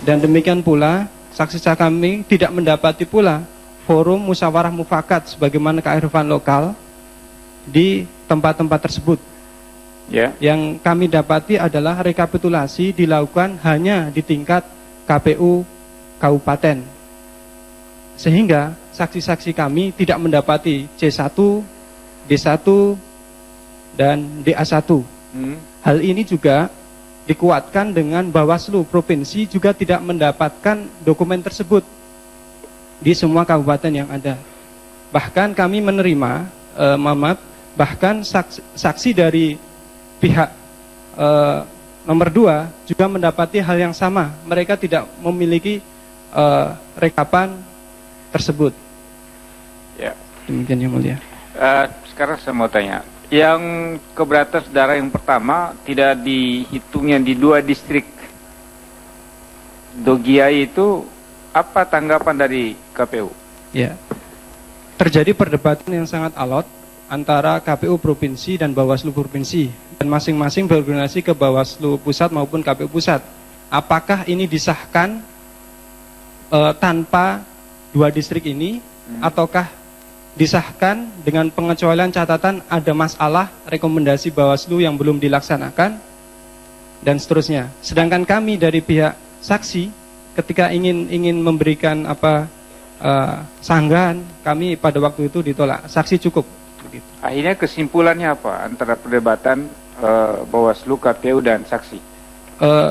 Dan demikian pula saksi-saksi kami tidak mendapati pula forum musyawarah mufakat sebagaimana kearifan lokal di tempat-tempat tersebut. Yang kami dapati adalah rekapitulasi dilakukan hanya di tingkat KPU Kabupaten, sehingga saksi-saksi kami tidak mendapati C1, D1, dan DA1. Hal ini juga dikuatkan dengan Bawaslu Provinsi juga tidak mendapatkan dokumen tersebut di semua kabupaten yang ada. Bahkan kami menerima, bahkan saksi dari pihak nomor 2 juga mendapati hal yang sama. Mereka tidak memiliki rekapan tersebut. Ya. Demikian yang mulia. Sekarang saya mau tanya, yang keberatan saudara yang pertama tidak dihitungnya di 2 distrik Dogiai itu, apa tanggapan dari KPU? Ya, terjadi perdebatan yang sangat alot antara KPU Provinsi dan Bawaslu Provinsi, dan masing-masing berkoordinasi ke Bawaslu Pusat maupun KPU Pusat. Apakah ini disahkan tanpa 2 distrik ini, ataukah disahkan dengan pengecualian catatan ada masalah rekomendasi Bawaslu yang belum dilaksanakan, dan seterusnya. Sedangkan kami dari pihak saksi ketika ingin memberikan sanggahan, kami pada waktu itu ditolak. Saksi cukup. Akhirnya kesimpulannya apa antara perdebatan Bawaslu, KPU, dan saksi?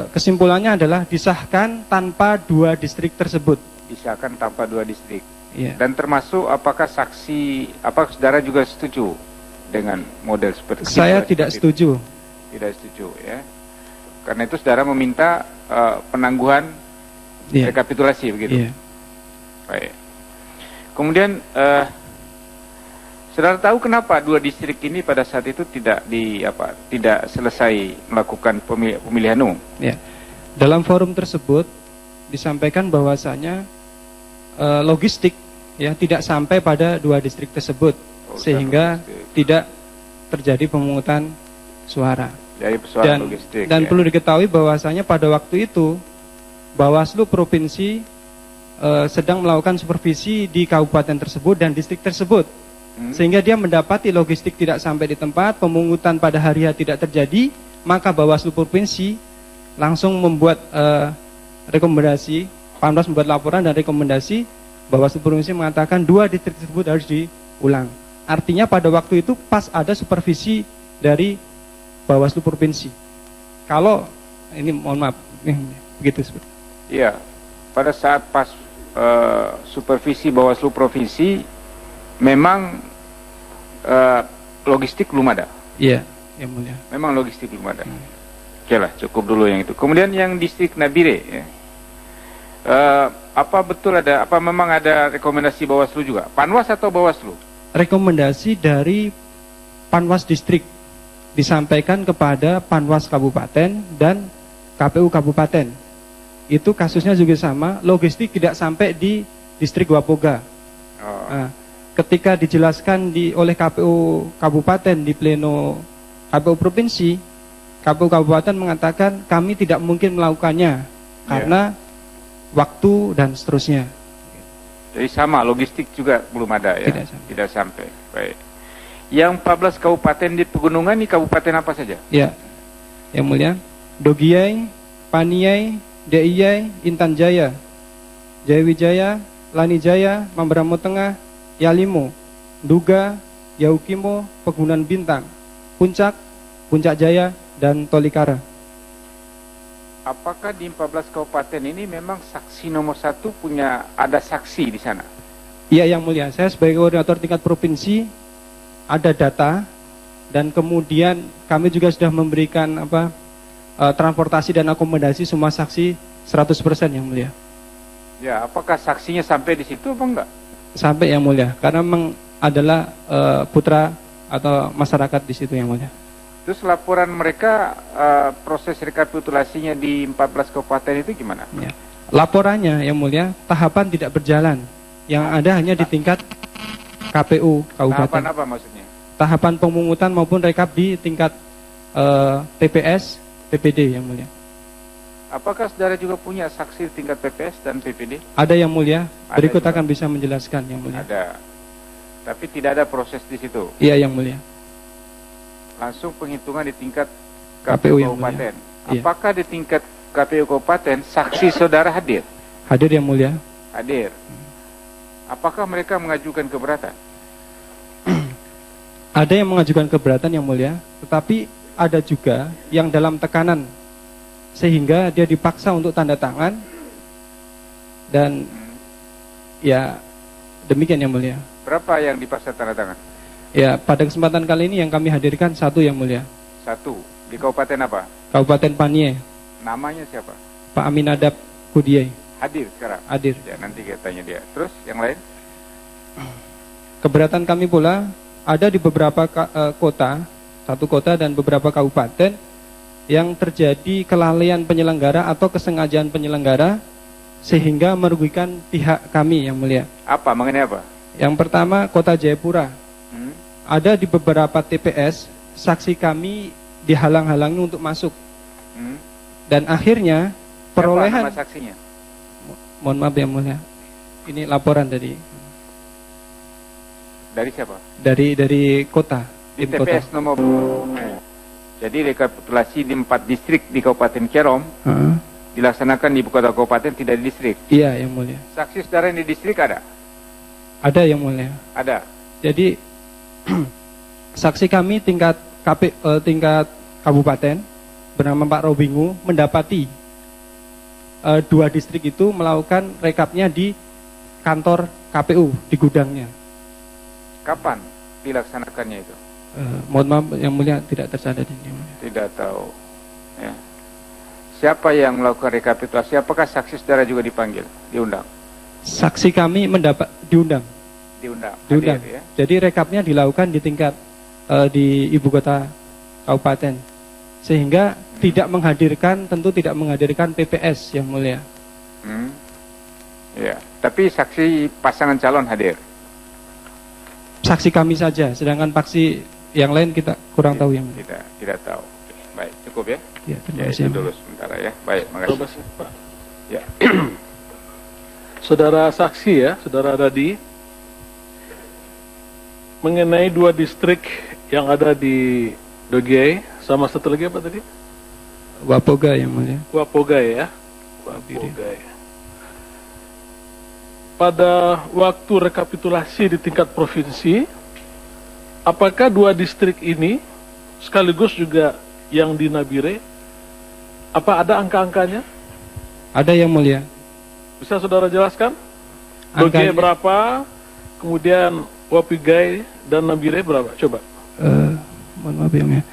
Kesimpulannya adalah disahkan tanpa 2 distrik tersebut. Disahkan tanpa 2 distrik. Iya. Dan termasuk apakah saudara juga setuju dengan model seperti itu? Saya tidak setuju. Tidak setuju, ya. Karena itu saudara meminta penangguhan rekapitulasi, begitu. Iya. Baik. Kemudian saudara tahu kenapa 2 distrik ini pada saat itu tidak selesai melakukan pemilihan umum? Ya. Dalam forum tersebut disampaikan bahwasanya logistik tidak sampai pada 2 distrik tersebut, sehingga tidak terjadi pemungutan suara. Jadi persoalan logistik. Dan perlu diketahui bahwasanya pada waktu itu Bawaslu Provinsi sedang melakukan supervisi di kabupaten tersebut dan distrik tersebut, sehingga dia mendapati logistik tidak sampai di tempat, pemungutan pada hari H tidak terjadi, maka Bawaslu Provinsi langsung membuat rekomendasi, Panwas membuat laporan dan rekomendasi. Bawaslu Provinsi mengatakan 2 distrik tersebut harus diulang. Artinya pada waktu itu pas ada supervisi dari Bawaslu Provinsi. Kalau ini mohon maaf, begitu seperti. Iya, pada saat pas supervisi Bawaslu Provinsi memang logistik belum ada. Iya, yang mulia. Memang logistik belum ada. Oke lah, cukup dulu yang itu. Kemudian yang distrik Nabire, ya. Apa betul memang ada rekomendasi Bawaslu juga? Panwas atau Bawaslu? Rekomendasi dari Panwas distrik disampaikan kepada Panwas Kabupaten dan KPU Kabupaten. Itu kasusnya juga sama, logistik tidak sampai di distrik Wapoga. Nah, ketika dijelaskan oleh KPU Kabupaten di pleno KPU Provinsi, KPU Kabupaten mengatakan kami tidak mungkin melakukannya karena waktu dan seterusnya. Jadi sama, logistik juga belum ada, ya? Tidak sampai. Baik. Yang 14 kabupaten di pegunungan, ini kabupaten apa saja? Ya, yang mulia, Dogiai, Paniai, Deiyai, Intan Jaya, Jayawijaya, Lanijaya, Mamberamo Tengah, Yalimo, Duga, Yaukimo, Pegunungan Bintang, Puncak, Puncak Jaya, dan Tolikara. Apakah di 14 kabupaten ini memang saksi nomor 1 ada saksi di sana? Iya yang mulia, saya sebagai koordinator tingkat provinsi ada data, dan kemudian kami juga sudah memberikan transportasi dan akomodasi semua saksi 100% yang mulia. Ya, apakah saksinya sampai di situ apa enggak? Sampai yang mulia, karena memang adalah putra atau masyarakat di situ yang mulia. Terus laporan mereka proses rekapitulasinya di 14 kabupaten itu gimana? Ya. Laporannya yang mulia, tahapan tidak berjalan. Yang ada hanya di tingkat KPU Kabupaten. Tahapan apa maksudnya? Tahapan pemungutan maupun rekap di tingkat TPS, TPD yang mulia. Apakah saudara juga punya saksi tingkat PPS dan PPD? Ada yang mulia. Berikut juga. akan bisa menjelaskan yang mulia. Ada. Tapi tidak ada proses di situ. Iya yang mulia. Langsung penghitungan di tingkat KPU KPU yang Kabupaten. Iya. Apakah di tingkat KPU Kabupaten saksi saudara hadir? Hadir yang mulia. Hadir. Apakah mereka mengajukan keberatan? Ada yang mengajukan keberatan yang mulia, tetapi ada juga yang dalam tekanan sehingga dia dipaksa untuk tanda tangan dan ya demikian yang mulia. Berapa yang dipaksa tanda tangan? Ya, pada kesempatan kali ini yang kami hadirkan 1 yang mulia. 1. Di kabupaten apa? Kabupaten Panie. Namanya siapa? Pak Aminadab Kudiai. Hadir sekarang? Hadir. Ya, nanti kita tanya dia. Terus yang lain? Keberatan kami pula ada di beberapa kota, 1 kota dan beberapa kabupaten yang terjadi kelalaian penyelenggara atau kesengajaan penyelenggara sehingga merugikan pihak kami yang mulia. Apa? Mengenai apa? Yang pertama, Kota Jayapura. Ada di beberapa TPS saksi kami dihalang-halangi untuk masuk. Dan akhirnya perolehan. Siapa nama saksinya? Mohon maaf yang mulia. Ini laporan dari siapa? Dari kota. Di tim TPS kota. nomor. Jadi rekapitulasi di 4 distrik di Kabupaten Kerom dilaksanakan di ibu kota kabupaten, tidak di distrik. Iya yang mulia. Saksi saudara yang di distrik ada? Ada yang mulia. Ada. Jadi saksi kami tingkat kabupaten bernama Pak Robingu mendapati 2 distrik itu melakukan rekapnya di kantor KPU di gudangnya. Kapan dilaksanakannya itu? Mohon maaf yang mulia tidak tercatat ini. Tidak tahu. Ya. Siapa yang melakukan rekapitulasi? Apakah saksi saudara juga dipanggil, diundang? Saksi kami diundang. Diundang. Hadir, ya? Jadi rekapnya dilakukan di tingkat di ibu kota kabupaten, sehingga tentu tidak menghadirkan PPS yang mulia. Ya. Tapi saksi pasangan calon hadir. Saksi kami saja, sedangkan saksi yang lain kita kurang tahu yang mulia. Tidak tahu. Baik, cukup ya? Ya, terima Ya, kasih. itu dulu sementara ya. Baik, makasih. Pak. Ya. Saudara saksi ya, saudara Radi, mengenai 2 distrik yang ada di Dogiai, sama satu lagi apa tadi? Wapoga yang mulia. Wapogai ya. Wapogai. Pada waktu rekapitulasi di tingkat provinsi, apakah 2 distrik ini sekaligus juga yang di Nabire? Apa ada angka-angkanya? Ada yang mulia. Bisa saudara jelaskan? Angkanya Dogiai berapa? Kemudian Wapogai dan Nabire berapa? Coba. Mohon maaf yang mulia.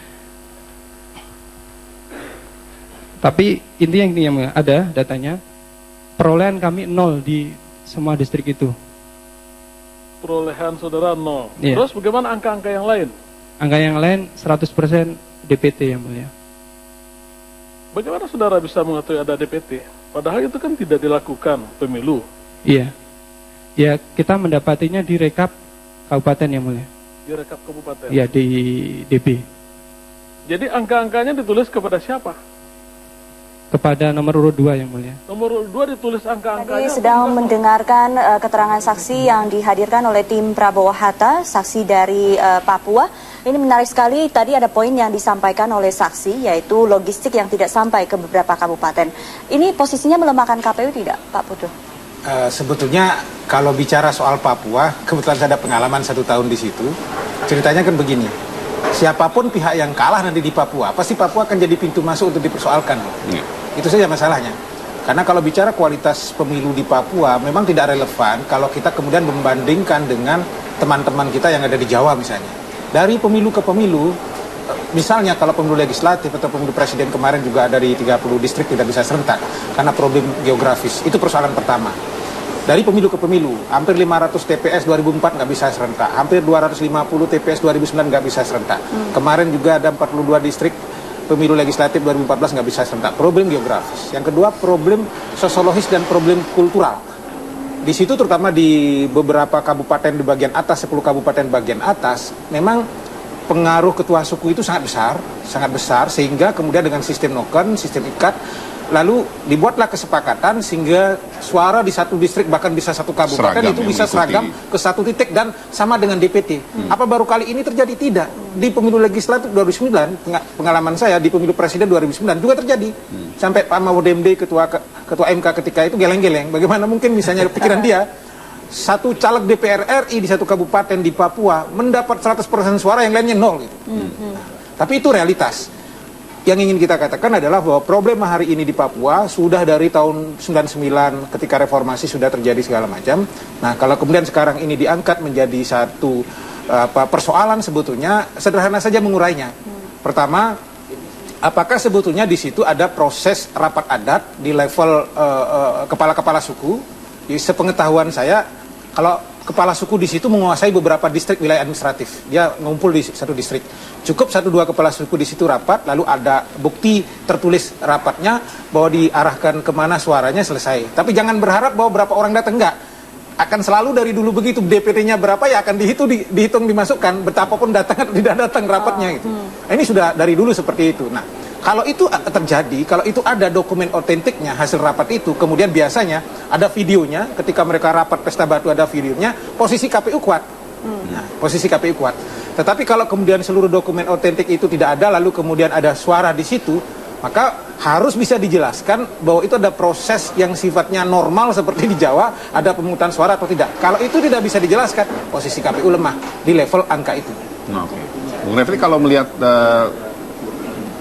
Tapi intinya yang mulia, ada datanya. Perolehan kami 0 di semua distrik itu. Perolehan saudara 0. Iya. Terus bagaimana angka-angka yang lain? Angka yang lain 100% DPT yang mulia. Bagaimana saudara bisa mengetahui ada DPT? Padahal itu kan tidak dilakukan pemilu. Iya. Ya, kita mendapatinya di rekap kabupaten yang mulia. Di rekap kabupaten. Iya, di DB. Jadi angka-angkanya ditulis kepada siapa? Kepada nomor urut 2 yang mulia. Nomor 2 ditulis angka-angkanya. Tadi sedang mendengarkan keterangan saksi yang dihadirkan oleh tim Prabowo Hatta, saksi dari Papua. Ini menarik sekali, tadi ada poin yang disampaikan oleh saksi, yaitu logistik yang tidak sampai ke beberapa kabupaten. Ini posisinya melemahkan KPU tidak, Pak Putu? Sebetulnya kalau bicara soal Papua, kebetulan saya ada pengalaman 1 tahun di situ. Ceritanya kan begini, siapapun pihak yang kalah nanti di Papua, pasti Papua akan jadi pintu masuk untuk dipersoalkan. Itu saja masalahnya. Karena kalau bicara kualitas pemilu di Papua, memang tidak relevan kalau kita kemudian membandingkan dengan teman-teman kita yang ada di Jawa misalnya. Dari pemilu ke pemilu, misalnya kalau pemilu legislatif atau pemilu presiden kemarin juga dari 30 distrik tidak bisa serentak karena problem geografis. Itu persoalan pertama. Dari pemilu ke pemilu, hampir 500 TPS 2004 nggak bisa serentak, hampir 250 TPS 2009 nggak bisa serentak. Kemarin juga ada 42 distrik pemilu legislatif 2014 nggak bisa serentak. Problem geografis. Yang kedua, problem sosiologis dan problem kultural. Di situ terutama di beberapa kabupaten di bagian atas, 10 kabupaten bagian atas, memang pengaruh ketua suku itu sangat besar, sehingga kemudian dengan sistem noken, sistem ikat, lalu dibuatlah kesepakatan sehingga suara di satu distrik bahkan bisa satu kabupaten seragam, itu bisa seragam ke satu titik dan sama dengan DPT. Apa baru kali ini terjadi? Tidak. Di pemilu legislatif 2009, pengalaman saya di pemilu presiden 2009 juga terjadi. Sampai Pak Mahfud MD ketua MK ketika itu geleng-geleng. Bagaimana mungkin misalnya pikiran dia satu caleg DPR RI di satu kabupaten di Papua mendapat 100% suara, yang lainnya nol gitu. Tapi itu realitas. Yang ingin kita katakan adalah bahwa problema hari ini di Papua sudah dari tahun 99 ketika reformasi sudah terjadi segala macam. Nah, kalau kemudian sekarang ini diangkat menjadi satu persoalan, sebetulnya sederhana saja mengurainya. Pertama, apakah sebetulnya di situ ada proses rapat adat di level kepala-kepala suku? Jadi sepengetahuan saya, kalau kepala suku di situ menguasai beberapa distrik wilayah administratif, dia ngumpul di satu distrik. Cukup 1-2 kepala suku di situ rapat, lalu ada bukti tertulis rapatnya bahwa diarahkan kemana suaranya, selesai. Tapi jangan berharap bahwa berapa orang datang, enggak. Akan selalu dari dulu begitu, DPT-nya berapa ya akan dihitung dimasukkan, betapapun datang atau tidak datang rapatnya gitu. Ini sudah dari dulu seperti itu. Nah, kalau itu terjadi, kalau itu ada dokumen otentiknya hasil rapat itu, kemudian biasanya ada videonya, ketika mereka rapat Pesta Batu ada videonya, posisi KPU kuat. Nah, posisi KPU kuat. Tetapi kalau kemudian seluruh dokumen otentik itu tidak ada, lalu kemudian ada suara di situ, maka harus bisa dijelaskan bahwa itu ada proses yang sifatnya normal seperti di Jawa, ada pemungutan suara atau tidak. Kalau itu tidak bisa dijelaskan, posisi KPU lemah di level angka itu. Oke. Bung Refli, kalau melihat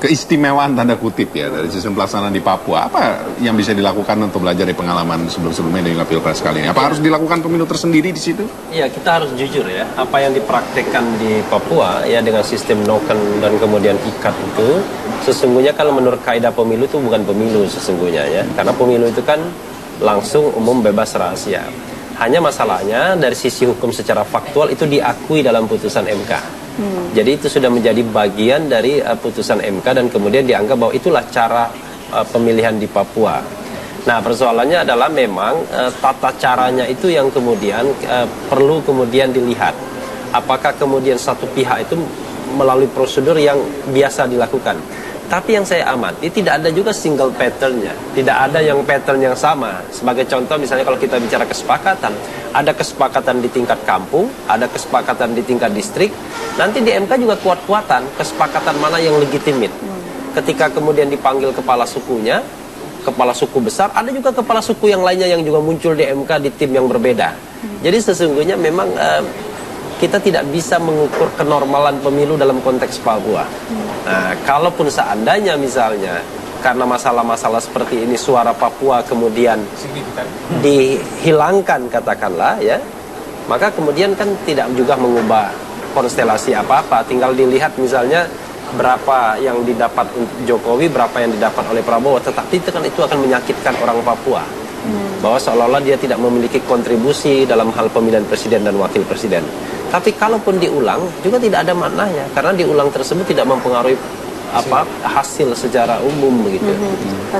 keistimewaan tanda kutip ya dari sistem pelaksanaan di Papua, apa yang bisa dilakukan untuk belajar dari pengalaman sebelum-sebelumnya dengan Pilpres kali ini? Apa harus dilakukan pemilu tersendiri di situ? Iya, kita harus jujur ya, apa yang dipraktekkan di Papua ya dengan sistem noken dan kemudian ikat itu, sesungguhnya kalau menurut kaidah pemilu itu bukan pemilu sesungguhnya ya, karena pemilu itu kan langsung, umum, bebas, rahasia. Hanya masalahnya dari sisi hukum secara faktual itu diakui dalam putusan MK. Jadi itu sudah menjadi bagian dari putusan MK dan kemudian dianggap bahwa itulah cara pemilihan di Papua. Nah, persoalannya adalah memang tata caranya itu yang kemudian perlu kemudian dilihat. Apakah kemudian satu pihak itu melalui prosedur yang biasa dilakukan. Tapi yang saya amati tidak ada juga single patternnya, tidak ada yang pattern yang sama. Sebagai contoh misalnya kalau kita bicara kesepakatan, ada kesepakatan di tingkat kampung, ada kesepakatan di tingkat distrik. Nanti di MK juga kuat-kuatan kesepakatan mana yang legitimit. Ketika kemudian dipanggil kepala sukunya, kepala suku besar, ada juga kepala suku yang lainnya yang juga muncul di MK di tim yang berbeda. Jadi sesungguhnya memang kita tidak bisa mengukur kenormalan pemilu dalam konteks Papua. Nah, kalaupun seandainya misalnya karena masalah-masalah seperti ini suara Papua kemudian dihilangkan katakanlah ya, maka kemudian kan tidak juga mengubah konstelasi apa-apa. Tinggal dilihat misalnya berapa yang didapat Jokowi, berapa yang didapat oleh Prabowo. Tetapi itu akan menyakitkan orang Papua. Bahwa seolah-olah dia tidak memiliki kontribusi dalam hal pemilihan presiden dan wakil presiden. Tapi kalaupun diulang juga tidak ada maknanya karena diulang tersebut tidak mempengaruhi hasil secara umum begitu.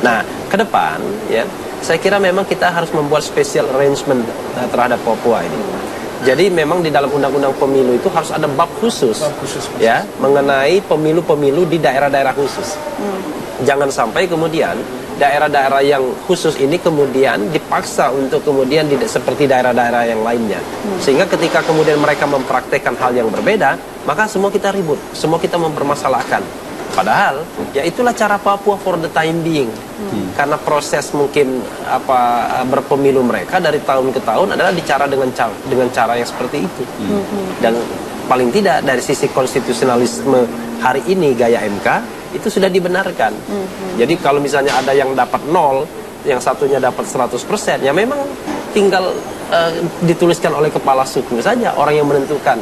Nah, ke depan ya, saya kira memang kita harus membuat special arrangement terhadap Papua ini. Jadi memang di dalam undang-undang pemilu itu harus ada bab khusus ya mengenai pemilu-pemilu di daerah-daerah khusus. Jangan sampai kemudian daerah-daerah yang khusus ini kemudian dipaksa untuk kemudian seperti daerah-daerah yang lainnya. Sehingga ketika kemudian mereka mempraktekkan hal yang berbeda, maka semua kita ribut, semua kita mempermasalahkan. Padahal ya itulah cara Papua for the time being. Karena proses mungkin berpemilu mereka dari tahun ke tahun adalah bicara dengan cara yang seperti itu. Dan paling tidak dari sisi konstitusionalisme hari ini gaya MK itu sudah dibenarkan. Jadi kalau misalnya ada yang dapat 0, yang satunya dapat 100%, ya memang tinggal dituliskan oleh kepala suku saja orang yang menentukan.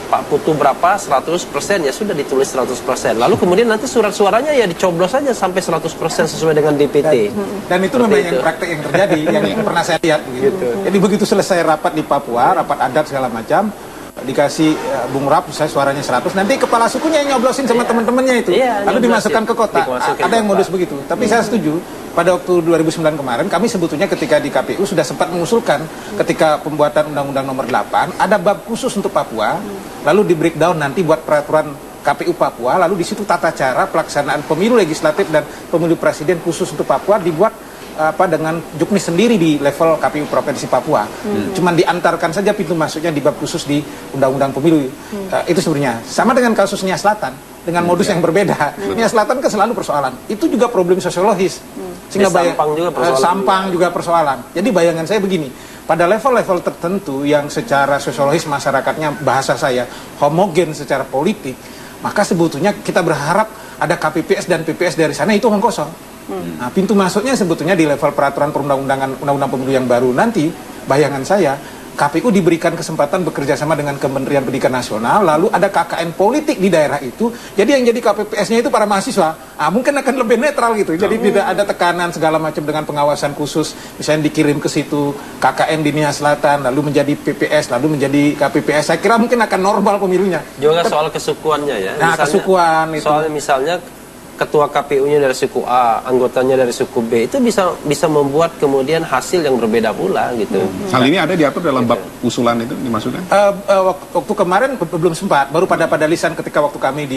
Pak Putu berapa 100%, ya sudah ditulis 100%. Lalu kemudian nanti surat suaranya ya dicoblos saja sampai 100% sesuai dengan DPT. Dan itu memang yang praktek yang terjadi, yang pernah saya lihat begitu. Jadi begitu selesai rapat di Papua, rapat adat segala macam, dikasih Bung Rap, saya suaranya 100, nanti kepala sukunya yang nyoblosin sama teman-temannya itu, lalu dimasukkan ke kota. Ada yang modus begitu. Tapi saya setuju, pada waktu 2009 kemarin, kami sebetulnya ketika di KPU sudah sempat mengusulkan ketika pembuatan Undang-Undang Nomor 8, ada bab khusus untuk Papua, lalu di breakdown nanti buat peraturan KPU Papua, lalu di situ tata cara pelaksanaan pemilu legislatif dan pemilu presiden khusus untuk Papua dibuat dengan juknis sendiri di level KPU Provinsi Papua. Cuman diantarkan saja pintu masuknya di bab khusus di Undang-Undang Pemilu. Itu sebenarnya sama dengan kasus Nia Selatan dengan modus yang berbeda. Nia Selatan kan selalu persoalan. Itu juga problem sosiologis. Sehingga Sampang juga persoalan. Jadi bayangan saya begini, pada level-level tertentu yang secara sosiologis masyarakatnya, bahasa saya, homogen secara politik, maka sebetulnya kita berharap ada KPPS dan PPS dari sana itu kosong. Nah, pintu masuknya sebetulnya di level peraturan perundang-undangan undang-undang pemilu yang baru nanti, bayangan saya KPU diberikan kesempatan bekerja sama dengan Kementerian Pendidikan Nasional, lalu ada KKN politik di daerah itu, jadi yang jadi KPPS-nya itu para mahasiswa, mungkin akan lebih netral gitu, jadi tidak ada tekanan segala macam dengan pengawasan khusus, misalnya dikirim ke situ KKN di Nia Selatan, lalu menjadi PPS, lalu menjadi KPPS, saya kira mungkin akan normal pemilunya. Juga soal kesukuannya ya, nah, misalnya, kesukuan itu. Soalnya misalnya ketua KPU-nya dari suku A, anggotanya dari suku B, itu bisa membuat kemudian hasil yang berbeda pula gitu. Hal ini ada diatur dalam bab usulan itu dimasukkan? Waktu kemarin belum sempat, baru pada lisan ketika waktu kami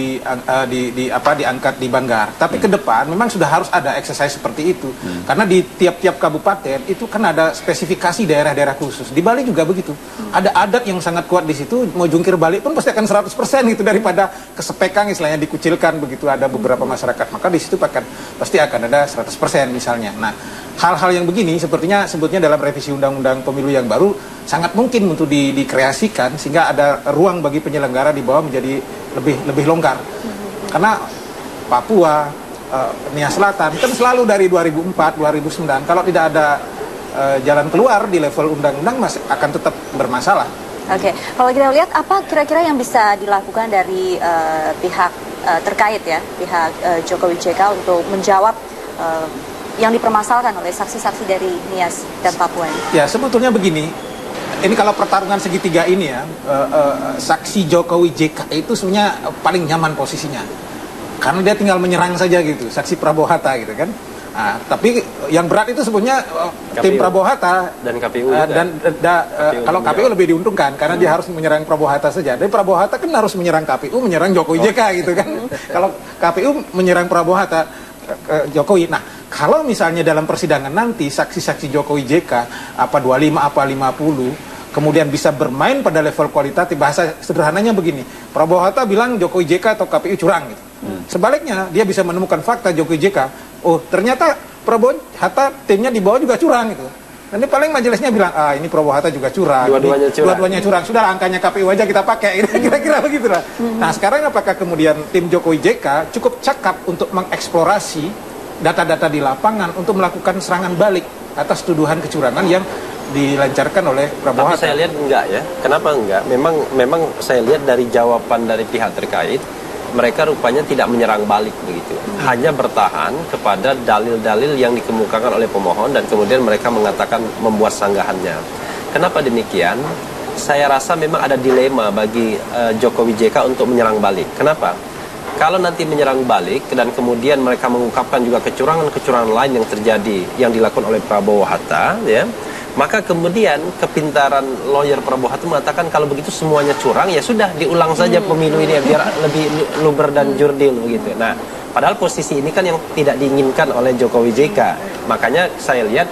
diangkat di Banggar. Tapi ke depan memang sudah harus ada exercise seperti itu. Karena di tiap-tiap kabupaten itu kan ada spesifikasi daerah-daerah khusus. Di Bali juga begitu. Ada adat yang sangat kuat di situ, mau jungkir balik pun pasti akan 100% gitu, daripada kesepekan istilahnya dikucilkan begitu ada beberapa masyarakat. Maka di situ pasti akan ada 100% misalnya. Nah, hal-hal yang begini sebetulnya dalam revisi undang-undang pemilu yang baru sangat mungkin untuk dikreasikan sehingga ada ruang bagi penyelenggara di bawah menjadi lebih longgar. Karena Papua, Nia Selatan kan selalu dari 2004, 2009 kalau tidak ada jalan keluar di level undang-undang masih akan tetap bermasalah. Oke, kalau kita lihat apa kira-kira yang bisa dilakukan dari pihak terkait ya, pihak Jokowi JK untuk menjawab yang dipermasalahkan oleh saksi-saksi dari Nias dan Papua ini? Ya, sebetulnya begini, ini kalau pertarungan segitiga ini ya, saksi Jokowi JK itu sebenarnya paling nyaman posisinya. Karena dia tinggal menyerang saja gitu, saksi Prabowo Hatta gitu kan. Nah, tapi yang berat itu sebenarnya tim Prabowo Hatta dan KPU kalau KPU lebih diuntungkan karena dia harus menyerang Prabowo Hatta saja. Tapi Prabowo Hatta kan harus menyerang KPU, menyerang Jokowi JK gitu kan. Kalau KPU menyerang Prabowo Hatta Jokowi. Nah, kalau misalnya dalam persidangan nanti saksi-saksi Jokowi JK apa 25 apa 50 kemudian bisa bermain pada level kualitatif, bahasa sederhananya begini, Prabowo Hatta bilang Jokowi JK atau KPU curang gitu. Sebaliknya dia bisa menemukan fakta Jokowi JK, oh ternyata Prabowo Hatta timnya di bawah juga curang gitu. Nanti paling majelisnya bilang, ini Prabowo Hatta juga curang, dua-duanya curang. Sudah angkanya KPU aja kita pakai, kira-kira begitulah. Nah sekarang apakah kemudian tim Jokowi JK cukup cakap untuk mengeksplorasi data-data di lapangan untuk melakukan serangan balik atas tuduhan kecurangan yang dilancarkan oleh Prabowo Hatta? Tapi saya lihat enggak ya. Kenapa enggak? Memang saya lihat dari jawaban dari pihak terkait, mereka rupanya tidak menyerang balik begitu. Hanya bertahan kepada dalil-dalil yang dikemukakan oleh pemohon dan kemudian mereka mengatakan membuat sanggahannya. Kenapa demikian? Saya rasa memang ada dilema bagi Jokowi JK untuk menyerang balik. Kenapa? Kalau nanti menyerang balik dan kemudian mereka mengungkapkan juga kecurangan-kecurangan lain yang terjadi yang dilakukan oleh Prabowo Hatta, ya, maka kemudian kepintaran lawyer Prabowo Hatta mengatakan kalau begitu semuanya curang, ya sudah diulang saja pemilu ini biar lebih luber dan jurdil begitu. Nah, padahal posisi ini kan yang tidak diinginkan oleh Jokowi JK. Makanya saya lihat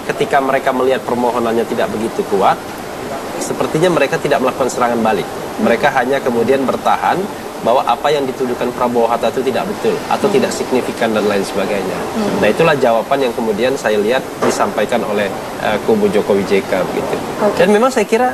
ketika mereka melihat permohonannya tidak begitu kuat, sepertinya mereka tidak melakukan serangan balik. Mereka hanya kemudian bertahan bahwa apa yang dituduhkan Prabowo Hatta itu tidak betul atau tidak signifikan dan lain sebagainya. Nah, itulah jawaban yang kemudian saya lihat disampaikan oleh kubu Jokowi JK begitu. Dan memang saya kira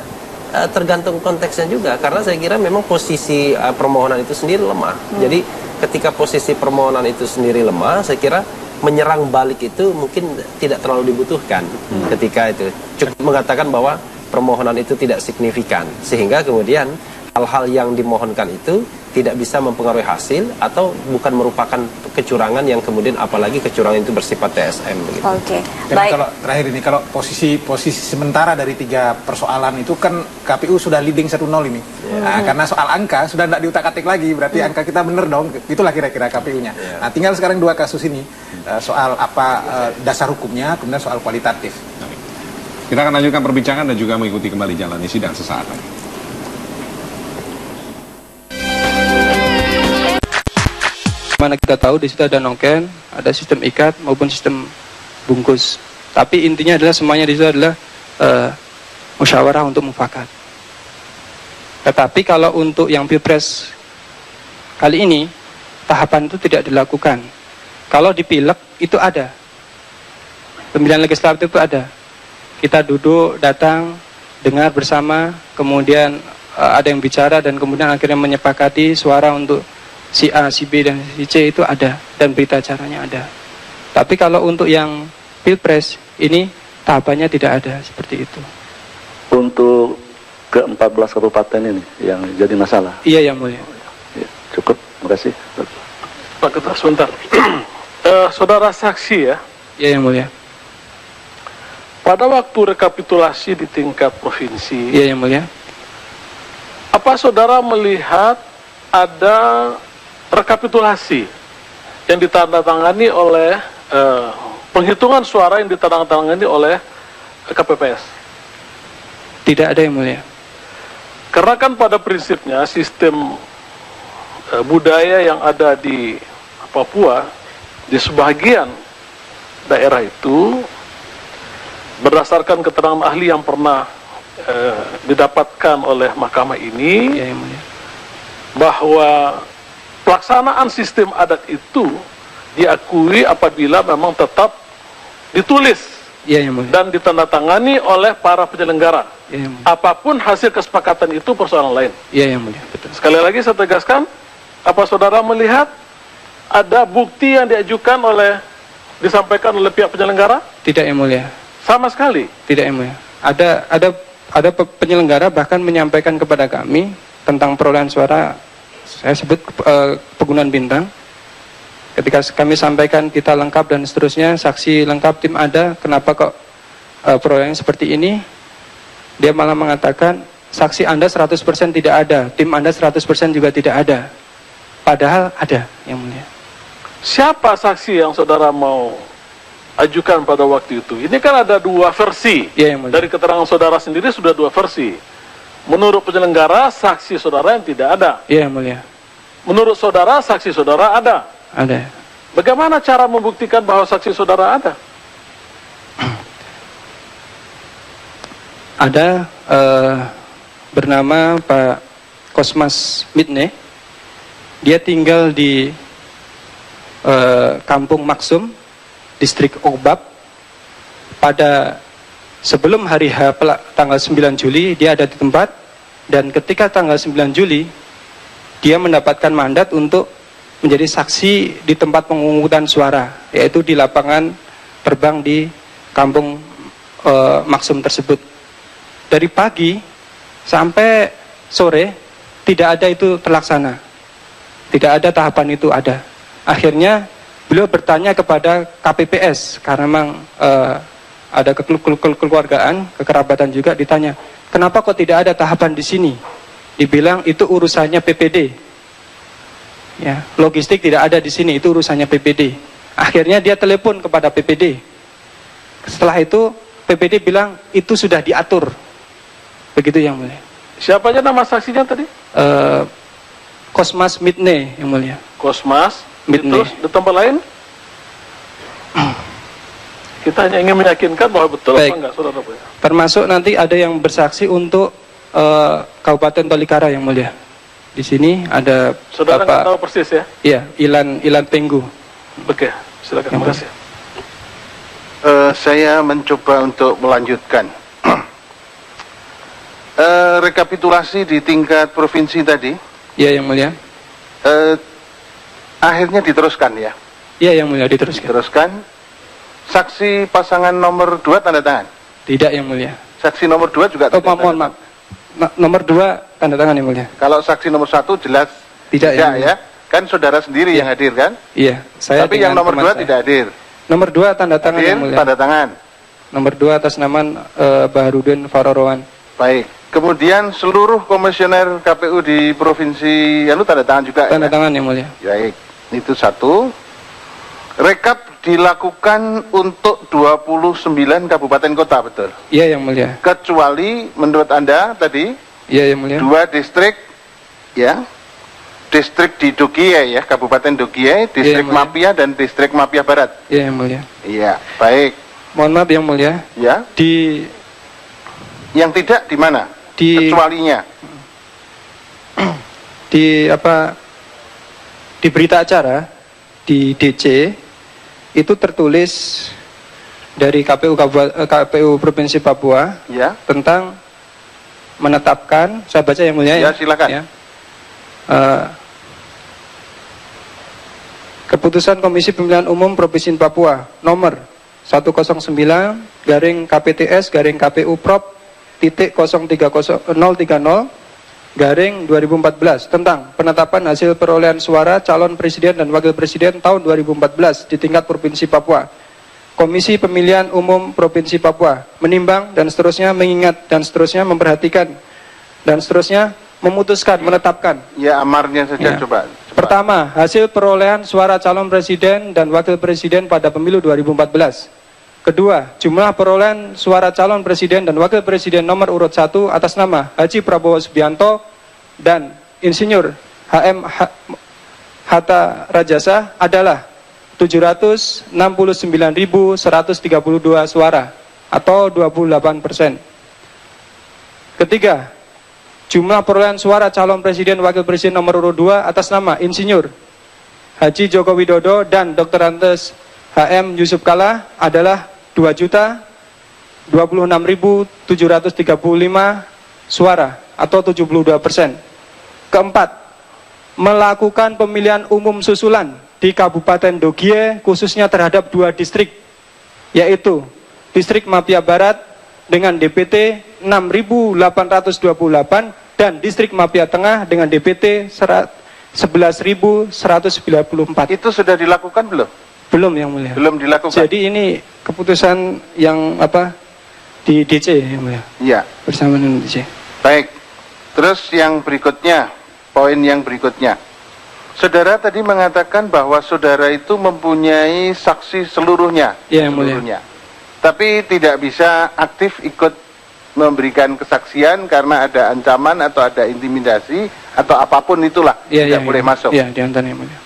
tergantung konteksnya juga, karena saya kira memang posisi permohonan itu sendiri lemah. Jadi ketika posisi permohonan itu sendiri lemah, saya kira menyerang balik itu mungkin tidak terlalu dibutuhkan ketika itu. Cukup mengatakan bahwa permohonan itu tidak signifikan, sehingga kemudian hal-hal yang dimohonkan itu tidak bisa mempengaruhi hasil atau bukan merupakan kecurangan yang kemudian apalagi kecurangan itu bersifat TSM begitu. Oke. Baik. Kalau terakhir ini kalau posisi sementara dari 3 persoalan itu kan KPU sudah leading 1-0 ini. Nah, karena soal angka sudah tidak diutak-atik lagi, berarti angka kita benar dong. Itulah kira-kira KPU-nya. Nah, tinggal sekarang 2 kasus ini soal dasar hukumnya, kemudian soal kualitatif. Kita akan lanjutkan perbincangan dan juga mengikuti kembali jalannya sidang sesaat lagi. sebagaimana kita tahu di situ ada noken, ada sistem ikat maupun sistem bungkus. Tapi intinya adalah semuanya di situ adalah musyawarah untuk mufakat. Tetapi kalau untuk yang pilpres kali ini tahapan itu tidak dilakukan. Kalau di pileg itu ada, pemilihan legislatif itu ada. Kita duduk, datang, dengar bersama, kemudian ada yang bicara dan kemudian akhirnya menyepakati suara untuk si A, si B dan si C itu ada dan berita acaranya ada. Tapi kalau untuk yang pilpres ini tahapannya tidak ada seperti itu. Untuk ke-14 kabupaten ini yang jadi masalah. Iya yang mulia. Ya, cukup, terima kasih. Pak Ketua sebentar. Saudara saksi ya. Iya yang mulia. Pada waktu rekapitulasi di tingkat provinsi. Iya yang mulia. Apa saudara melihat ada rekapitulasi yang ditandatangani oleh penghitungan suara yang ditandatangani oleh KPPS? Tidak ada yang mulia. Karena kan pada prinsipnya sistem budaya yang ada di Papua di sebagian daerah itu berdasarkan keterangan ahli yang pernah didapatkan oleh mahkamah ini, ya, yang mulia, bahwa pelaksanaan sistem adat itu diakui apabila memang tetap ditulis, ya, yang mulia, dan ditandatangani oleh para penyelenggara. Ya, yang mulia. Apapun hasil kesepakatan itu persoalan lain. Ya, yang mulia, betul. Sekali lagi saya tegaskan, apa saudara melihat ada bukti yang diajukan disampaikan oleh pihak penyelenggara? Tidak yang mulia. Sama sekali. Tidak yang mulia. Ada penyelenggara bahkan menyampaikan kepada kami tentang perolehan suara, saya sebut penggunaan bintang. Ketika kami sampaikan kita lengkap dan seterusnya, saksi lengkap, tim ada, kenapa kok perolehan seperti ini? Dia malah mengatakan saksi Anda 100% tidak ada, tim Anda 100% juga tidak ada. Padahal ada, yang mulia. Siapa saksi yang saudara mau ajukan pada waktu itu? Ini kan ada dua versi. Ya, yang mulia. Dari keterangan saudara sendiri sudah dua versi. Menurut penyelenggara, saksi saudara yang tidak ada. Ya, yang mulia. Menurut saudara, saksi saudara ada. Ada. Bagaimana cara membuktikan bahwa saksi saudara ada? Ada bernama Pak Kosmas Mitne. Dia tinggal di Kampung Maksum, distrik Obab. Pada sebelum hari H tanggal 9 Juli dia ada di tempat, dan ketika tanggal 9 Juli dia mendapatkan mandat untuk menjadi saksi di tempat pemungutan suara, yaitu di lapangan terbang di Kampung Maksum tersebut. Dari pagi sampai sore tidak ada itu terlaksana, tidak ada tahapan itu ada. Akhirnya beliau bertanya kepada KPPS karena memang ada kekeluargaan, kekerabatan juga, ditanya, kenapa kok tidak ada tahapan di sini? Dibilang itu urusannya PPD. Ya, logistik tidak ada di sini, itu urusannya PPD. Akhirnya dia telepon kepada PPD. Setelah itu PPD bilang itu sudah diatur. Begitu yang mulia. Siapa aja nama saksinya tadi? Kosmas Mitne yang mulia. Kosmas Mitne. Terus di tempat lain? Kita hanya ingin meyakinkan bahwa betul. Baik. Apa enggak, saudara? Termasuk nanti ada yang bersaksi untuk Kabupaten Tolikara yang mulia. Di sini ada saudara Bapak, nggak tahu persis ya? Iya, Ilan Penggu. Oke, silakan. Terima kasih. Saya mencoba untuk melanjutkan. Rekapitulasi di tingkat provinsi tadi. Iya yang mulia. Akhirnya diteruskan ya? Iya yang mulia, diteruskan. Saksi pasangan nomor 2 tanda tangan? Tidak yang mulia. Saksi nomor 2 juga tidak? Mohon maaf. Nomor 2 tanda tangan yang mulia. Kalau saksi nomor 1 jelas tidak ya? Kan saudara sendiri yang hadir kan? Iya. Saya. Tapi yang nomor 2 tidak hadir. Nomor 2 tanda tangan hadir, yang mulia. Tanda tangan. Nomor 2 atas nama Baharudin Farorowan. Baik. Kemudian seluruh komisioner KPU di provinsi tanda tangan juga. Tanda tangan yang mulia. Baik. Itu satu. Rekap dilakukan untuk 29 kabupaten kota, betul? Iya yang mulia. Kecuali menurut Anda tadi? Iya yang mulia. 2 distrik, ya. distrik di Dogie ya, Kabupaten Dogie, distrik Mapia dan distrik Mapia Barat. Iya, Yang Mulia. Iya, baik. Mohon maaf Yang Mulia. Ya. Yang tidak di mana? Kecualinya. Di berita acara di DC itu tertulis dari KPU Provinsi Papua ya, tentang menetapkan, saya baca Yang Mulia ya. Silakan. Ya. Keputusan Komisi Pemilihan Umum Provinsi Papua nomor 109/KPTS/KPU-Prop.030/2014 tentang penetapan hasil perolehan suara calon presiden dan wakil presiden tahun 2014 di tingkat Provinsi Papua. Komisi Pemilihan Umum Provinsi Papua menimbang dan seterusnya, mengingat dan seterusnya, memperhatikan dan seterusnya, memutuskan, menetapkan. Ya, amarnya saja. Coba. Pertama, hasil perolehan suara calon presiden dan wakil presiden pada pemilu 2014. Kedua, jumlah perolehan suara calon presiden dan wakil presiden nomor urut 1 atas nama Haji Prabowo Subianto dan Insinyur HM Hatta Rajasa adalah 769.132 suara atau 28%. Ketiga, jumlah perolehan suara calon presiden wakil presiden nomor urut 2 atas nama Insinyur Haji Joko Widodo dan Dr. Andes HM Yusuf Kala adalah 2.026.735 suara atau 72%. Keempat, melakukan pemilihan umum susulan di Kabupaten Dogie khususnya terhadap 2 distrik, yaitu Distrik Mapia Barat dengan DPT 6.828 dan Distrik Mapia Tengah dengan DPT 11.194. Itu sudah dilakukan belum? Belum Yang Mulia. Belum dilakukan. Jadi ini keputusan yang di DC Yang Mulia. Iya. Bersama dengan DC. Baik. Terus yang berikutnya, poin yang berikutnya. Saudara tadi mengatakan bahwa saudara itu mempunyai saksi seluruhnya. Iya, Yang Mulia. Tapi tidak bisa aktif ikut memberikan kesaksian karena ada ancaman atau ada intimidasi atau apapun itulah. Tidak boleh masuk. Iya, di antaranya Yang Mulia.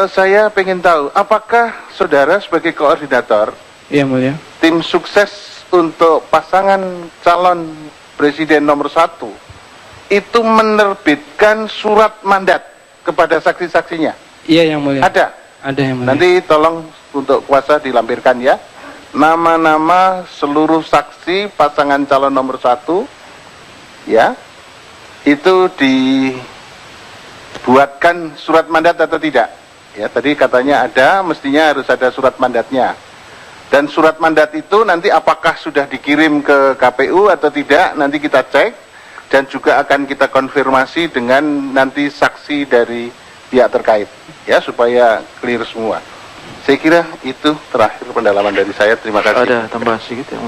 Saya ingin tahu, apakah saudara sebagai koordinator Mulia, tim sukses untuk pasangan calon presiden nomor 1 itu menerbitkan surat mandat kepada saksi-saksinya? Iya Yang Mulia. Ada? Ada Yang Mulia. Nanti tolong untuk kuasa dilampirkan ya. Nama-nama seluruh saksi pasangan calon nomor 1 ya, itu dibuatkan surat mandat atau tidak? Ya, tadi katanya ada, mestinya harus ada surat mandatnya. Dan surat mandat itu nanti apakah sudah dikirim ke KPU atau tidak, nanti kita cek dan juga akan kita konfirmasi dengan nanti saksi dari pihak terkait ya, supaya clear semua. Saya kira itu terakhir pendalaman dari saya. Terima kasih. Ada tambahan sedikit ya?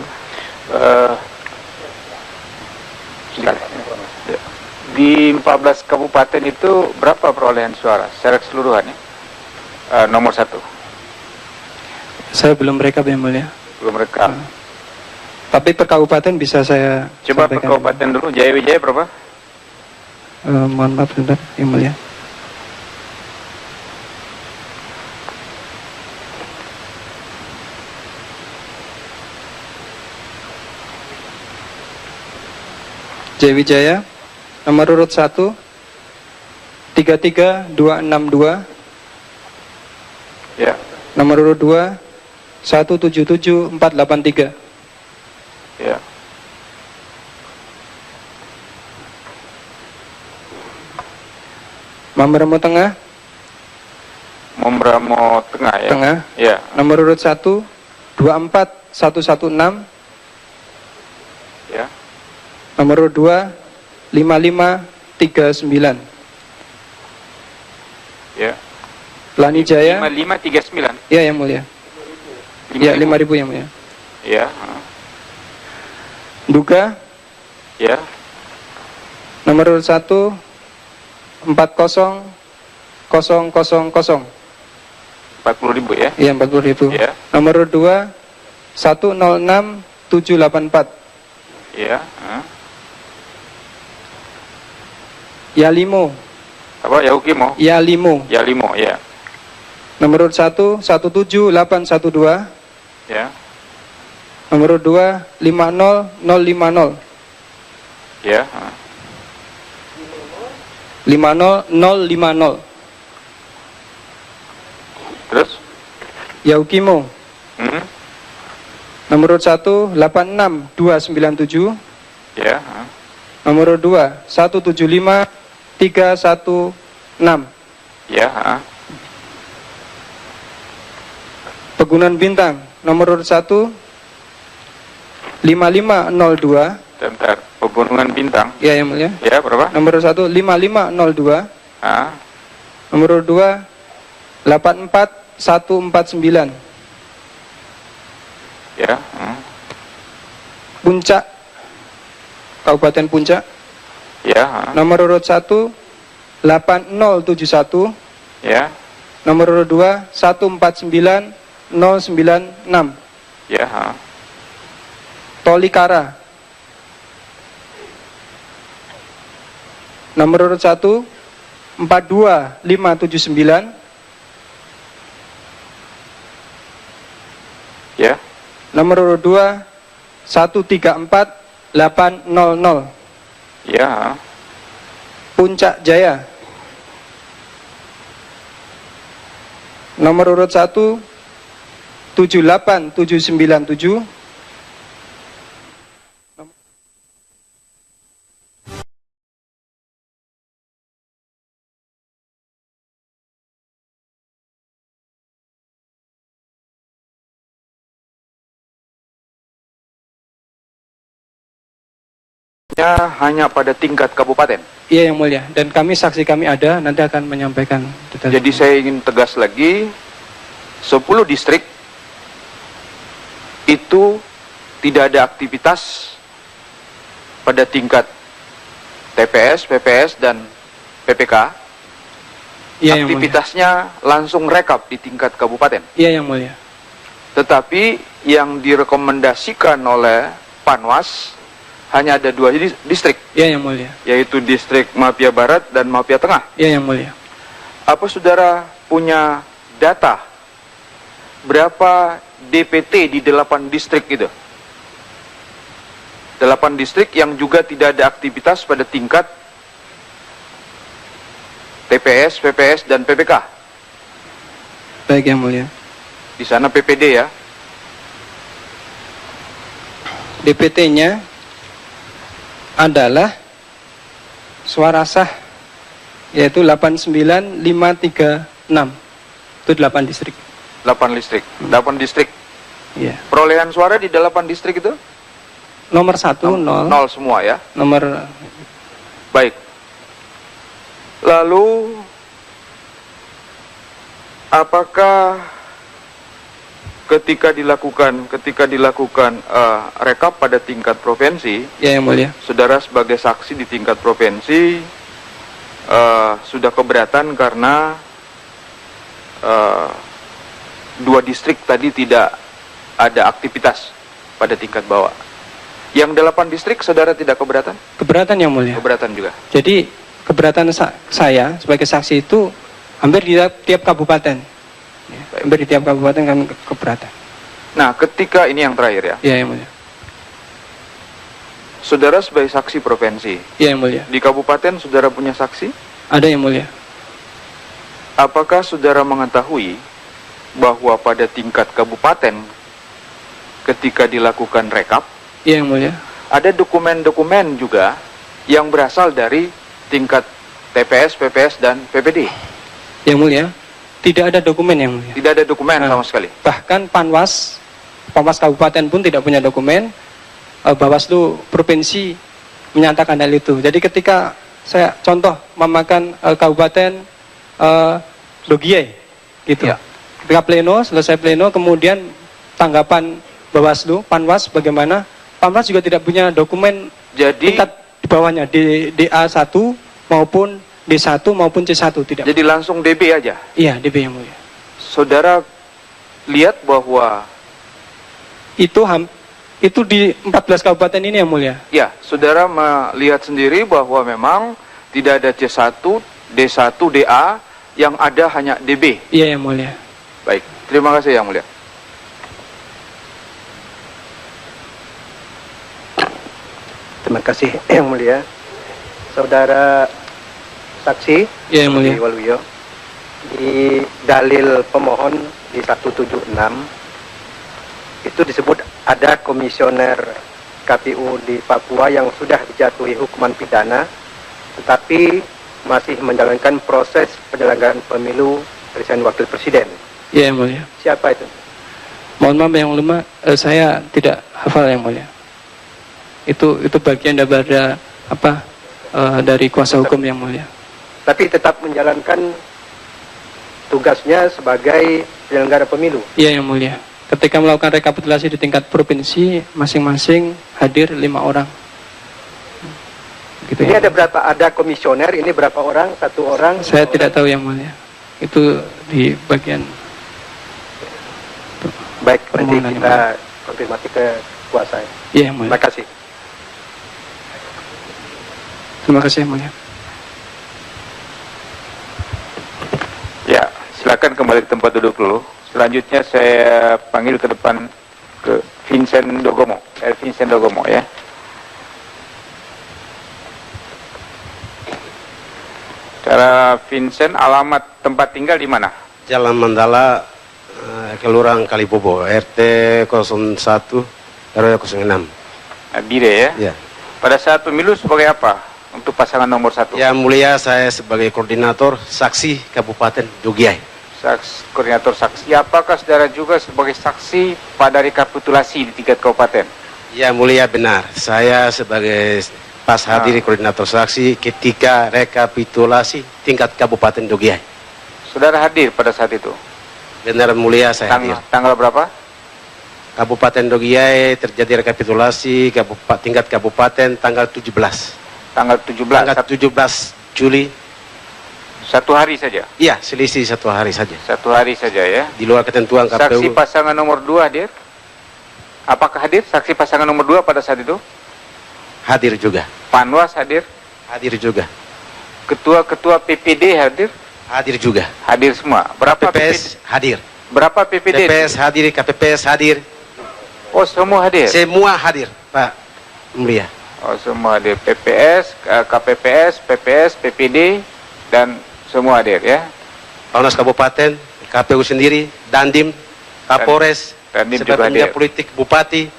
Di 14 kabupaten itu berapa perolehan suara secara keseluruhannya? Nomor 1. Saya belum rekap Yang Mulia. Belum rekap. Tapi per kabupaten bisa saya coba per kabupaten dulu. Jaya Wijaya berapa? Mohon maaf sebentar Yang Mulia. Jaya Wijaya nomor urut 1 33262. Ya. Nomor urut 2 177483. Ya. Mambramo Tengah. Mambramo Tengah ya. Tengah. Ya. Nomor urut 1 24116. Ya. Nomor urut 2 5539. Ya. Lani Jaya 5539. Iya Yang Mulia. Iya 5.000 Yang Mulia. Iya. Duga. Ya. Nomor urut 1 40000. 40.000 ya. Iya 40.000. Ya. Nomor urut 2 106784. Iya. Yalimo Apa? Yaukimo? Yalimo. Yalimo, ya. Nomor urut 1, 17812. Ya. Nomor urut 2, 50050. Ya. 50050. Terus? Yaukimo. Nomor urut 1, 86297. Ya. Nomor urut 2, 175316. Ya. Pegunungan Bintang. Nomor urut 1, 5502. Bentar. Pegunungan Bintang. Ya, yang mulia. Ya, berapa? Nomor urut 1, 5502. Nomor urut 2, 84149. Ya. Puncak, Kabupaten Puncak. Ya. Nomor urut 1, 8071. Ya. Nomor urut 2, 149096. Ya. Tolikara. Nomor urut 1, 42579. Ya. Nomor urut 2, 134800. Ya. Puncak Jaya. Nomor urut 1, 78797. Hanya pada tingkat kabupaten. Iya, yang mulia. Dan saksi kami ada, nanti akan menyampaikan detail. Jadi saya ingin tegas lagi, 10 distrik itu tidak ada aktivitas pada tingkat TPS, PPS, dan PPK. Iya, aktivitasnya langsung rekap di tingkat kabupaten. Iya, yang mulia. Tetapi yang direkomendasikan oleh Panwas hanya ada 2 distrik. Iya, yang mulia. Yaitu distrik Mapia Barat dan Mapia Tengah. Iya, yang mulia. Apa saudara punya data berapa DPT di 8 distrik itu? 8 distrik yang juga tidak ada aktivitas pada tingkat TPS, PPS, dan PPK. Baik, yang mulia. Di sana PPD ya. DPT-nya adalah suara sah, yaitu 89536. Itu 8 distrik. 8 distrik. 8 distrik. Iya. Perolehan suara di 8 distrik itu? Nomor 1 0. 0 semua ya. Nomor. Baik. Lalu apakah ketika dilakukan rekap pada tingkat provinsi, ya, yang mulia, saudara sebagai saksi di tingkat provinsi sudah keberatan karena 2 distrik tadi tidak ada aktivitas pada tingkat bawah. Yang 8 distrik saudara tidak keberatan? Keberatan, yang mulia. Keberatan juga. Jadi keberatan saya sebagai saksi itu hampir di tiap kabupaten. Ya, hampir di tiap kabupaten kami keberatan. Nah, ketika ini yang terakhir ya. Iya, yang mulia. Saudara sebagai saksi provinsi. Iya, yang mulia. Di kabupaten saudara punya saksi? Ada, yang mulia. Apakah saudara mengetahui bahwa pada tingkat kabupaten ketika dilakukan rekap, iya, yang mulia, ada dokumen-dokumen juga yang berasal dari tingkat TPS, PPS, dan PPD? Yang mulia, tidak ada dokumen, yang mulia. Tidak ada dokumen sama sekali. Bahkan Panwas kabupaten pun tidak punya dokumen. Bawaslu provinsi menyatakan hal itu. Jadi ketika saya contoh memakan kabupaten Dogie, gitu. Ya. Ketika pleno, selesai pleno, kemudian tanggapan Bawaslu, Panwas bagaimana? Panwas juga tidak punya dokumen. Jadi tingkat di bawahnya, DA1 maupun D1 maupun C1 tidak. Jadi langsung DB aja? Iya, DB, yang mulia. Saudara lihat bahwa itu di 14 kabupaten ini, yang mulia. Ya, saudara melihat sendiri bahwa memang tidak ada C1 D1, DA, yang ada hanya DB. Iya, Yang Mulia. Baik, terima kasih Yang Mulia. Terima kasih Yang Mulia. Saudara saksi, Iya, Yang Mulia. Waluyo, di dalil pemohon di 176 itu disebut ada komisioner KPU di Papua yang sudah dijatuhi hukuman pidana tetapi masih menjalankan proses penyelenggaraan pemilu presiden wakil presiden. Iya, Yang Mulia. Siapa itu? Mohon maaf Yang Mulia, saya tidak hafal Yang Mulia. Itu bagian daripada apa dari kuasa hukum Yang Mulia. Tapi tetap menjalankan tugasnya sebagai penyelenggara pemilu. Iya, Yang Mulia. Ketika melakukan rekapitulasi di tingkat provinsi, masing-masing hadir 5 orang. Gitu, ini ya. ada berapa? Ada komisioner, ini berapa orang? 1 orang? Saya tidak tahu Yang Mulia. Itu di bagian. Baik, nanti kita konfirmasi ke kuasa. Iya, Yang Mulia. Terima kasih. Terima kasih Yang Mulia. Ya, silakan kembali ke tempat duduk dulu. Selanjutnya saya panggil ke depan ke Vincent Dogomo. Vincent Dogomo ya. Cara Vincent, alamat tempat tinggal di mana? Jalan Mandala, Kelurahan Kalibobo, RT 01 RW 06. Bire ya? Ya. Pada saat pemilu sebagai apa untuk pasangan nomor 1? Yang Mulia, saya sebagai koordinator saksi Kabupaten Dogiai. Koordinator saksi, apakah saudara juga sebagai saksi pada rekapitulasi di tingkat kabupaten? Ya Mulia, benar. Saya sebagai pas hadir koordinator saksi ketika rekapitulasi tingkat Kabupaten Dogiai. Saudara hadir pada saat itu? Benar Mulia, saya hadir. Tanggal berapa? Kabupaten Dogiai terjadi rekapitulasi tingkat kabupaten tanggal 17. Tanggal 17? Tanggal 17 Juli. 1 hari saja? Iya, selisih 1 hari saja. 1 hari saja ya? Di luar ketentuan KPU. Saksi pasangan nomor 2 hadir? Apakah hadir saksi pasangan nomor 2 pada saat itu? Hadir juga. Panwas hadir? Hadir juga. Ketua-ketua PPD hadir? Hadir juga. Hadir semua. Berapa PPS PPD? hadir. Berapa PPD? PPS hadir, KPPS hadir. Oh, semua hadir? Semua hadir, Pak Mulia. Oh, semua hadir. PPS, KPPS, PPS, PPD, dan semua hadir ya? Paunas Kabupaten, KPU sendiri, Dandim, Kapolres, sebagai politik Bupati.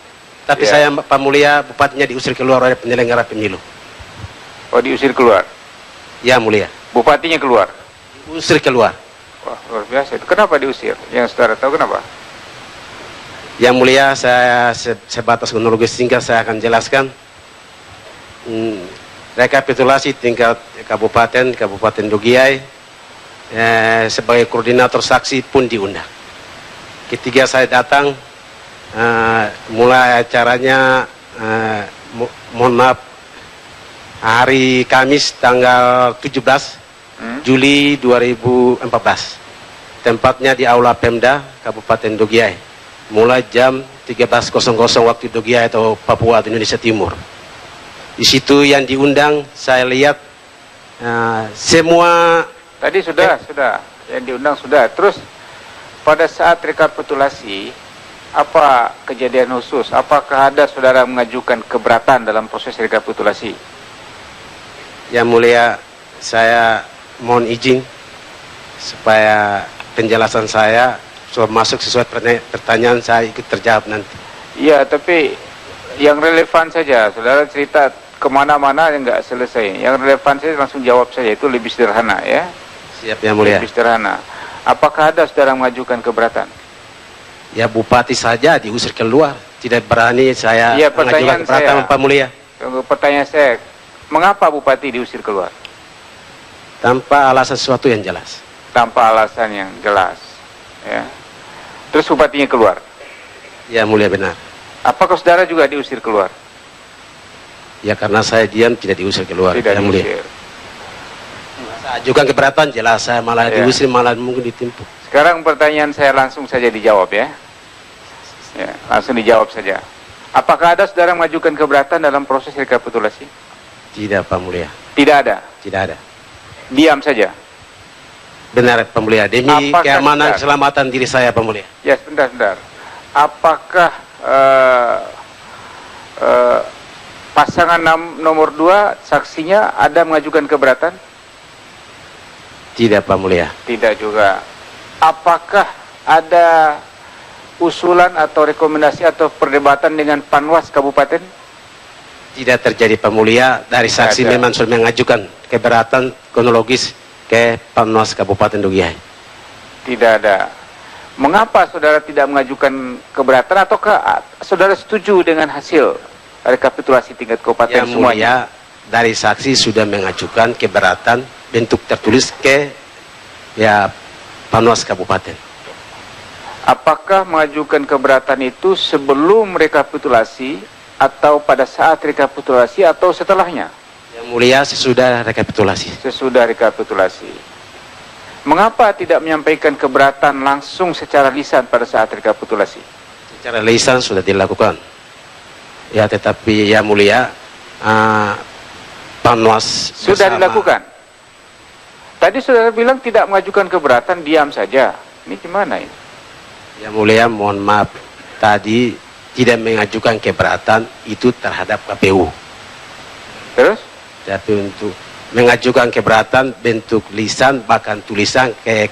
Tapi saya, Pak Mulia, Bupatinya diusir keluar oleh penyelenggara pemilu. Oh, diusir keluar? Ya Mulia. Bupatinya keluar? Usir keluar. Wah, luar biasa. Itu kenapa diusir? Yang saudara tahu kenapa? Yang Mulia, saya sebatas kronologis singkat saya akan jelaskan. Rekapitulasi tingkat Kabupaten Dogiai, sebagai koordinator saksi pun diundang. Ketika saya datang, mulai acaranya, mohon maaf, hari Kamis tanggal 17 Juli 2014. Tempatnya di Aula Pemda Kabupaten Dogiai. Mulai jam 13.00 waktu Dogiai atau Papua atau Indonesia Timur. Di situ yang diundang, saya lihat semua. Tadi sudah, yang diundang sudah. Terus pada saat rekapitulasi, apa kejadian khusus? Apakah ada saudara mengajukan keberatan dalam proses rekapitulasi? Yang Mulia, saya mohon izin supaya penjelasan saya masuk sesuai pertanyaan saya ikut terjawab nanti. Iya, tapi yang relevan saja. Saudara cerita kemana-mana yang nggak selesai. Yang relevan saja langsung jawab saja. Itu lebih sederhana ya. Siap Yang Mulia. Lebih sederhana. Apakah ada saudara mengajukan keberatan? Ya Bupati saja diusir keluar. Tidak berani saya mengajukan keberatan Pak Mulia. Pertanyaan saya, mengapa Bupati diusir keluar? Tanpa alasan sesuatu yang jelas. Tanpa alasan yang jelas. Ya. Terus Bupatinya keluar? Ya Mulia, benar. Apakah saudara juga diusir keluar? Ya karena saya diam tidak diusir keluar. Tidak ya, diusir. Saya ajukan keberatan jelas, saya malah diusir, malah mungkin ditimpuk. Sekarang pertanyaan saya langsung saja dijawab ya. Ya, langsung dijawab saja. Apakah ada saudara mengajukan keberatan dalam proses rekapitulasi? Tidak Pak Mulia. Tidak ada? Tidak ada. Diam saja. Benar, Pak Mulia. Demi keamanan keselamatan diri saya, Pak Mulia. Ya, sebentar. Apakah pasangan nomor 2 saksinya ada mengajukan keberatan? Tidak, Pak Mulia. Tidak juga. Apakah ada usulan atau rekomendasi atau perdebatan dengan Panwas Kabupaten? Tidak terjadi, Pak Mulia. Dari saksi memang sudah mengajukan keberatan kronologis ke Panwas Kabupaten Dogiai. Tidak ada. Mengapa saudara tidak mengajukan keberatan, ataukah saudara setuju dengan hasil rekapitulasi tingkat kabupaten Yang semuanya? Mulia, dari saksi sudah mengajukan keberatan bentuk tertulis ke Panwas Kabupaten. Apakah mengajukan keberatan itu sebelum rekapitulasi atau pada saat rekapitulasi atau setelahnya? Yang Mulia, sesudah rekapitulasi. Sesudah rekapitulasi. Mengapa tidak menyampaikan keberatan langsung secara lisan pada saat rekapitulasi? Secara lisan sudah dilakukan. Ya, tetapi Yang Mulia, Panwas sudah dilakukan. Tadi saudara bilang tidak mengajukan keberatan, diam saja. Ini gimana ini? Yang Mulia, mohon maaf, tadi tidak mengajukan keberatan itu terhadap KPU. Terus? Tapi untuk mengajukan keberatan bentuk lisan bahkan tulisan ke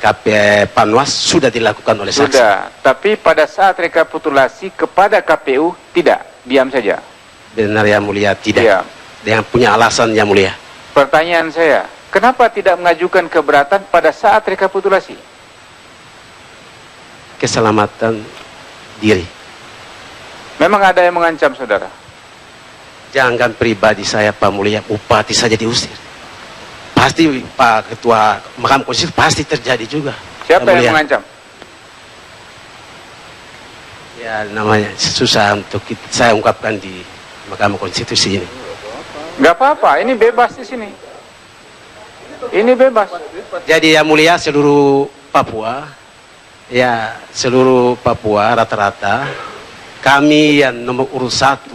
Panwas sudah dilakukan oleh saksi. Sudah, tapi pada saat rekapitulasi kepada KPU tidak, diam saja. Benar, Yang Mulia, tidak. Diam. Dengan punya alasan, Yang Mulia. Pertanyaan saya, kenapa tidak mengajukan keberatan pada saat rekapitulasi? Keselamatan diri. Memang ada yang mengancam saudara? Jangan pribadi saya, Pak Mulia, bupati saja diusir. Pasti Pak Ketua Mahkamah Konstitusi pasti terjadi juga. Siapa yang mengancam? Ya, namanya susah untuk saya ungkapkan di Mahkamah Konstitusi ini. Gak apa-apa, ini bebas di sini. Ini bebas. Jadi Yang Mulia, seluruh Papua, ya seluruh Papua rata-rata kami yang nomor urut 1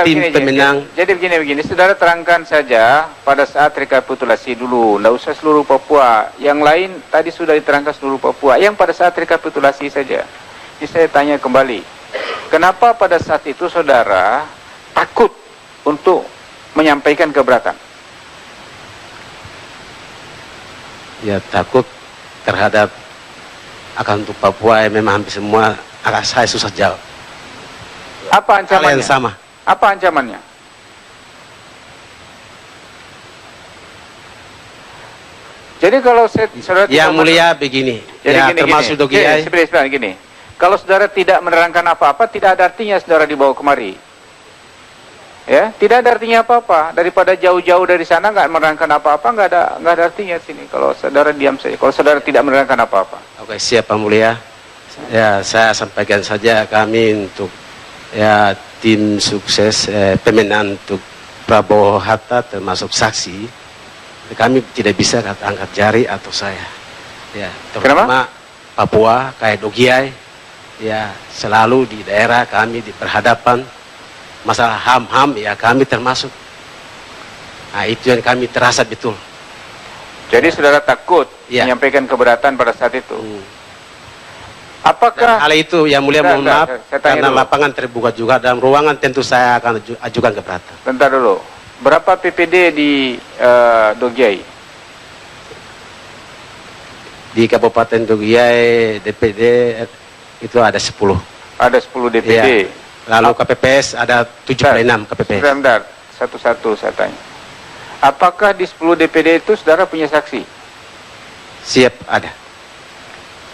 tim pemenang. Jadi begini, saudara terangkan saja pada saat rekapitulasi dulu, tidak usah seluruh Papua. Yang lain tadi sudah diterangkan seluruh Papua. Yang pada saat rekapitulasi saja. Ini saya tanya kembali, kenapa pada saat itu saudara takut untuk menyampaikan keberatan? Ya, takut terhadap akan untuk Papua yang memang hampir semua agak saya susah jawab. Apa ancamannya? Hal yang sama. Apa ancamannya? Jadi kalau saudara Yang Mulia begini, jadi ya gini, termasuk Dogiai. Sebenarnya gini, kalau saudara tidak menerangkan apa-apa, tidak ada artinya saudara dibawa kemari. Ya, tidak ada artinya apa-apa. Daripada jauh-jauh dari sana nggak menerangkan apa-apa, nggak ada artinya sini. Kalau saudara diam saja, kalau saudara tidak menerangkan apa-apa. Oke, siap Pak Mulia. Ya, saya sampaikan saja kami untuk ya tim sukses pemenang untuk Prabowo Hatta termasuk saksi. Kami tidak bisa angkat jari atau saya. Ya, terutama Papua kayak Dogiai, ya selalu di daerah kami di berhadapan masalah HAM ya kami termasuk. Nah, itu yang kami terasa betul. Jadi saudara takut menyampaikan keberatan pada saat itu. Apakah hal itu Yang Mulia, mohon maaf karena lapangan terbuka juga dalam ruangan, tentu saya akan ajukan keberatan. Bentar dulu, berapa PPD di Dogiai? Di Kabupaten Dogiai DPD itu ada 10. Ada 10 DPD. Ya. Lalu KPPS ada 76 KPPS. Bentar, satu-satu saya tanya. Apakah di 10 DPD itu saudara punya saksi? Siap, ada.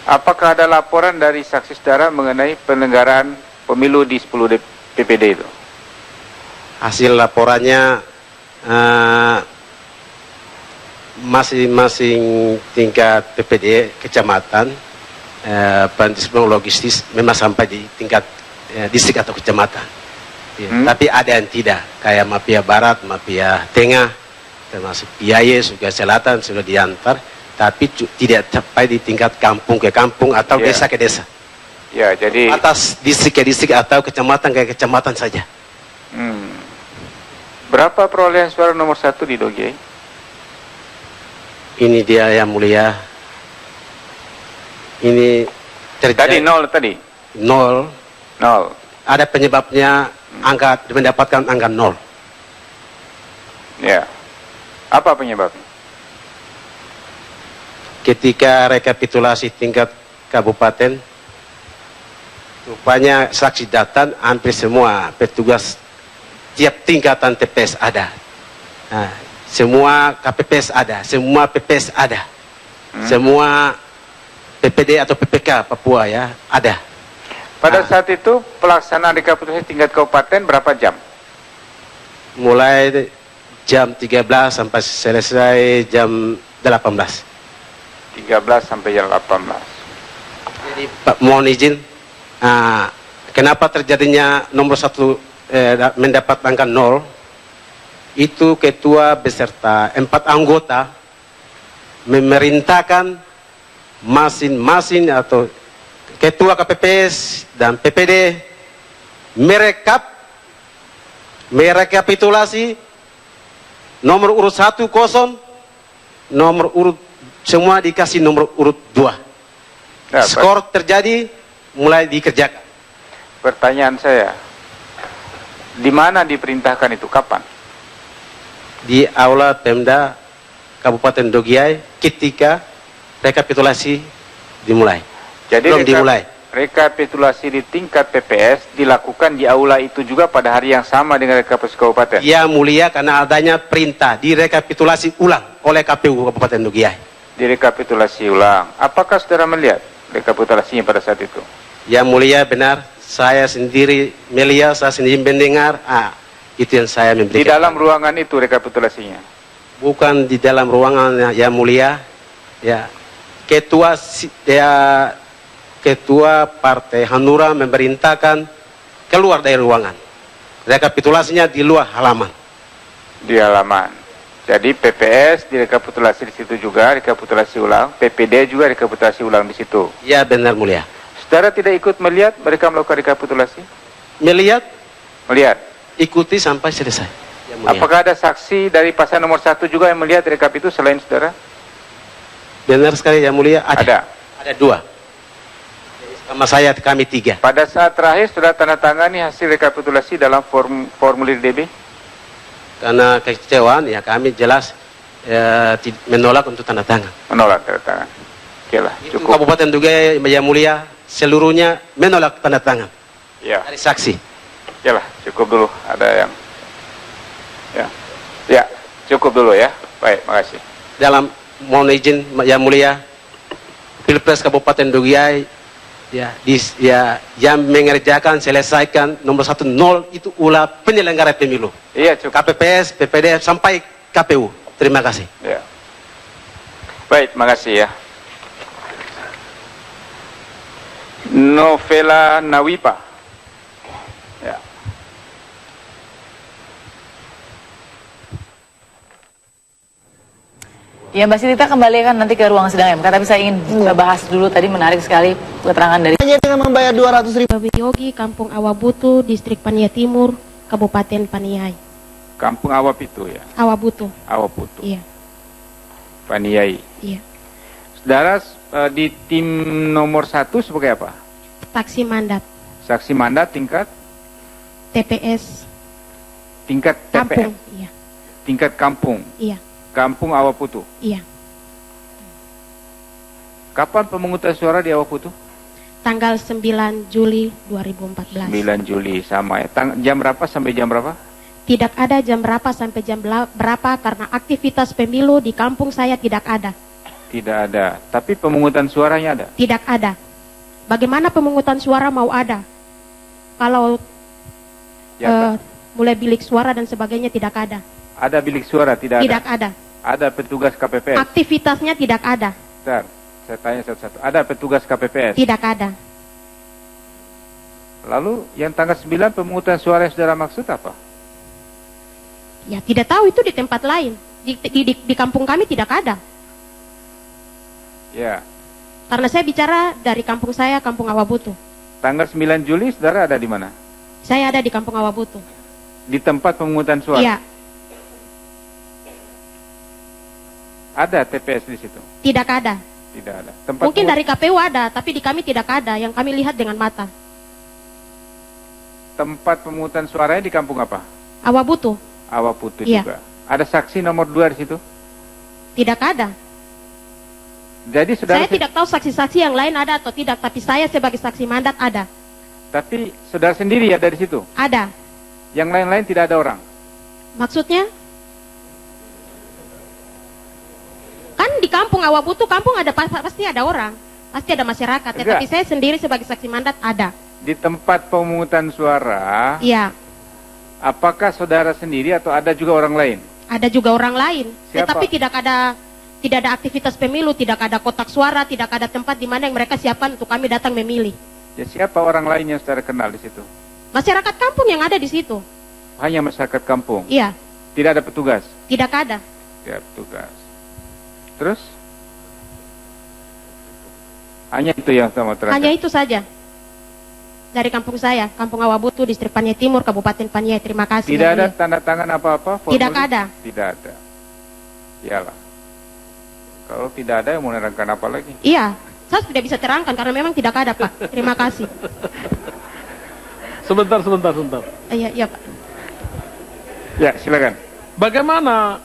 Apakah ada laporan dari saksi saudara mengenai penyelenggaraan pemilu di 10 DPD itu? Hasil laporannya masing-masing tingkat PPD kecamatan, pendistribusian logistis memang sampai di tingkat distrik atau kecamatan. Ya, tapi ada yang tidak, kayak Mapia Barat, Mapia Tengah, termasuk Piaye, juga Selatan sudah diantar, tapi tidak sampai di tingkat kampung ke kampung atau desa ke desa. Ya, jadi atas distrik ke distrik atau kecamatan ke kecamatan saja. Berapa perolehan suara nomor 1 di Dogiai? Ini dia yang mulia. Ini terjadi Tadi nol tadi. nol. Nol. Ada penyebabnya mendapatkan angka nol. Ya. Apa penyebabnya? Ketika rekapitulasi tingkat kabupaten, rupanya saksi datang hampir semua petugas tiap tingkatan TPS ada. Nah, semua KPPS ada, semua PPS ada, semua PPD atau PPK Papua ya ada. Pada saat itu pelaksanaan rekapitulasi tingkat kabupaten berapa jam? Mulai jam 13 sampai selesai jam 18. 13 sampai jam 18. Jadi Pak mohon izin, kenapa terjadinya nomor 1 mendapat angka 0? Itu ketua beserta 4 anggota memerintahkan masing-masing atau ketua KPPS dan PPD merekapitulasi nomor urut 1 kosong, nomor urut semua dikasih nomor urut 2. Ya, skor terjadi mulai dikerjakan. Pertanyaan saya, di mana diperintahkan itu? Kapan? Di aula Pemda Kabupaten Dogiai ketika rekapitulasi dimulai. Jadi belum dimulai. Rekapitulasi di tingkat PPS dilakukan di aula itu juga pada hari yang sama dengan rekapitulasi kabupaten. Ya mulia, karena adanya perintah direkapitulasi ulang oleh KPU Kabupaten Dogiai. Direkapitulasi ulang. Apakah saudara melihat rekapitulasinya pada saat itu? Ya mulia, benar. Saya sendiri melihat, saya sendiri mendengar. Itu yang saya memberikan. Di dalam ruangan itu rekapitulasinya? Bukan di dalam ruangan, ya mulia. Ya, ketua partai Hanura memerintahkan keluar dari ruangan. Rekapitulasinya di luar halaman. Di halaman. Jadi PPS direkapitulasi di situ juga, rekapitulasi ulang. PPD juga rekapitulasi ulang di situ. Ya benar mulia. Saudara tidak ikut melihat mereka melakukan rekapitulasi? Melihat? Melihat. Ikuti sampai selesai. Ya, mulia. Apakah ada saksi dari pasangan nomor 1 juga yang melihat rekap itu selain saudara? Benar sekali ya mulia. Ada. Ada 2. Sama saya kami 3. Pada saat terakhir sudah tanda tangani hasil rekapitulasi dalam formulir DB? Karena kekecewaan ya kami jelas menolak untuk tanda tangan. Menolak tanda tangan. Oke lah, cukup. Kabupaten Dogiai yang mulia seluruhnya menolak tanda tangan. Ya. Dari saksi. Oke lah, cukup dulu. Ada yang ya cukup dulu ya. Baik, makasih. Dalam mohon izin yang mulia, Pilpres Kabupaten Dogiai yang mengerjakan selesaikan nomor 1 0 itu ulah penyelenggara pemilu. Iya, cukup. KPPS, PPD sampai KPU. Terima kasih. Ya. Baik, makasih ya. Novela Nawipa. Ya. Ya Mbak Siti, kita kembalikan nanti ke ruang sidang MK, tapi saya ingin bahas dulu tadi, menarik sekali keterangan dari hanya dengan membayar 200.000. Yogi, Kampung Awabutu, Distrik Paniai Timur, Kabupaten Paniai. Kampung Awapitu ya? Awabutu. Awabutu. Iya. Paniai. Iya. Saudara di tim nomor 1 sebagai apa? Saksi mandat. Saksi mandat tingkat? TPS. Tingkat Kampung. TPS? Iya. Tingkat kampung? Iya. Kampung Awaputu? Iya. Kapan pemungutan suara di Awaputu? Tanggal 9 Juli 2014. 9 Juli, sama ya. Jam berapa sampai jam berapa? Tidak ada jam berapa sampai jam berapa, karena aktivitas pemilu di kampung saya tidak ada. Tidak ada, tapi pemungutan suaranya ada? Tidak ada. Bagaimana pemungutan suara mau ada? Kalau mulai bilik suara dan sebagainya tidak ada. Ada bilik suara, tidak ada? Tidak ada. Ada petugas KPPS? Aktivitasnya tidak ada. Bentar, saya tanya satu-satu. Ada petugas KPPS? Tidak ada. Lalu yang tanggal 9 pemungutan suara yang saudara maksud apa? Ya tidak tahu, itu di tempat lain. Di kampung kami tidak ada. Ya. Karena saya bicara dari kampung saya, Kampung Awabutu. Tanggal 9 Juli saudara ada di mana? Saya ada di Kampung Awabutu. Di tempat pemungutan suara? Iya. Ada TPS di situ? Tidak ada. Tidak ada. Tempat Mungkin dari KPU ada, tapi di kami tidak ada. Yang kami lihat dengan mata. Tempat pemungutan suaranya di kampung apa? Awabutu. Awabutu Iya. juga. Ada saksi nomor 2 di situ? Tidak ada. Jadi saudara Saya tidak tahu saksi-saksi yang lain ada atau tidak, tapi saya sebagai saksi mandat ada. Tapi saudara sendiri ada di situ? Ada. Yang lain-lain tidak ada orang? Maksudnya? Kan di kampung Awabutu, kampung ada pasti ada orang. Pasti ada masyarakat. Ya, tapi saya sendiri sebagai saksi mandat ada. Di tempat pemungutan suara, Iya. apakah saudara sendiri atau ada juga orang lain? Ada juga orang lain. Siapa? Tetapi tidak ada aktivitas pemilu, tidak ada kotak suara, tidak ada tempat di mana yang mereka siapkan untuk kami datang memilih. Ya, siapa orang lain yang saudara kenal di situ? Masyarakat kampung yang ada di situ. Hanya masyarakat kampung? Iya. Tidak ada petugas? Tidak ada. Tidak ada petugas. Terus? Hanya itu yang saya mau terangkan? Hanya itu saja. Dari kampung saya, Kampung Awabutu, Distrik Paniai Timur, Kabupaten Paniai. Terima kasih. Tidak ada tanda tangan apa-apa? Tidak ada. Tidak ada. Iyalah. Kalau tidak ada, mau menerangkan apa lagi? Iya, saya tidak bisa terangkan karena memang tidak ada, Pak. Terima kasih. Sebentar. Iya, Pak. Ya, silakan. Bagaimana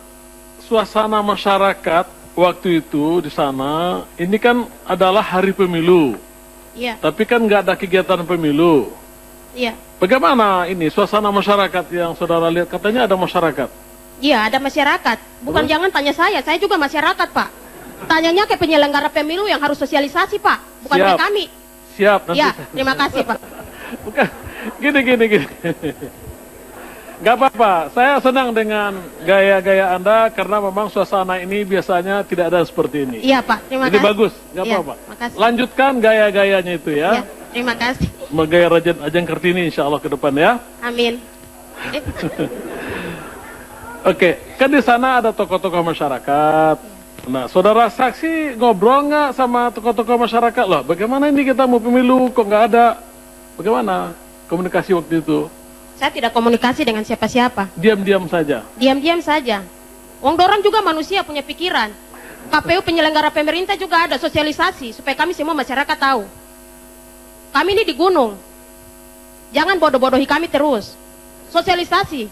suasana masyarakat waktu itu di sana? Ini kan adalah hari pemilu. Iya. Tapi kan nggak ada kegiatan pemilu. Iya. Bagaimana ini suasana masyarakat yang saudara lihat? Katanya ada masyarakat. Iya, ada masyarakat. Bukan jangan tanya saya juga masyarakat, Pak. Tanyanya ke penyelenggara pemilu yang harus sosialisasi, Pak. Bukan ke kami. Siap. Iya, terima kasih, Pak. Bukan, gini. Gak apa-apa, saya senang dengan gaya-gaya Anda karena memang suasana ini biasanya tidak ada seperti ini. Iya, Pak, terima kasih. Ini bagus, gak Iya, apa-apa. makasih. Lanjutkan gaya-gayanya itu ya. Iya, terima kasih. Gaya Ajeng Kartini insya Allah ke depan ya. Amin. Oke, kan di sana ada tokoh-tokoh masyarakat. Nah, saudara saksi ngobrol nggak sama tokoh-tokoh masyarakat loh? Bagaimana ini kita mau pemilu kok nggak ada? Bagaimana komunikasi waktu itu? Saya tidak komunikasi dengan siapa-siapa. Diam-diam saja. Diam-diam saja. Wong dorang juga manusia punya pikiran. KPU penyelenggara pemerintah juga ada sosialisasi supaya kami semua masyarakat tahu. Kami ini di gunung. Jangan bodoh-bodohi kami terus. Sosialisasi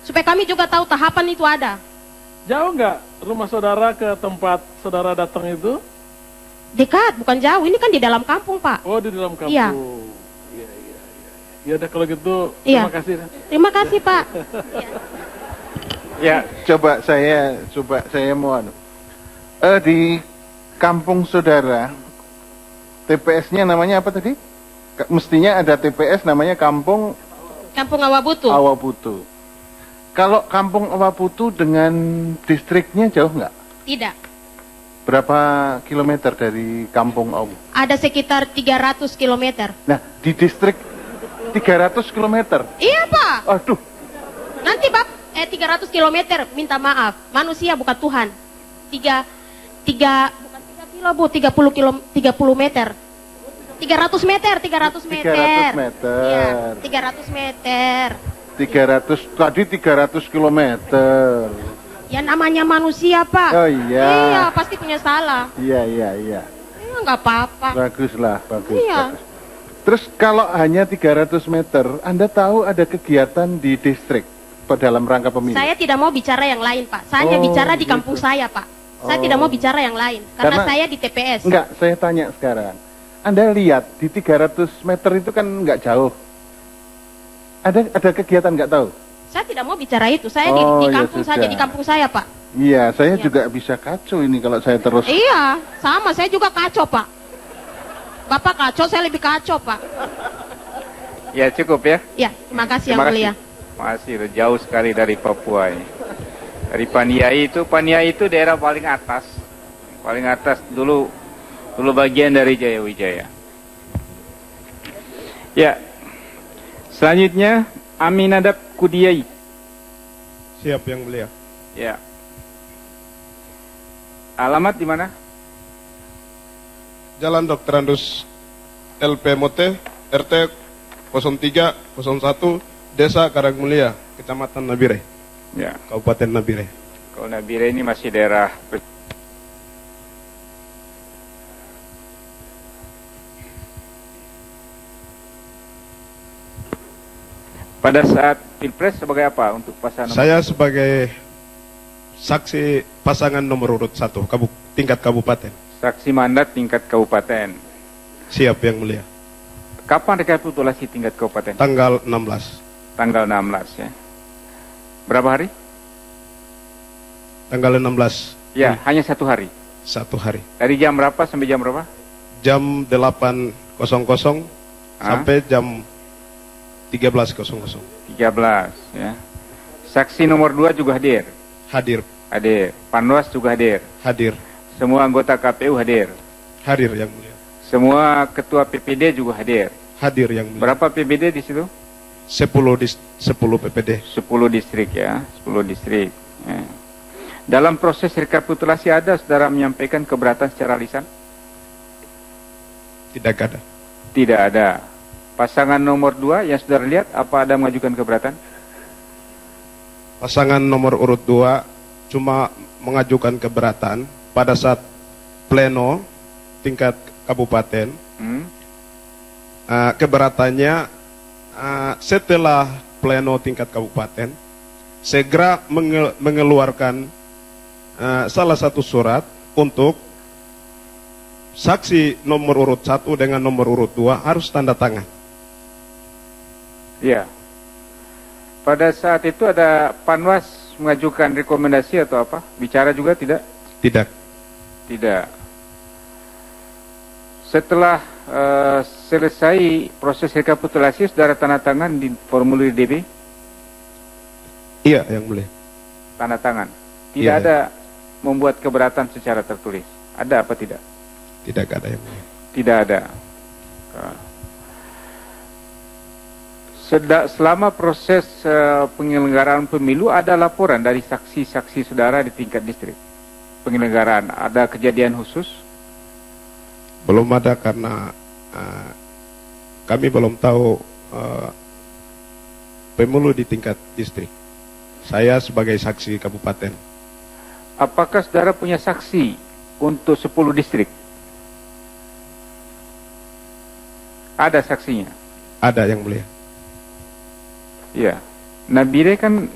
supaya kami juga tahu tahapan itu ada. Jauh nggak rumah saudara ke tempat saudara datang itu? Dekat, bukan jauh. Ini kan di dalam kampung, Pak. Oh, di dalam kampung. Iya. Ya udah kalau gitu, iya. Terima kasih. Terima kasih, Pak. Ya, coba saya mau di kampung saudara, TPS-nya namanya apa tadi? Mestinya ada TPS namanya Kampung Awabutu. Awabutu. Kalau Kampung Awabutu dengan distriknya jauh nggak? Tidak. Berapa kilometer dari Kampung Awabutu? Ada sekitar 300 kilometer. Nah, di distrik 300 kilometer. Iya, Pak. Aduh. Nanti, Pak, 300 kilometer, minta maaf. Manusia bukan Tuhan. 3 bukan 3 kilo, Bu, 30 meter. 300 meter. 300 meter. Iya, 300 meter. 300 kilometer. Ya namanya manusia, Pak. Oh iya. Iya, pasti punya salah. Iya. Iya, nggak apa-apa. Bagus. Iya. Bagus. Terus kalau hanya 300 meter, Anda tahu ada kegiatan di distrik dalam rangka pemilu? Saya tidak mau bicara yang lain, Pak. Saya hanya bicara di kampung saya, Pak. Saya tidak mau bicara yang lain. Karena saya di TPS. Enggak, saya tanya sekarang. Anda lihat di 300 meter itu kan enggak jauh. Ada kegiatan enggak tahu? Saya tidak mau bicara itu. Saya di kampung saja, di kampung saya, Pak. Iya, saya juga bisa kacau ini kalau saya terus. Iya, sama. Saya juga kacau, Pak. Bapak kacau, saya lebih kacau, Pak. Ya, cukup ya. Ya, terima kasih yang mulia. Masih jauh sekali dari Papua ini. Dari Paniai itu daerah paling atas. Paling atas dulu bagian dari Jaya Wijaya. Ya. Selanjutnya Aminadab Kudiai. Siap yang mulia. Ya. Alamat di mana? Jalan Dr. Andus LP Mote, RT 0301, Desa Karangmulia, Kecamatan Nabire. Ya. Kabupaten Nabire. Kalau Nabire ini masih daerah Pada saat Pilpres sebagai apa untuk pasangan? Saya sebagai saksi pasangan nomor urut 1 tingkat kabupaten. Saksi mandat tingkat kabupaten. Siap Yang Mulia. Kapan rekapitulasi tingkat kabupaten? Tanggal 16. Tanggal 16 ya. Berapa hari? Tanggal 16. Ya, hanya 1 hari. 1 hari. Dari jam berapa sampai jam berapa? Jam 8.00 sampai jam 13.00. 13 ya. Saksi nomor 2 juga hadir? Hadir. Hadir. Panwas juga hadir? Hadir. Semua anggota KPU hadir? Hadir Yang Mulia. Semua ketua PPD juga hadir? Hadir Yang Mulia. Berapa PPD di situ? 10 PPD. 10 distrik ya, 10 distrik. Ya. Dalam proses rekapitulasi ada saudara menyampaikan keberatan secara lisan? Tidak ada. Tidak ada. Pasangan nomor 2 yang saudara lihat, apa ada mengajukan keberatan? Pasangan nomor urut 2 cuma mengajukan keberatan pada saat pleno tingkat kabupaten. Keberatannya setelah pleno tingkat kabupaten segera mengeluarkan salah satu surat untuk saksi nomor urut 1 dengan nomor urut 2 harus tanda tangan. Iya. Pada saat itu ada Panwas mengajukan rekomendasi atau apa? Bicara juga tidak? Tidak. Tidak. Setelah selesai proses rekapitulasi, saudara tanda tangan di formulir DB? Iya, Yang Mulia. Tanda tangan. Tidak ada membuat keberatan secara tertulis. Ada apa tidak? Tidak ada Yang Mulia. Tidak ada. Selama proses penyelenggaraan pemilu ada laporan dari saksi-saksi saudara di tingkat distrik. Penyelenggaraan, ada kejadian khusus? Belum ada karena kami belum tahu pemilu di tingkat distrik. Saya sebagai saksi kabupaten. Apakah saudara punya saksi untuk 10 distrik? Ada saksinya? Ada Yang Mulia. Iya. Nambire 10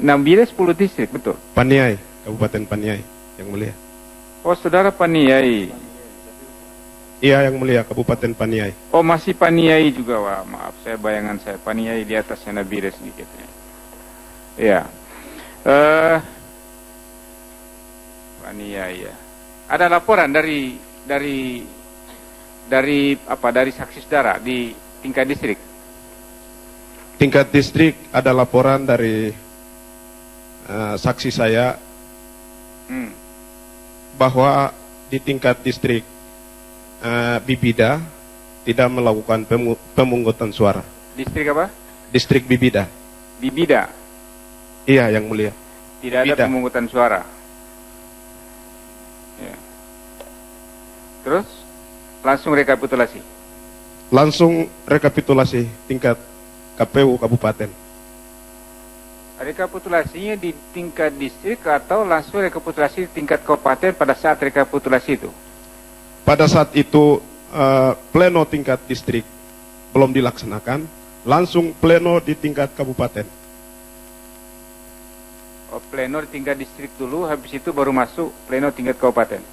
distrik, betul? Paniai, Kabupaten Paniai, Yang Mulia. Oh, saudara Paniai. Iya Yang Mulia, Kabupaten Paniai. Oh, masih Paniai juga. Wah, maaf, bayangan saya Paniai di atasnya Nambire sedikit. Iya. Paniai ya. Ada laporan dari saksi saudara di tingkat distrik? Tingkat distrik ada laporan dari saksi saya bahwa di tingkat distrik Bibida tidak melakukan pemungutan suara. Distrik apa? Distrik Bibida. Bibida? Iya Yang Mulia. Tidak ada pemungutan suara. Ya. Terus langsung rekapitulasi? Langsung rekapitulasi tingkat KPU Kabupaten. Rekapitulasinya di tingkat distrik atau langsung rekapitulasi di tingkat kabupaten pada saat rekapitulasi itu? Pada saat itu pleno tingkat distrik belum dilaksanakan, langsung pleno di tingkat kabupaten. Oh, pleno di tingkat distrik dulu, habis itu baru masuk pleno tingkat kabupaten?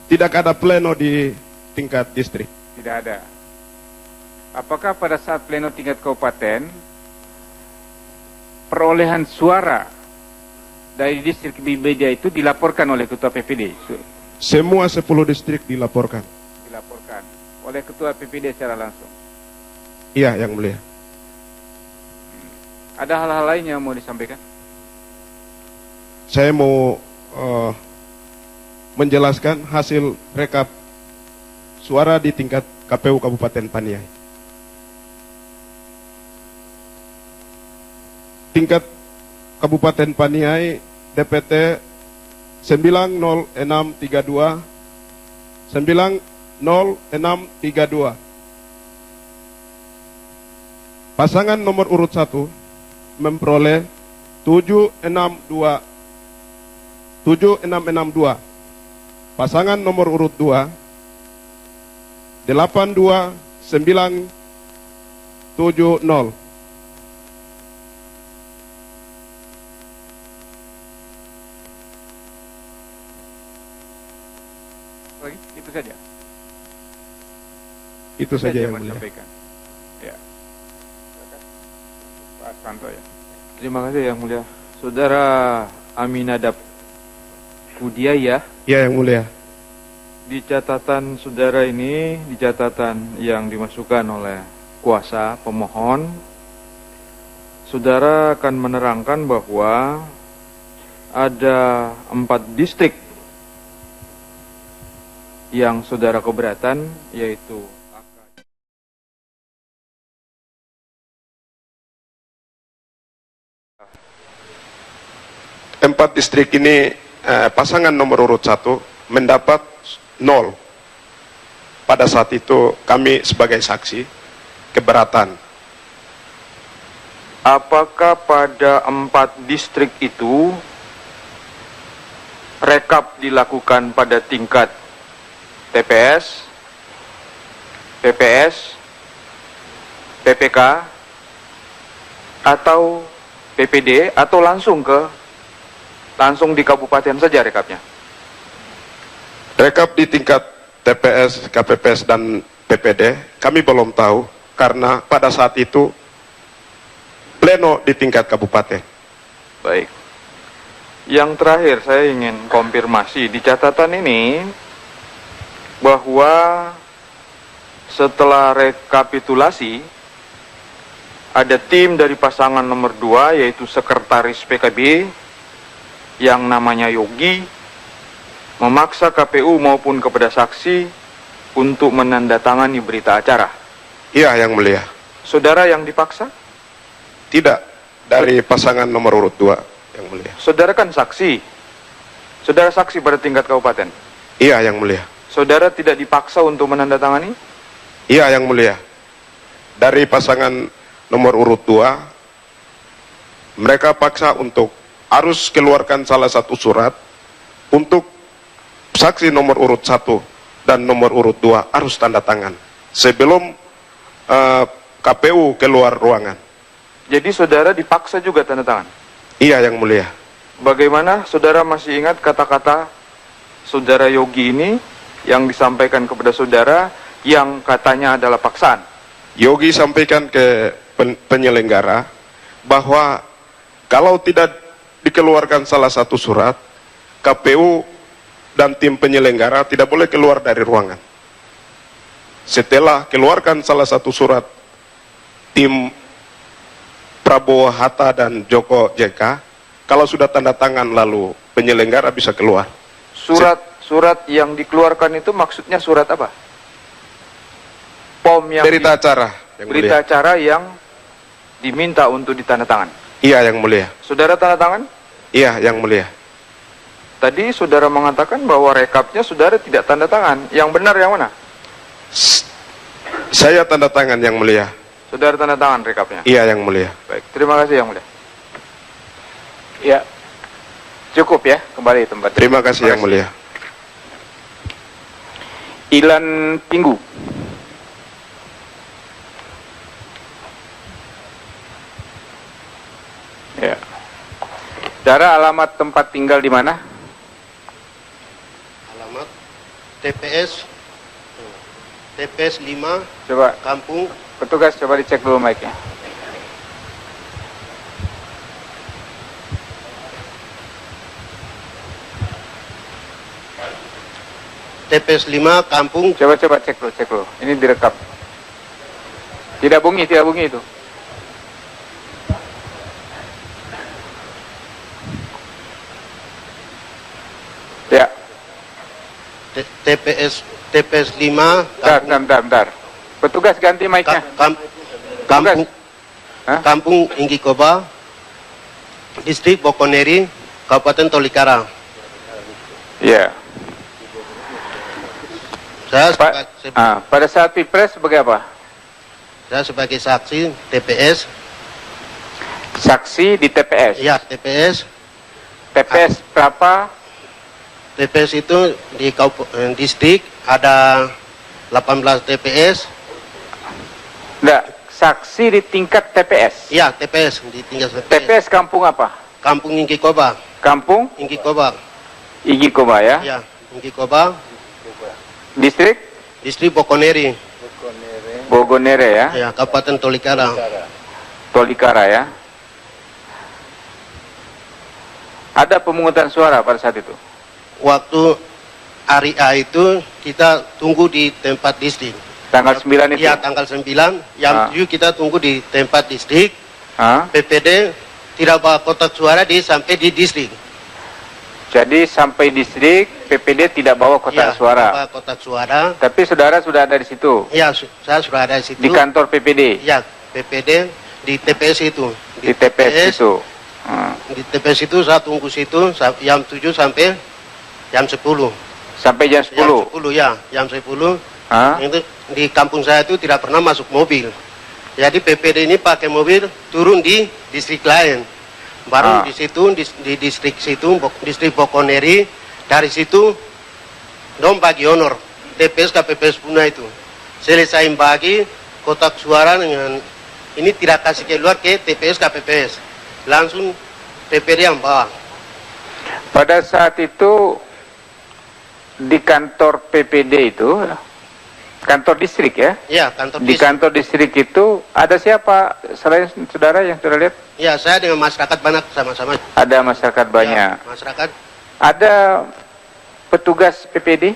Tidak ada pleno di tingkat distrik. Tidak ada. Apakah pada saat pleno tingkat kabupaten perolehan suara dari distrik Bibida itu dilaporkan oleh ketua PPD? Semua 10 distrik dilaporkan. Dilaporkan oleh ketua PPD secara langsung? Iya Yang Mulia. Ada hal-hal lain yang mau disampaikan? Saya mau menjelaskan hasil rekap suara di tingkat KPU Kabupaten Paniai. Tingkat Kabupaten Paniai DPT 90632 Pasangan nomor urut 1 memperoleh 7662. Pasangan nomor urut 2 82970. Lagi? Itu saja. Itu saja yang mau mulia. sampaikan. Ya. Pak Aswanto ya. Terima kasih yang mulia. Saudara Aminadab Kudiaya. Ya yang mulia. Di catatan saudara ini, di catatan yang dimasukkan oleh kuasa pemohon, saudara akan menerangkan bahwa ada 4 distrik yang saudara keberatan, yaitu 4 distrik ini pasangan nomor urut 1 mendapat 0. Pada saat itu kami sebagai saksi keberatan. apakah pada 4 distrik itu rekap dilakukan pada tingkat TPS, PPS, PPK, atau PPD, atau langsung di kabupaten saja rekapnya? Rekap di tingkat TPS, KPPS, dan PPD kami belum tahu karena pada saat itu pleno di tingkat kabupaten. Baik. Yang terakhir saya ingin konfirmasi di catatan ini bahwa setelah rekapitulasi ada tim dari pasangan nomor 2 yaitu sekretaris PKB yang namanya Yogi memaksa KPU maupun kepada saksi untuk menandatangani berita acara. Iya, yang mulia. Saudara yang dipaksa? Tidak, dari pasangan nomor urut 2, yang mulia. Saudara kan saksi. Saudara saksi pada tingkat kabupaten? Iya, yang mulia. Saudara tidak dipaksa untuk menandatangani? Iya, yang mulia. Dari pasangan nomor urut 2, mereka paksa untuk harus keluarkan salah satu surat untuk saksi nomor urut 1 dan nomor urut 2 harus tanda tangan sebelum KPU keluar ruangan. Jadi saudara dipaksa juga tanda tangan? Iya, yang mulia. Bagaimana saudara masih ingat kata-kata saudara Yogi ini yang disampaikan kepada saudara yang katanya adalah paksaan? Yogi sampaikan ke penyelenggara bahwa kalau tidak dikeluarkan salah satu surat, KPU dan tim penyelenggara tidak boleh keluar dari ruangan. Setelah keluarkan salah satu surat, tim Prabowo Hatta dan Joko JK, kalau sudah tanda tangan lalu penyelenggara bisa keluar. Surat yang dikeluarkan itu maksudnya surat apa? POM yang berita acara. Berita acara yang diminta untuk ditandatangan. Iya, yang mulia. Saudara tanda tangan? Iya, yang mulia. Tadi saudara mengatakan bahwa rekapnya saudara tidak tanda tangan. Yang benar yang mana? Saya tanda tangan, yang mulia. Saudara tanda tangan rekapnya? Iya, yang mulia. Baik, terima kasih yang mulia. Ya, cukup ya, kembali tempat. Terima kasih yang mulia. Ilan Pinggu. Ya. Saudara, alamat tempat tinggal di mana? Alamat TPS 5. Coba. Kampung. Petugas coba dicek dulu mic-nya. TPS 5 Kampung. Coba cek dulu. Ini direkam. Tidak bunyi itu. Ya. TPS 5. Bentar. Petugas ganti mic-nya. Kampung Inggikoba, Distrik Bokoneri, Kabupaten Tolikara. Ya. Pada saat Pilpres sebagai apa? Saya sebagai saksi TPS. Saksi di TPS? Ya, TPS. TPS berapa? TPS itu di distrik ada 18 TPS. Enggak, saksi di tingkat TPS? Iya, TPS di tingkat TPS. TPS kampung apa? Kampung Inggikoba. Kampung? Inggikoba. Inggikoba ya? Iya, Inggikoba. Distrik Bokoneri. Bogonere ya? Ya, Kabupaten Tolikara. Tolikara ya. Ada pemungutan suara pada saat itu? Waktu hari A itu kita tunggu di tempat distrik. Tanggal 9 itu? Iya, tanggal 9. Jam 7 kita tunggu di tempat distrik. PPD tidak bawa kotak suara sampai di distrik. Jadi sampai distrik, PPD tidak bawa kotak suara. Tidak bawa kotak suara. Tapi saudara sudah ada di situ? Iya, saya sudah ada di situ. Di kantor PPD? Iya, PPD di TPS itu. Di TPS itu? Di TPS itu saya tunggu situ jam 7 sampai jam 10. Sampai jam 10? Jam 10 ya, jam 10. Itu di kampung saya itu tidak pernah masuk mobil. Jadi PPD ini pakai mobil turun di distrik lain. Baru di situ di distrik situ, distrik Bokoneri, dari situ dong bagi honor TPS KPPS Puna itu. Selesai bagi kotak suara dengan ini tidak kasih keluar ke TPS KPPS. Langsung PPD yang bawa. Pada saat itu di kantor PPD itu, kantor distrik ya? Iya, kantor di distrik. kantor distrik itu ada siapa selain saudara yang sudah lihat? Ya, saya dengan masyarakat banyak sama-sama. Ada masyarakat banyak. Ya, masyarakat. Ada petugas PPD?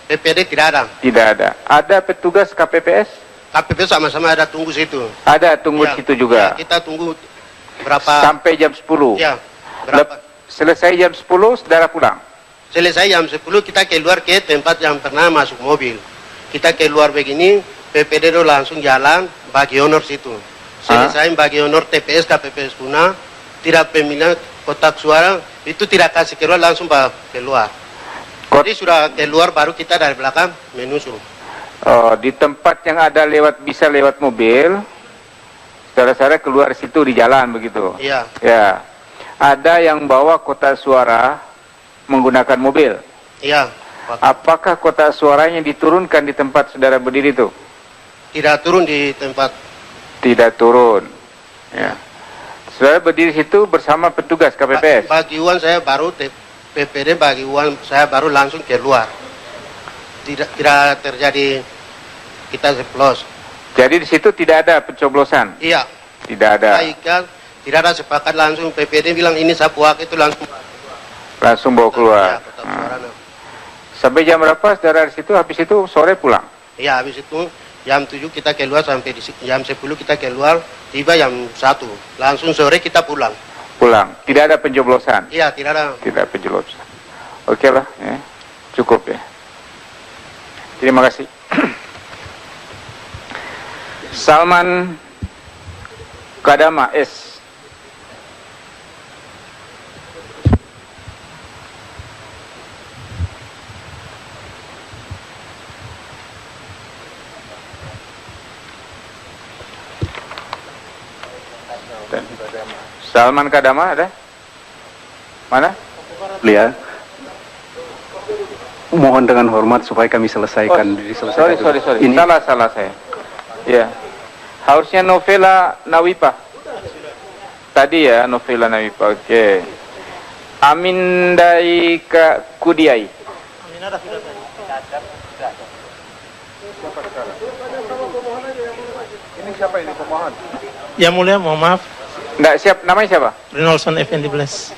PPD tidak ada. Tidak ada. Ada petugas KPPS? KPPS sama-sama ada tunggu situ. Ada tunggu situ juga. Ya, kita tunggu berapa? Sampai jam 10. Ya. Berapa? Selesai jam 10 saudara pulang. Selesai jam 10 kita keluar ke tempat yang pernah masuk mobil. Kita keluar begini, PPD itu langsung jalan bagi honor situ. Selesai bagi honor TPS KPPS Puna, tidak pemilihan kotak suara, itu tidak kasih keluar, langsung keluar. Jadi sudah keluar baru kita dari belakang menyusul. Oh, di tempat yang ada bisa lewat mobil, saudara-saudara keluar situ di jalan begitu? Iya. Ya. Ada yang bawa kotak suara menggunakan mobil? Iya. Apakah kotak suaranya diturunkan di tempat saudara berdiri itu? Tidak turun di tempat. Tidak turun. Ya. Saudara berdiri situ bersama petugas KPPS? Bagi uang saya baru PPD bagi uang saya baru langsung keluar. Tidak terjadi kita ceplos. Jadi di situ tidak ada pencoblosan? Iya. Tidak ada. Tidak ada sepakat langsung PPD bilang ini sapuak itu langsung bawa keluar. Sampai jam berapa saudara di situ? Habis itu sore pulang? Iya, habis itu jam 7 kita keluar sampai jam 10 kita keluar, tiba jam 1. Langsung sore kita pulang. Pulang. Tidak ada pencoblosan? Iya, tidak ada. Tidak pencoblosan. Oke lah, ya. Cukup ya. Terima kasih. Salman Kadama S. Salman Kadama ada? Mana? Lihat. Mohon dengan hormat supaya kami selesaikan. Sorry. Ini salah saya. Ya. Harusnya Novela Nawipa. Tadi ya Novela Nawipa. Oke. Amindai Kudiai. Ini siapa ini pemohon? Yang mulia, mohon maaf. Enggak siap, namanya siapa? Rinalson Effendi Bless.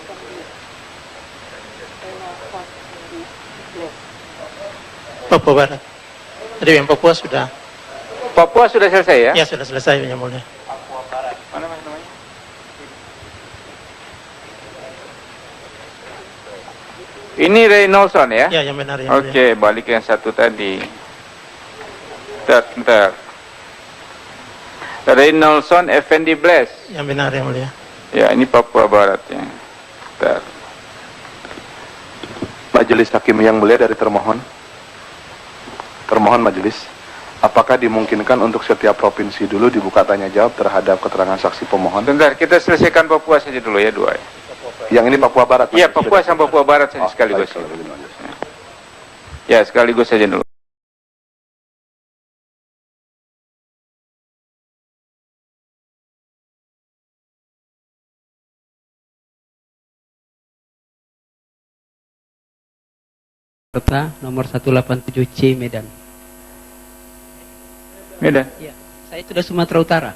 Papua Barat. Jadi yang Papua sudah. Papua sudah selesai ya? Ya, sudah selesai yang mulia. Papua Barat. Mana namanya? Ini Reynolson ya? Ya, yang benar. Oke, balik yang satu tadi. Bentar. Reynolson Effendi Bless. Yang benar yang mulia. Ya, ini Papua Barat ya. Bentar. Majelis Hakim yang mulia dari termohon. Termohon majelis, apakah dimungkinkan untuk setiap provinsi dulu dibuka tanya jawab terhadap keterangan saksi pemohon? Bentar, kita selesaikan Papua saja dulu ya, dua ya. Yang ini Papua Barat? Iya, Papua sama Papua Barat saja sekaligus. Ya, sekaligus saja dulu. Kota nomor 187C Medan. Medan? Iya, saya sudah Sumatera Utara.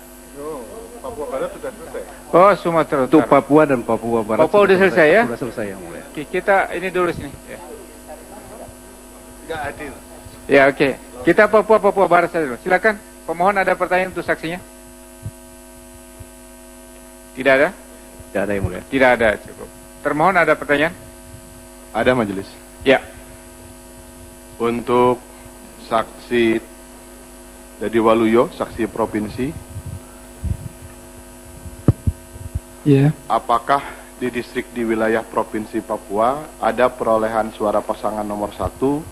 Papua Barat sudah selesai. Oh, Sumatera Utara. Untuk Papua dan Papua Barat. Papua udah selesai ya? Sudah selesai yang mulia. Oke, kita ini dulu sini. Ya. Nggak adil. Ya, oke. Kita Papua Barat saja dulu. Silakan. Pemohon ada pertanyaan untuk saksinya? Tidak ada? Tidak ada yang mulia. Tidak ada, cukup. Termohon ada pertanyaan? Ada majelis. Ya. Untuk saksi Dadi Waluyo, saksi provinsi, Iya. apakah di distrik di wilayah Provinsi Papua ada perolehan suara pasangan nomor 1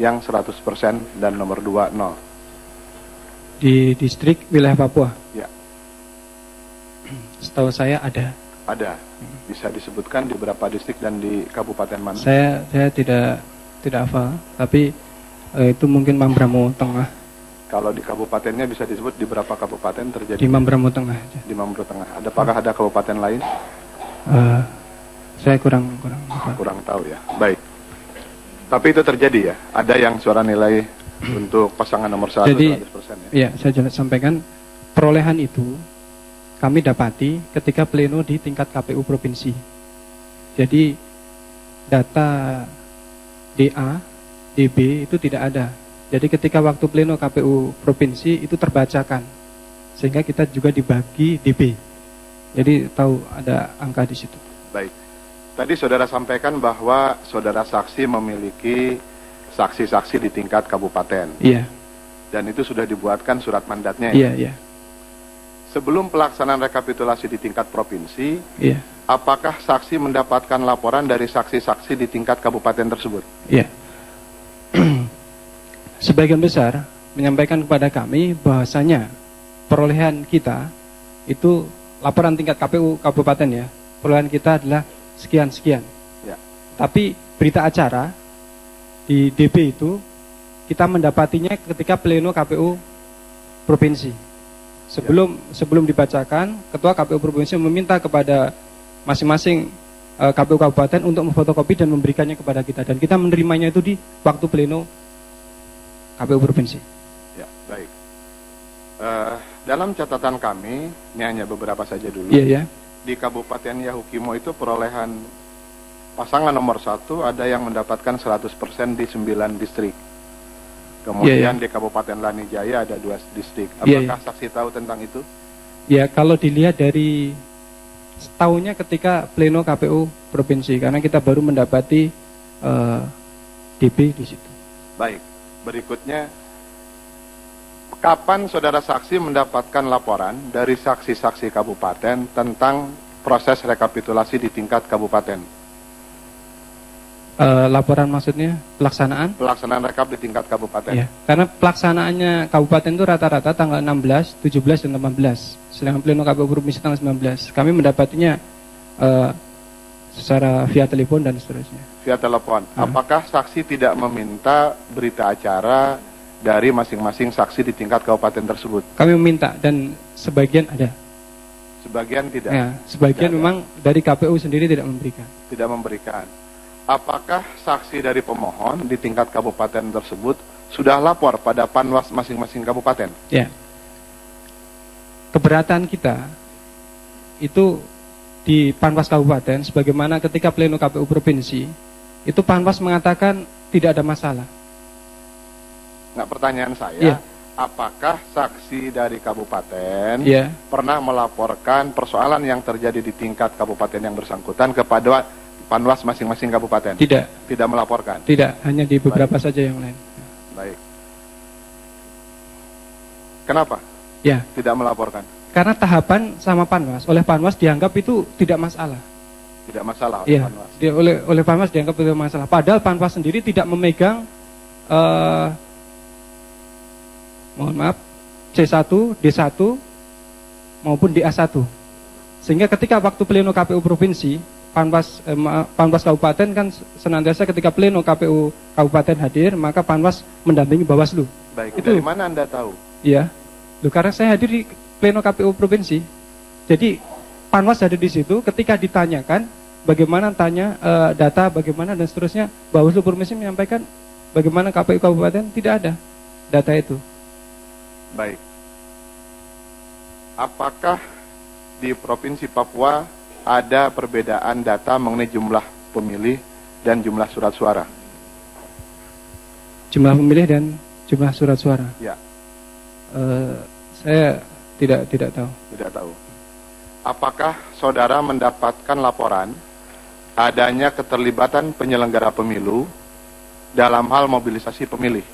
yang 100% dan nomor 2 0? Di distrik wilayah Papua. Ya. Setahu saya ada. Ada. Bisa disebutkan di berapa distrik dan di kabupaten mana? Saya tidak hafal, tapi itu mungkin Mambramo Tengah. Kalau di kabupatennya bisa disebut di berapa kabupaten terjadi? Di Mambramo Tengah aja. Di Mambramo Tengah. Apakah ada kabupaten lain? Saya kurang tahu ya. Baik. Tapi itu terjadi ya. Ada yang suara nilai untuk pasangan nomor 1 Jadi, 100% ya. Iya, saya sampaikan perolehan itu kami dapati ketika pleno di tingkat KPU provinsi. Jadi data DA, DB itu tidak ada. Jadi ketika waktu pleno KPU provinsi itu terbacakan, sehingga kita juga dibagi DB. Jadi tahu ada angka di situ. Baik. Tadi saudara sampaikan bahwa saudara saksi memiliki saksi-saksi di tingkat kabupaten. Iya. Dan itu sudah dibuatkan surat mandatnya. Iya, iya. Sebelum pelaksanaan rekapitulasi di tingkat provinsi, Iya. apakah saksi mendapatkan laporan dari saksi-saksi di tingkat kabupaten tersebut? Iya. Sebagian besar menyampaikan kepada kami bahwasanya perolehan kita itu laporan tingkat KPU kabupaten ya, perolehan kita adalah sekian-sekian. Ya. Tapi berita acara di DB itu kita mendapatinya ketika pleno KPU provinsi. Sebelum dibacakan, ketua KPU provinsi meminta kepada masing-masing KPU kabupaten untuk memfotokopi dan memberikannya kepada kita, dan kita menerimanya itu di waktu pleno KPU provinsi. Ya, baik. Dalam catatan kami, ini hanya beberapa saja dulu. Iya, ya. Di Kabupaten Yahukimo itu perolehan pasangan nomor 1 ada yang mendapatkan 100% di 9 distrik. Kemudian di Kabupaten Lanijaya ada 2 distrik. Apakah saksi tahu tentang itu? Ya, kalau dilihat dari tahunnya ketika pleno KPU provinsi, karena kita baru mendapati DB di situ. Baik. Berikutnya, kapan saudara saksi mendapatkan laporan dari saksi-saksi kabupaten tentang proses rekapitulasi di tingkat kabupaten? Laporan maksudnya pelaksanaan? Pelaksanaan rekap di tingkat kabupaten. Ya, karena pelaksanaannya kabupaten itu rata-rata tanggal 16, 17, dan 18. Sedangkan pleno KPU provinsi tanggal 19. Kami mendapatinya secara via telepon dan seterusnya. Via telepon. Apakah saksi tidak meminta berita acara dari masing-masing saksi di tingkat kabupaten tersebut? Kami meminta dan sebagian ada. Sebagian tidak? Ya, sebagian tidak memang dari KPU sendiri tidak memberikan. Tidak memberikan. Apakah saksi dari pemohon di tingkat kabupaten tersebut sudah lapor pada Panwas masing-masing kabupaten? Ya. Keberatan kita itu di Panwas kabupaten, sebagaimana ketika pleno KPU provinsi, itu Panwas mengatakan tidak ada masalah. Nah, pertanyaan saya, Ya. apakah saksi dari kabupaten Ya. pernah melaporkan persoalan yang terjadi di tingkat kabupaten yang bersangkutan kepada Panwas masing-masing kabupaten? Tidak. Tidak melaporkan? Tidak, hanya di beberapa saja yang lain. Baik. Kenapa? Ya. Tidak melaporkan? Karena tahapan sama Panwas, oleh Panwas dianggap itu tidak masalah. Tidak masalah oleh Iya, Panwas? oleh Panwas dianggap tidak masalah. Padahal Panwas sendiri tidak memegang, mohon maaf, C1, D1 maupun DA1. Sehingga ketika waktu pleno KPU provinsi, Panwas kabupaten kan senantiasa ketika pleno KPU kabupaten hadir, maka Panwas mendampingi Bawaslu. Baik, itu. dari mana Anda tahu? Iya, karena saya hadir di pleno KPU provinsi. Jadi Panwas hadir di situ, ketika ditanyakan bagaimana tanya data, bagaimana dan seterusnya. Bawaslu Provinsi menyampaikan bagaimana KPU Kabupaten, tidak ada data itu. Baik. Apakah di Provinsi Papua ada perbedaan data mengenai jumlah pemilih dan jumlah surat suara? Jumlah pemilih dan jumlah surat suara. Ya. Saya tidak tahu. Tidak tahu. Apakah saudara mendapatkan laporan adanya keterlibatan penyelenggara pemilu dalam hal mobilisasi pemilih?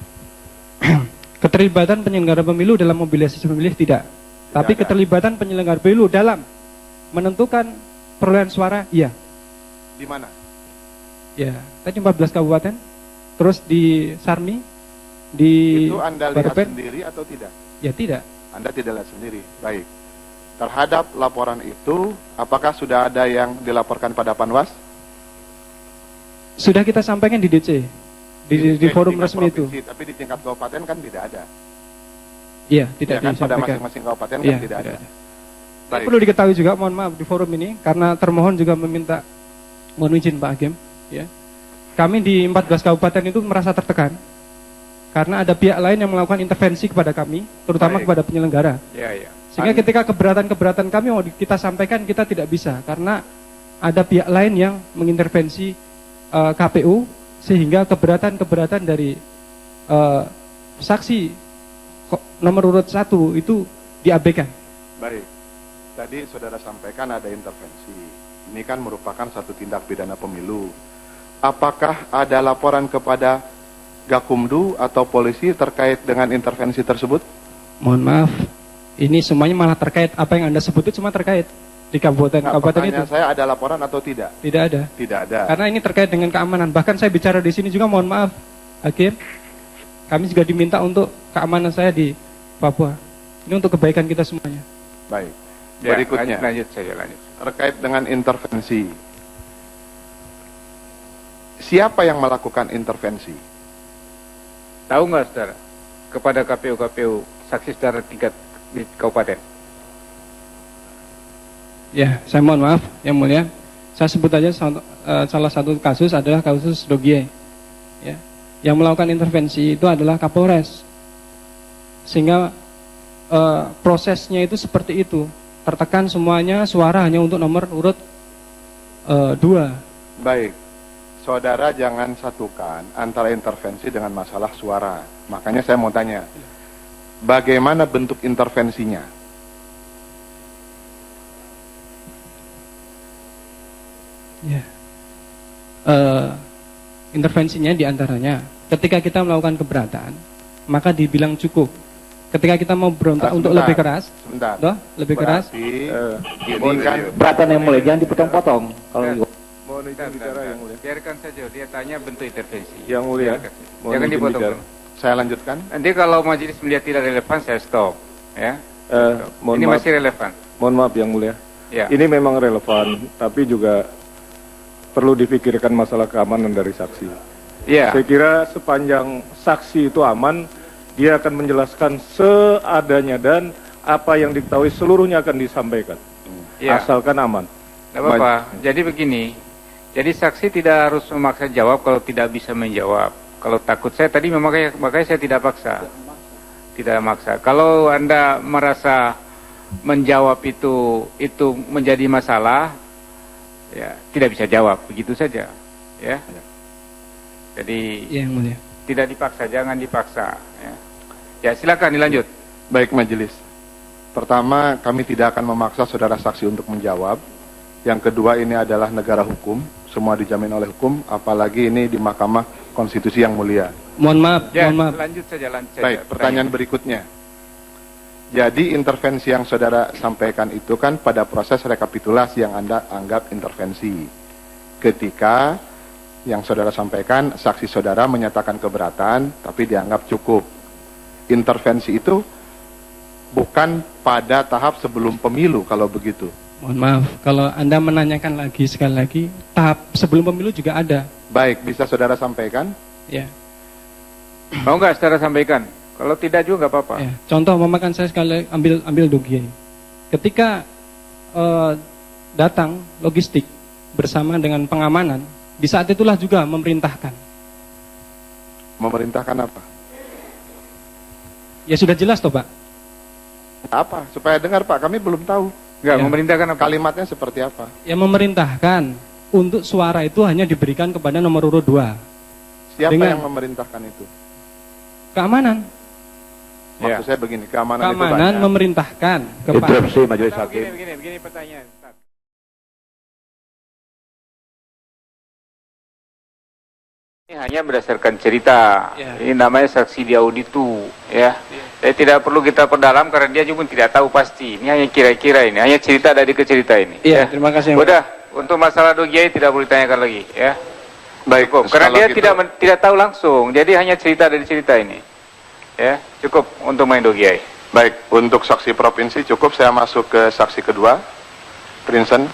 Keterlibatan penyelenggara pemilu dalam mobilisasi pemilih tidak. Tapi ada. keterlibatan penyelenggara pemilu dalam menentukan perolehan suara, iya. Di mana? Ya, tadi 14 kabupaten. Terus di Sarmi, di Itu Anda lihat Barpen. sendiri atau tidak? Ya tidak. Anda tidak lihat sendiri. Baik. Terhadap laporan itu, apakah sudah ada yang dilaporkan pada Panwas? Sudah kita sampaikan di DC, di forum tingkat resmi itu. provinsi, tapi di tingkat kabupaten kan tidak ada. Iya, tidak Ya kan, pada disampaikan. masing-masing kabupaten Iya, kan tidak ada. Baik. Perlu diketahui juga, mohon maaf di forum ini, karena termohon juga meminta, mohon izin Pak Hakim, ya. Kami di 14 kabupaten itu merasa tertekan, karena ada pihak lain yang melakukan intervensi kepada kami, terutama Baik. kepada penyelenggara. Ya, ya. Sehingga ketika keberatan-keberatan kami mau kita sampaikan, kita tidak bisa, karena ada pihak lain yang mengintervensi KPU, sehingga keberatan-keberatan dari saksi nomor urut 1 itu diabaikan. Baik. Tadi saudara sampaikan ada intervensi. Ini kan merupakan satu tindak pidana pemilu. Apakah ada laporan kepada Gakumdu atau polisi terkait dengan intervensi tersebut? Mohon maaf, ini semuanya malah terkait, apa yang Anda sebut itu cuma terkait di kabupaten itu. Pertanyaan saya, ada laporan atau tidak? Tidak ada. Tidak ada. Karena ini terkait dengan keamanan. Bahkan saya bicara di sini juga, mohon maaf, Hakim, kami juga diminta untuk keamanan saya di Papua. Ini untuk kebaikan kita semuanya. Baik. Ya, Berikutnya, lanjut saja, lanjut. terkait dengan intervensi. Siapa yang melakukan intervensi? Tahu nggak saudara? Kepada KPU saksi saudara tingkat di kabupaten. Ya, saya mohon maaf, yang mulia. Saya sebut aja salah satu kasus adalah kasus Dogie. Ya. Yang melakukan intervensi itu adalah Kapolres. Sehingga prosesnya itu seperti itu. Tertekan semuanya, suara hanya untuk nomor urut 2. Baik. Saudara jangan satukan antara intervensi dengan masalah suara. Makanya saya mau tanya, bagaimana bentuk intervensinya? Ya. Intervensinya diantaranya, ketika kita melakukan keberatan, maka dibilang cukup. Ketika kita mau berontak untuk lebih keras, lebih keras. Ini kan keberatan yang mulai, jangan dipotong-potong. Kalau mohon izin bicara yang mulia. Biarkan saja, dia tanya bentuk intervensi. Yang mulia, mohon Jangan izin dipotong. bicara. Saya lanjutkan. Nanti kalau majelis melihat tidak relevan, saya stop. Ya. Mohon Ini maaf. masih relevan. Mohon maaf yang mulia. Ya. Ini memang relevan, tapi juga perlu dipikirkan masalah keamanan dari saksi. Ya. Saya kira sepanjang saksi itu aman, dia akan menjelaskan seadanya dan apa yang diketahui seluruhnya akan disampaikan. Ya. Asalkan aman. Tidak apa-apa. Jadi begini, jadi saksi tidak harus memaksa jawab kalau tidak bisa menjawab. Kalau takut saya tadi makanya saya tidak paksa. Tidak maksa. Kalau Anda merasa menjawab itu menjadi masalah, ya tidak bisa jawab, begitu saja. Ya. Jadi Ya, yang mulia. tidak dipaksa, jangan dipaksa. Ya, silakan dilanjut. Baik majelis. Pertama, kami tidak akan memaksa saudara saksi untuk menjawab. Yang kedua, ini adalah negara hukum, semua dijamin oleh hukum, apalagi ini di Mahkamah Konstitusi yang mulia. Mohon maaf, Ya, mohon maaf. lanjut saja. Baik, pertanyaan berikutnya. Jadi intervensi yang saudara sampaikan itu kan pada proses rekapitulasi yang Anda anggap intervensi. Ketika yang saudara sampaikan, saksi saudara menyatakan keberatan, tapi dianggap cukup. Intervensi itu bukan pada tahap sebelum pemilu kalau begitu. Mohon maaf, kalau Anda menanyakan lagi sekali lagi, tahap sebelum pemilu juga ada. Baik, bisa saudara sampaikan? Ya. Mau nggak saudara sampaikan? Kalau tidak juga nggak apa-apa. Ya. Contoh, memakan saya sekali ambil Dogie. Ketika datang logistik bersama dengan pengamanan, di saat itulah juga memerintahkan. Memerintahkan apa? Ya sudah jelas toh Pak. Apa? Supaya dengar Pak, kami belum tahu. Enggak, Ya. memerintahkan apa? Kalimatnya seperti apa? Ya memerintahkan untuk suara itu hanya diberikan kepada nomor urut 2. Siapa Dengan yang memerintahkan itu? keamanan. Maksud saya begini, keamanan itu Keamanan banyak. memerintahkan kepada Interupsi Majelis Hakim. Begini pertanyaan. Ini hanya berdasarkan cerita. Ya. Ini namanya saksi di auditu, ya. Jadi tidak perlu kita perdalam karena dia juga tidak tahu pasti. Ini hanya kira-kira ini, hanya cerita dari ke cerita ini. Iya, terima kasih. Yang Udah, untuk masalah Dogiai tidak boleh ditanyakan lagi, ya. Baik, Cukup. Karena kalau dia gitu- tidak tahu langsung. Jadi hanya cerita dari cerita ini. Ya, cukup untuk main Dogiai. Baik, untuk saksi provinsi cukup, saya masuk ke saksi kedua. Prinsen.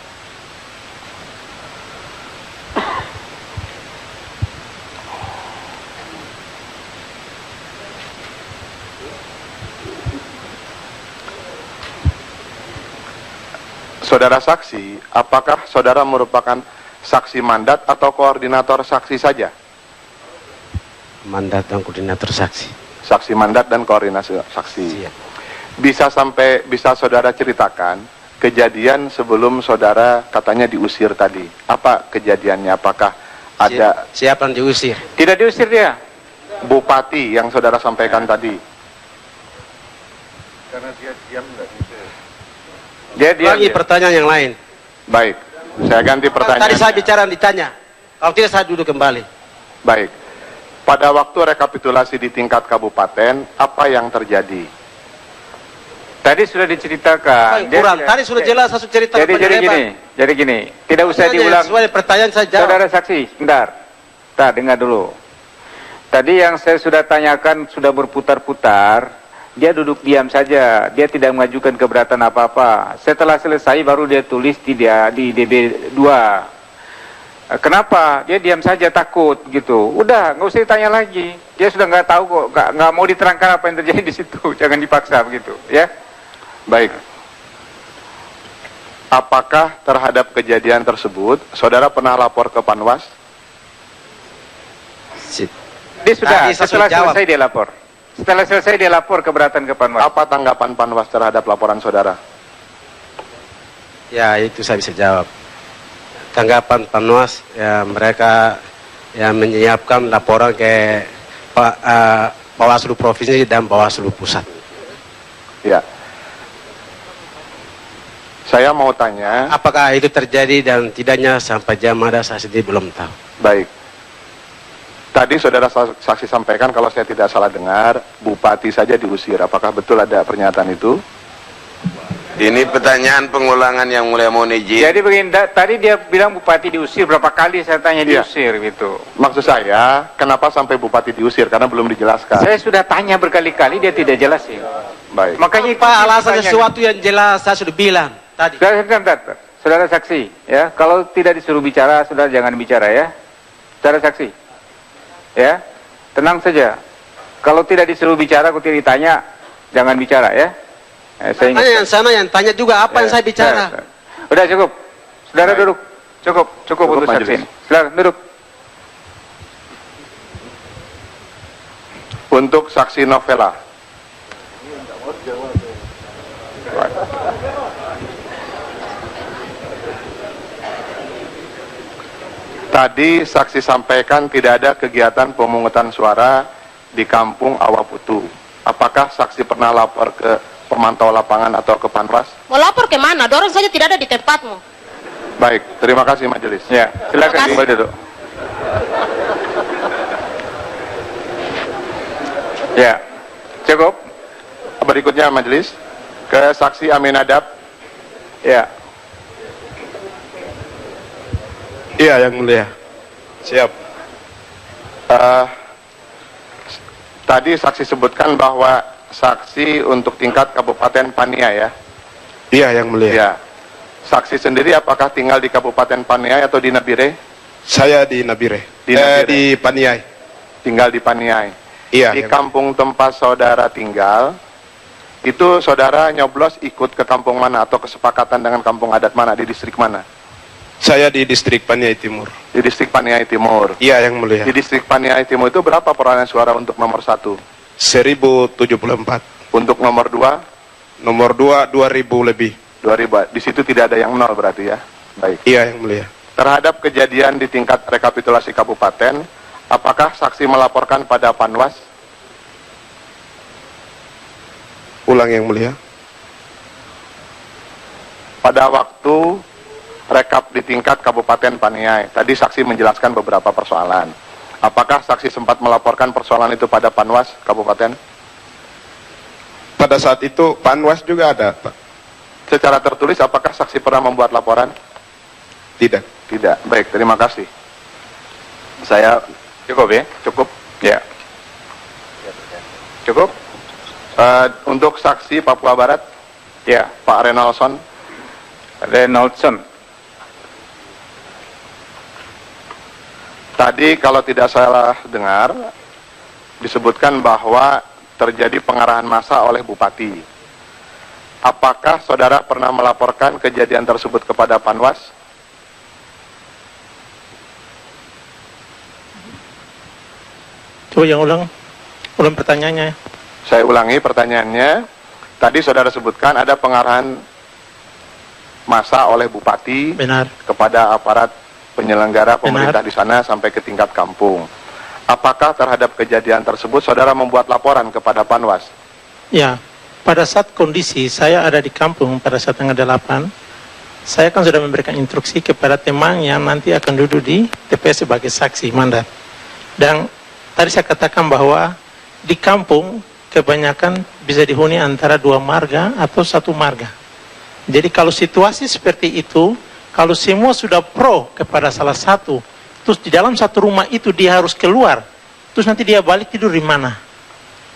Saudara saksi, apakah saudara merupakan saksi mandat atau koordinator saksi saja? Mandat dan koordinator saksi. Saksi mandat dan koordinasi saksi. Bisa saudara ceritakan kejadian sebelum saudara katanya diusir tadi? Apa kejadiannya? Apakah ada Siapa yang diusir? Tidak diusir dia. bupati yang saudara sampaikan tadi? Karena dia diam nggak bisa. Lagi pertanyaan yang lain. Baik, saya ganti pertanyaan. Tadi saya bicara ditanya. Kalau tidak saya duduk kembali. Baik. Pada waktu rekapitulasi di tingkat kabupaten, apa yang terjadi? Tadi sudah diceritakan. Kurang. Tadi sudah jelas saya cerita. Jadi gini, tidak usah diulang. Sesuai pertanyaan saya jawab. Saudara saksi, bentar. Dengar dulu. Tadi yang saya sudah tanyakan sudah berputar-putar. Dia duduk diam saja, dia tidak mengajukan keberatan apa-apa. Setelah selesai baru dia tulis di DB2. Kenapa? Dia diam saja, takut gitu. Udah, nggak usah ditanya lagi. Dia sudah nggak tahu kok, nggak mau diterangkan apa yang terjadi di situ. Jangan dipaksa begitu, ya. Baik. Apakah terhadap kejadian tersebut, saudara pernah lapor ke Panwas? Dia sudah, setelah selesai dia lapor. Setelah selesai dia lapor keberatan ke Panwas. Apa tanggapan Panwas terhadap laporan saudara? Ya itu saya bisa jawab. Tanggapan Panwas, ya mereka ya menyiapkan laporan ke Bawaslu Provinsi dan Bawaslu Pusat. Ya. Saya mau tanya. Apakah itu terjadi dan tidaknya sampai jam ada saya sendiri belum tahu. Baik. Tadi saudara saksi sampaikan kalau saya tidak salah dengar, bupati saja diusir. Apakah betul ada pernyataan itu? Ini pertanyaan pengulangan yang mulai mau izin. Jadi begini, tadi dia bilang bupati diusir, berapa kali saya tanya diusir gitu. Maksud saya, kenapa sampai bupati diusir? Karena belum dijelaskan. Saya sudah tanya berkali-kali, dia tidak jelasin. Baik. Makanya Pak, alasan sesuatu yang jelas saya sudah bilang tadi. Saudara saksi, ya, kalau tidak disuruh bicara, saudara jangan bicara ya. Saudara saksi. Ya, tenang saja. Kalau tidak disuruh bicara, kalau tidak ditanya, jangan bicara ya. Saya Tanya yang sana yang tanya juga apa yang saya bicara. Udah cukup. Saudara duduk. Cukup untuk saksi ini. Silakan duduk. Untuk saksi Novela. Tadi saksi sampaikan tidak ada kegiatan pemungutan suara di kampung Awaputu. Apakah saksi pernah lapor ke pemantau lapangan atau ke Panwas? Mau lapor ke mana? Dorong saja tidak ada di tempatmu. Baik, terima kasih majelis. Ya, silakan kembali duduk. Ya, cukup. Berikutnya majelis ke saksi Aminadab. Ya. Iya, yang mulia. Siap. Tadi saksi sebutkan bahwa saksi untuk tingkat Kabupaten Paniai ya? Iya, yang mulia. Ya. Saksi sendiri apakah tinggal di Kabupaten Paniai atau di Nabire? Saya di Nabire. Di Paniai. Tinggal di Paniai. Iya. Di kampung tempat saudara tinggal, itu saudara nyoblos ikut ke kampung mana atau kesepakatan dengan kampung adat mana, di distrik mana? Saya di distrik Paniai Timur. Di distrik Paniai Timur. Iya, Yang Mulia. Di distrik Paniai Timur itu berapa perolehan suara untuk nomor 1? 1074. Untuk nomor 2? Nomor 2 2000 lebih. 2000. Di situ tidak ada yang 0 berarti ya. Baik. Iya, Yang Mulia. Terhadap kejadian di tingkat rekapitulasi kabupaten, apakah saksi melaporkan pada Panwas? Ulang, Yang Mulia. Pada waktu rekap di tingkat Kabupaten Paniai, tadi saksi menjelaskan beberapa persoalan. Apakah saksi sempat melaporkan persoalan itu pada Panwas Kabupaten? Pada saat itu Panwas juga ada, Pak. Secara tertulis, apakah saksi pernah membuat laporan? Tidak. Tidak. Baik, terima kasih. Saya cukup ya? Cukup. Ya. Cukup. Untuk saksi Papua Barat, ya, Pak Renaldson. Tadi kalau tidak salah dengar, disebutkan bahwa terjadi pengarahan massa oleh Bupati. Apakah saudara pernah melaporkan kejadian tersebut kepada Panwas? Coba yang ulang pertanyaannya. Saya ulangi pertanyaannya. Tadi saudara sebutkan ada pengarahan massa oleh Bupati. Benar. Kepada aparat penyelenggara pemerintah di sana sampai ke tingkat kampung. Apakah terhadap kejadian tersebut saudara membuat laporan kepada Panwas? Ya, pada saat kondisi saya ada di kampung pada saat tanggal 8, saya kan sudah memberikan instruksi kepada teman yang nanti akan duduk di TPS sebagai saksi mandat. Dan tadi saya katakan bahwa di kampung kebanyakan bisa dihuni antara 2 marga atau 1 marga. Jadi kalau situasi seperti itu, kalau semua sudah pro kepada salah satu, terus di dalam satu rumah itu dia harus keluar, terus nanti dia balik tidur di mana?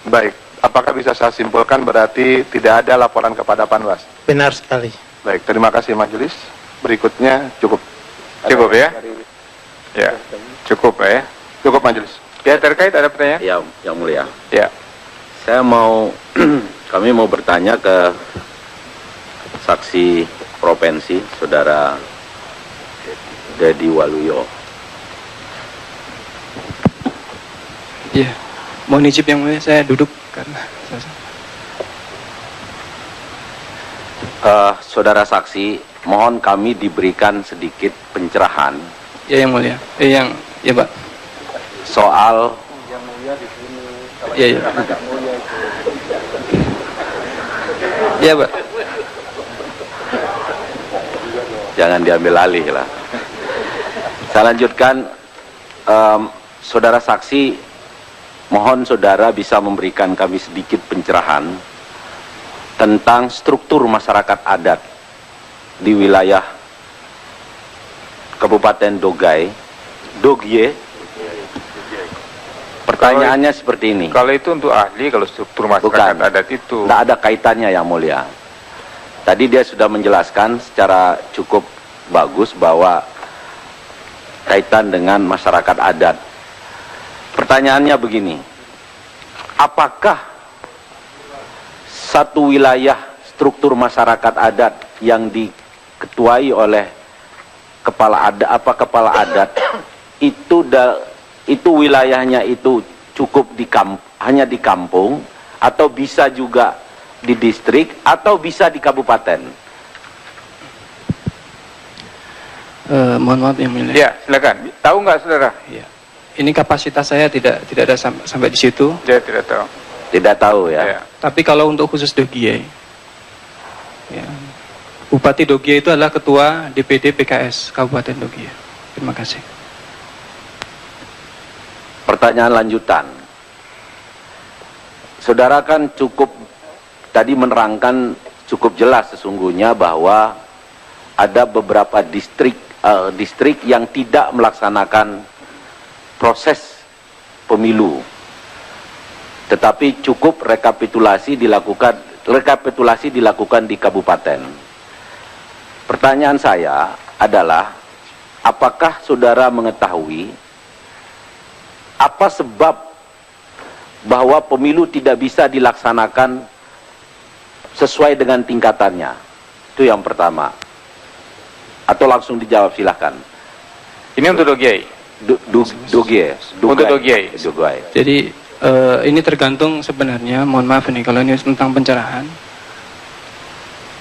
Baik, apakah bisa saya simpulkan berarti tidak ada laporan kepada Panwas? Benar sekali. Baik, terima kasih majelis. Berikutnya cukup. Cukup ya? Ya, cukup ya. Cukup majelis. Ya, terkait ada pertanyaan? Ya, Yang Mulia. Ya. Saya kami mau bertanya ke saksi provinsi, Saudara Dedi Waluyo. Iya, mohon izin Yang Mulia, saya duduk karena Saudara saksi, mohon kami diberikan sedikit pencerahan. Ya, Yang Mulia. Ya Pak. Soal Yang Mulia di sini. Iya. Iya, Pak. Jangan diambil alih lah. Saya lanjutkan, saudara saksi, mohon saudara bisa memberikan kami sedikit pencerahan tentang struktur masyarakat adat di wilayah Kabupaten Dogye. Pertanyaannya seperti ini. Kalau itu untuk ahli, kalau struktur masyarakat adat itu tidak ada kaitannya, Yang Mulia. Tadi dia sudah menjelaskan secara cukup bagus bahwa kaitan dengan masyarakat adat. Pertanyaannya begini, apakah satu wilayah struktur masyarakat adat yang diketuai oleh kepala adat itu wilayahnya itu cukup hanya di kampung, atau bisa juga di distrik, atau bisa di kabupaten? Mohon maaf Yang Mulia. Ya, silakan. Tahu nggak saudara? Ya. Ini kapasitas saya tidak ada sampai di situ. Dia tidak tahu. Tidak tahu ya. Tapi kalau untuk khusus Dogye, ya, Bupati Dogye itu adalah Ketua DPD PKS Kabupaten Dogye. Terima kasih. Pertanyaan lanjutan. Saudara kan cukup tadi menerangkan cukup jelas sesungguhnya bahwa ada beberapa distrik yang tidak melaksanakan proses pemilu, tetapi cukup rekapitulasi dilakukan di kabupaten. Pertanyaan saya adalah, apakah saudara mengetahui apa sebab bahwa pemilu tidak bisa dilaksanakan sesuai dengan tingkatannya? Itu yang pertama. Atau langsung dijawab, silahkan. Ini untuk Dogiai. Untuk Dogiai. Jadi ini tergantung sebenarnya, mohon maaf ini kalau ini tentang pencerahan,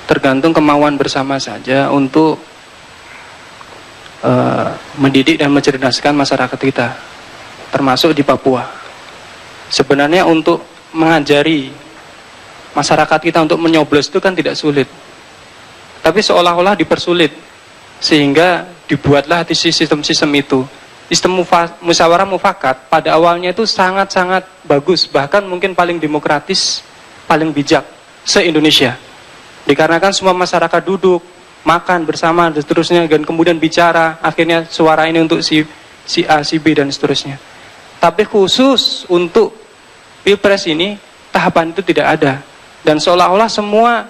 tergantung kemauan bersama saja untuk mendidik dan mencerdaskan masyarakat kita, termasuk di Papua. Sebenarnya untuk mengajari masyarakat kita untuk menyoblos itu kan tidak sulit, tapi seolah-olah dipersulit, sehingga dibuatlah sistem-sistem itu. Sistem musyawarah mufakat pada awalnya itu sangat-sangat bagus, bahkan mungkin paling demokratis, paling bijak se-Indonesia. Dikarenakan semua masyarakat duduk, makan bersama dan seterusnya, dan kemudian bicara, akhirnya suara ini untuk si A, si B dan seterusnya. Tapi khusus untuk Pilpres ini tahapan itu tidak ada, dan seolah-olah semua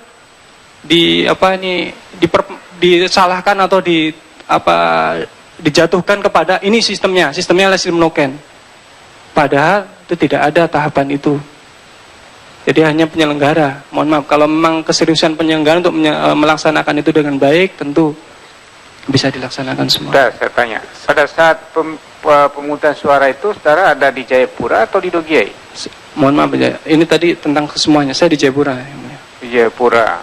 disalahkan atau dijatuhkan kepada ini sistemnya adalah sistem noken. Padahal itu tidak ada tahapan itu. Jadi hanya penyelenggara. Mohon maaf, kalau memang keseriusan penyelenggara untuk melaksanakan itu dengan baik, tentu bisa dilaksanakan semua. Saya tanya, pada saat pemungutan suara itu, saudara ada di Jayapura atau di Dogiai? Mohon maaf, ini tadi tentang semuanya. Saya di Jayapura. Di Jayapura.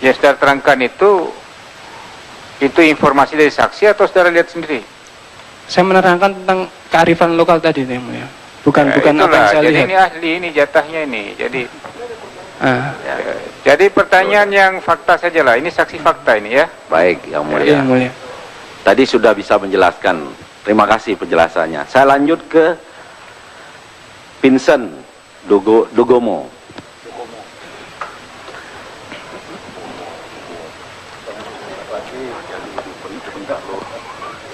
Yang saudara terangkan itu informasi dari saksi atau saudara lihat sendiri? Saya menerangkan tentang kearifan lokal tadi, bukan apa yang saya jadi lihat. Ini ahli, ini jatahnya ini. Jadi pertanyaan yang fakta saja lah. Ini saksi fakta ini ya. Baik, Yang Mulia. Yang Mulia. Tadi sudah bisa menjelaskan. Terima kasih penjelasannya. Saya lanjut ke Vincent Dogomo.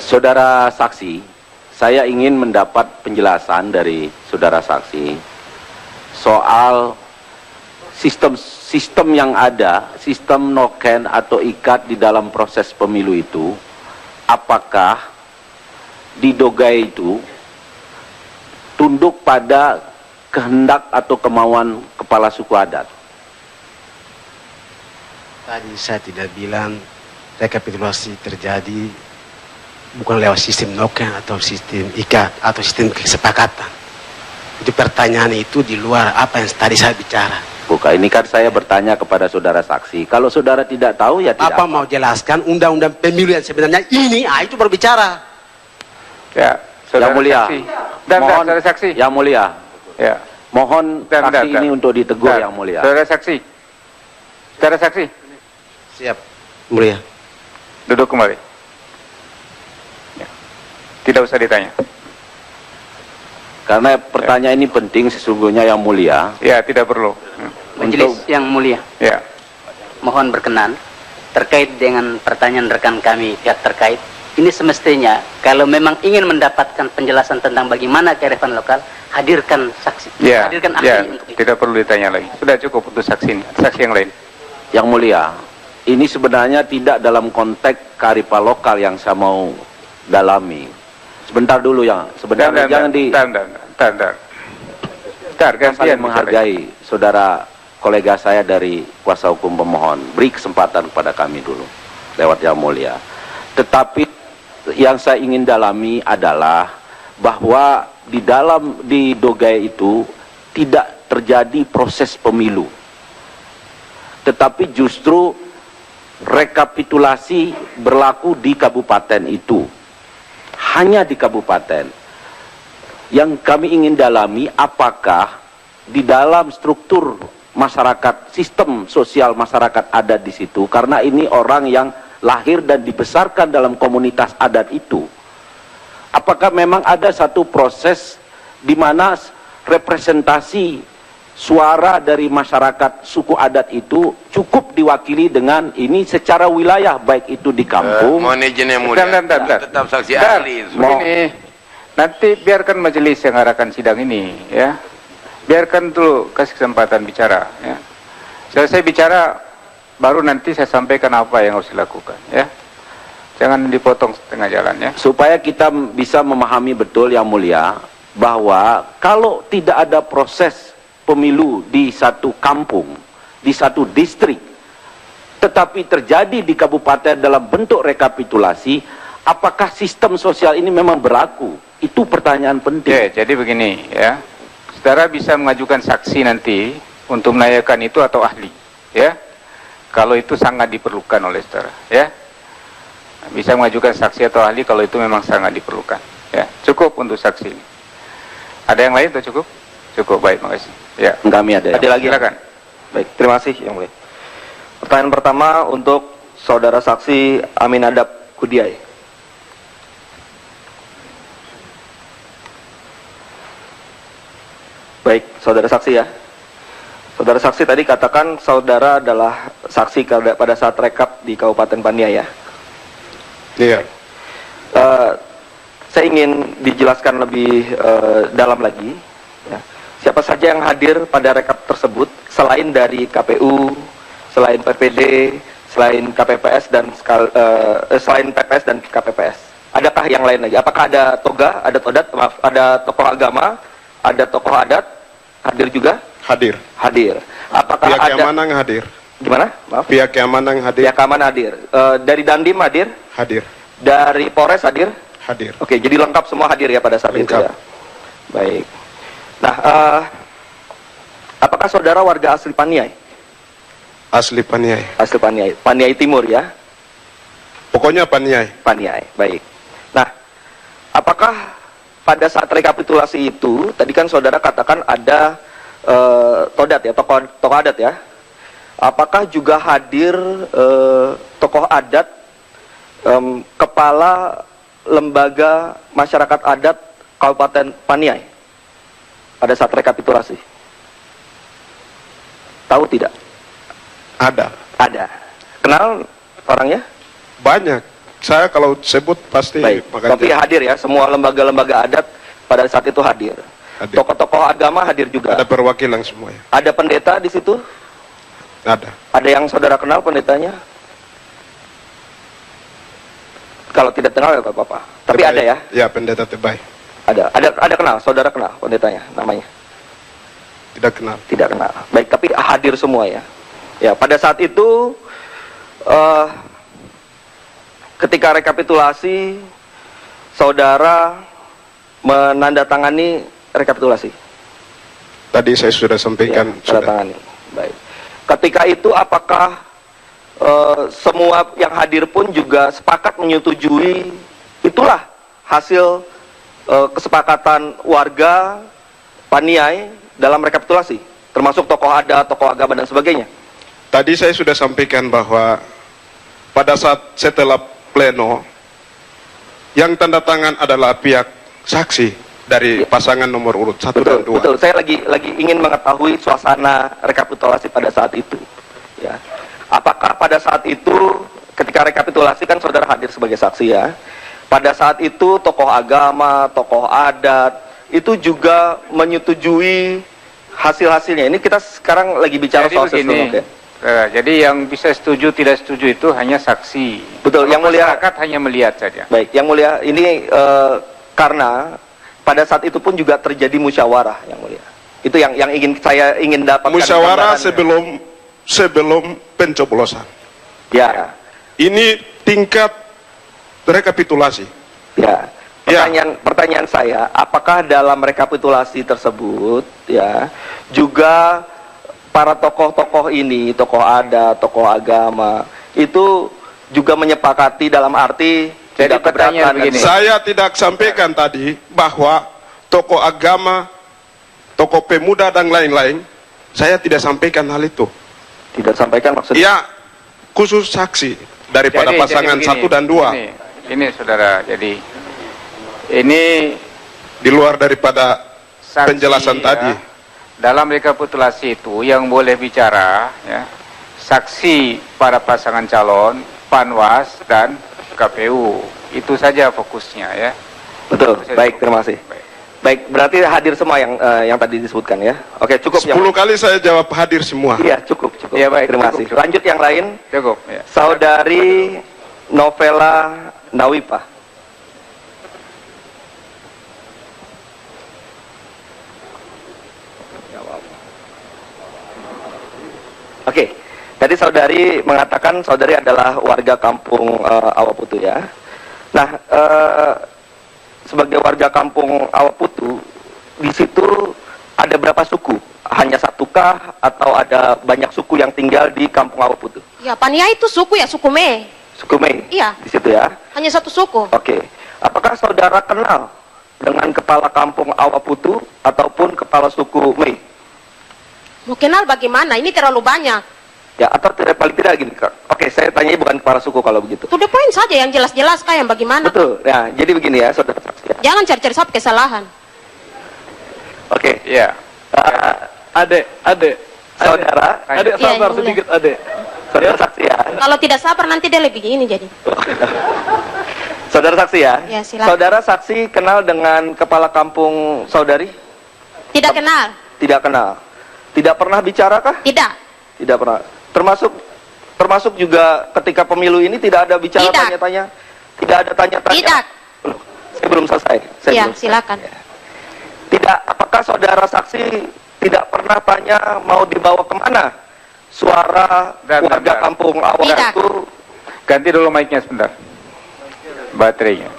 Saudara saksi, saya ingin mendapat penjelasan dari saudara saksi soal sistem yang ada, sistem noken atau ikat di dalam proses pemilu itu, apakah di Dogai itu tunduk pada kehendak atau kemauan kepala suku adat? Tadi saya tidak bilang rekapitulasi terjadi bukan lewat sistem noken atau sistem ikat atau sistem kesepakatan. Itu pertanyaan itu di luar apa yang tadi saya bicara. Bukan, ini kan saya bertanya kepada saudara saksi. Kalau saudara tidak tahu ya tidak. Apa mau jelaskan undang-undang pemilu yang sebenarnya ini? Itu berbicara. Ya, Yang Mulia. Mohon saudara saksi. Yang Mulia. Ya. Mohon saksi ini untuk ditegur, Yang Mulia. Saudara saksi. Saudara saksi. Siap, Mulia. Duduk kembali. Tidak usah ditanya. Karena pertanyaan ini penting sesungguhnya, Yang Mulia. Ya, tidak perlu. Majelis Yang Mulia. Ya. Mohon berkenan terkait dengan pertanyaan rekan kami pihak terkait. Ini semestinya kalau memang ingin mendapatkan penjelasan tentang bagaimana kearifan lokal, hadirkan saksi. Ya, hadirkan ahli ya, untuk itu. tidak perlu ditanya lagi. Sudah cukup untuk saksi ini. Saksi yang lain. Yang Mulia, ini sebenarnya tidak dalam konteks kearifan lokal yang saya mau dalami. Sebentar dulu ya, sebentar jangan di. Saya saling menghargai saudara kolega saya dari kuasa hukum pemohon. Beri kesempatan kepada kami dulu lewat Yang Mulia. Tetapi yang saya ingin dalami adalah bahwa di Dogai itu tidak terjadi proses pemilu, tetapi justru rekapitulasi berlaku di kabupaten itu. Hanya di kabupaten. Yang kami ingin dalami, apakah di dalam struktur masyarakat, sistem sosial masyarakat adat di situ, karena ini orang yang lahir dan dibesarkan dalam komunitas adat itu, apakah memang ada satu proses di mana representasi suara dari masyarakat suku adat itu cukup diwakili dengan ini secara wilayah, baik itu di kampung. Mohon izin Yang Mulia. Tetap saksi ahli. Ini nanti biarkan majelis yang arahkan sidang ini, ya. Biarkan dulu, kasih kesempatan bicara, ya. Selesai bicara, baru nanti saya sampaikan apa yang harus dilakukan, ya. Jangan dipotong setengah jalan, ya. Supaya kita bisa memahami betul, Yang Mulia, bahwa kalau tidak ada proses pemilu di satu kampung, di satu distrik, tetapi terjadi di kabupaten dalam bentuk rekapitulasi, apakah sistem sosial ini memang berlaku? Itu pertanyaan penting. Ya, jadi begini ya, saudara bisa mengajukan saksi nanti untuk menanyakan itu atau ahli, ya. Kalau itu sangat diperlukan oleh saudara, ya. Bisa mengajukan saksi atau ahli kalau itu memang sangat diperlukan, ya. Cukup untuk saksi ini. Ada yang lain atau cukup? Cukup, baik, makasih. Ya. Kami ada. Ada lagi? Silakan. Baik, terima kasih Yang Mulia. Pertanyaan pertama untuk saudara saksi Amin Adab Kudiai. Baik, saudara saksi ya. Saudara saksi tadi katakan saudara adalah saksi pada saat rekap di Kabupaten Paniai ya. Iya. Saya ingin dijelaskan lebih dalam lagi. Ya. Siapa saja yang hadir pada rekap tersebut selain dari KPU, selain PPD, selain KPPS dan selain PPS dan KPPS. Adakah yang lain lagi? Apakah ada toga, ada todat, maaf, ada tokoh agama, ada tokoh adat hadir juga? Hadir. Hadir. Apakah Pihak ada keamanan hadir. Gimana? Maaf. Pihak keamanan hadir. Pihak keamanan hadir. Dari Dandim hadir? Hadir. Dari Polres hadir? Hadir. Oke, jadi lengkap semua hadir ya pada saat itu ya. Baik. Nah, apakah saudara warga asli Paniai? Asli Paniai. Asli Paniai. Paniai Timur ya? Pokoknya Paniai. Paniai, baik. Nah, apakah pada saat rekapitulasi itu, tadi kan saudara katakan ada todat ya, tokoh adat ya. Apakah juga hadir tokoh adat, kepala lembaga masyarakat adat Kabupaten Paniai pada saat rekapitulasi? Tahu tidak? Ada. Ada. Kenal orangnya? Banyak. Saya kalau sebut pasti. Baik. Tapi hadir ya, semua lembaga-lembaga adat pada saat itu hadir. Tokoh-tokoh agama hadir juga. Ada perwakilan semuanya. Ada pendeta di situ? Ada. Ada yang saudara kenal pendetanya? Kalau tidak kenal ya apa-apa. Tapi Tebai. ada ya? Ya, pendeta Tebai. Ada kenal, saudara kenal pendetanya, namanya? Tidak kenal. Tidak kenal. Baik, tapi hadir semua ya. Ya, pada saat itu ketika rekapitulasi, saudara menandatangani rekapitulasi. Tadi saya sudah sampaikan. Ya, menandatangani. Baik. Ketika itu apakah semua yang hadir pun juga sepakat menyetujui itulah hasil kesepakatan warga Paniai dalam rekapitulasi, termasuk tokoh adat, tokoh agama dan sebagainya? Tadi saya sudah sampaikan bahwa pada saat setelah pleno, yang tanda tangan adalah pihak saksi dari pasangan nomor urut 1 dan 2. Betul, saya lagi ingin mengetahui suasana rekapitulasi pada saat itu. Ya. Apakah pada saat itu ketika rekapitulasi kan saudara hadir sebagai saksi ya. Pada saat itu tokoh agama, tokoh adat itu juga menyetujui hasil-hasilnya. Ini kita sekarang lagi bicara soal sistem. Jadi yang bisa setuju tidak setuju itu hanya saksi. Betul, yang mulia. Masyarakat hanya melihat saja. Baik, yang mulia ini karena pada saat itu pun juga terjadi musyawarah yang mulia. Itu yang saya ingin dapatkan. Musyawarah sebelum pencoblosan. Ya. Ini tingkat rekapitulasi. Ya. Pertanyaan saya, apakah dalam rekapitulasi tersebut ya juga para tokoh-tokoh ini, tokoh adat, tokoh agama itu juga menyepakati dalam arti jadi tidak pertanyaan begini. Saya tidak sampaikan tadi bahwa tokoh agama, tokoh pemuda dan lain-lain, saya tidak sampaikan hal itu. Tidak sampaikan maksudnya? Ya, khusus saksi daripada pasangan 1 dan 2. Ini saudara, jadi ini di luar daripada saksi, penjelasan ya, tadi. Dalam rekapitulasi itu yang boleh bicara ya, saksi para pasangan calon, Panwas dan KPU. Itu saja fokusnya ya. Betul. Baik, terima kasih. Baik, berarti hadir semua yang tadi disebutkan ya. Oke, cukup. 10 kali saya jawab hadir semua. Iya, cukup. Ya, baik, terima kasih. Lanjut yang lain. Cukup. Ya. Saudari Novela Nawipa. Oke, tadi Tadi saudari mengatakan saudari adalah warga kampung Awaputu ya. Nah, sebagai warga kampung Awaputu, di situ ada berapa suku? Hanya satukah atau ada banyak suku yang tinggal di kampung Awaputu? Ya, Pania itu suku ya, suku Me. Suku Mei? Iya. Di situ ya? Hanya satu suku. Oke. Apakah saudara kenal dengan kepala kampung Awaputu ataupun kepala suku Mei? Mau kenal bagaimana? Ini terlalu banyak. Ya, atau paling tidak gini, Kak. Oke, saya tanya bukan kepala suku kalau begitu. To the point saja, yang jelas-jelas Kak, yang bagaimana. Betul. Ya, jadi begini ya, saudara saksi ya. Jangan cari-cari satu kesalahan. Oke. Iya. Adek. Saudara. Adek sabar sedikit, adek. Saudara saksi ya. Kalau tidak sabar nanti dia lebih ini jadi. Saudara saksi ya. Ya, silakan. Saudara saksi kenal dengan kepala kampung saudari? Tidak kenal. Tidak kenal. Tidak pernah bicara kah? Tidak. Tidak pernah. Termasuk juga ketika pemilu ini tidak ada bicara tanya-tanya. Tidak ada tanya-tanya. Tidak. Loh, saya belum selesai. Ya, silakan. Tidak. Apakah saudara saksi tidak pernah tanya mau dibawa kemana suara warga kampung awal itu? Ganti dulu mic-nya sebentar. Baterainya.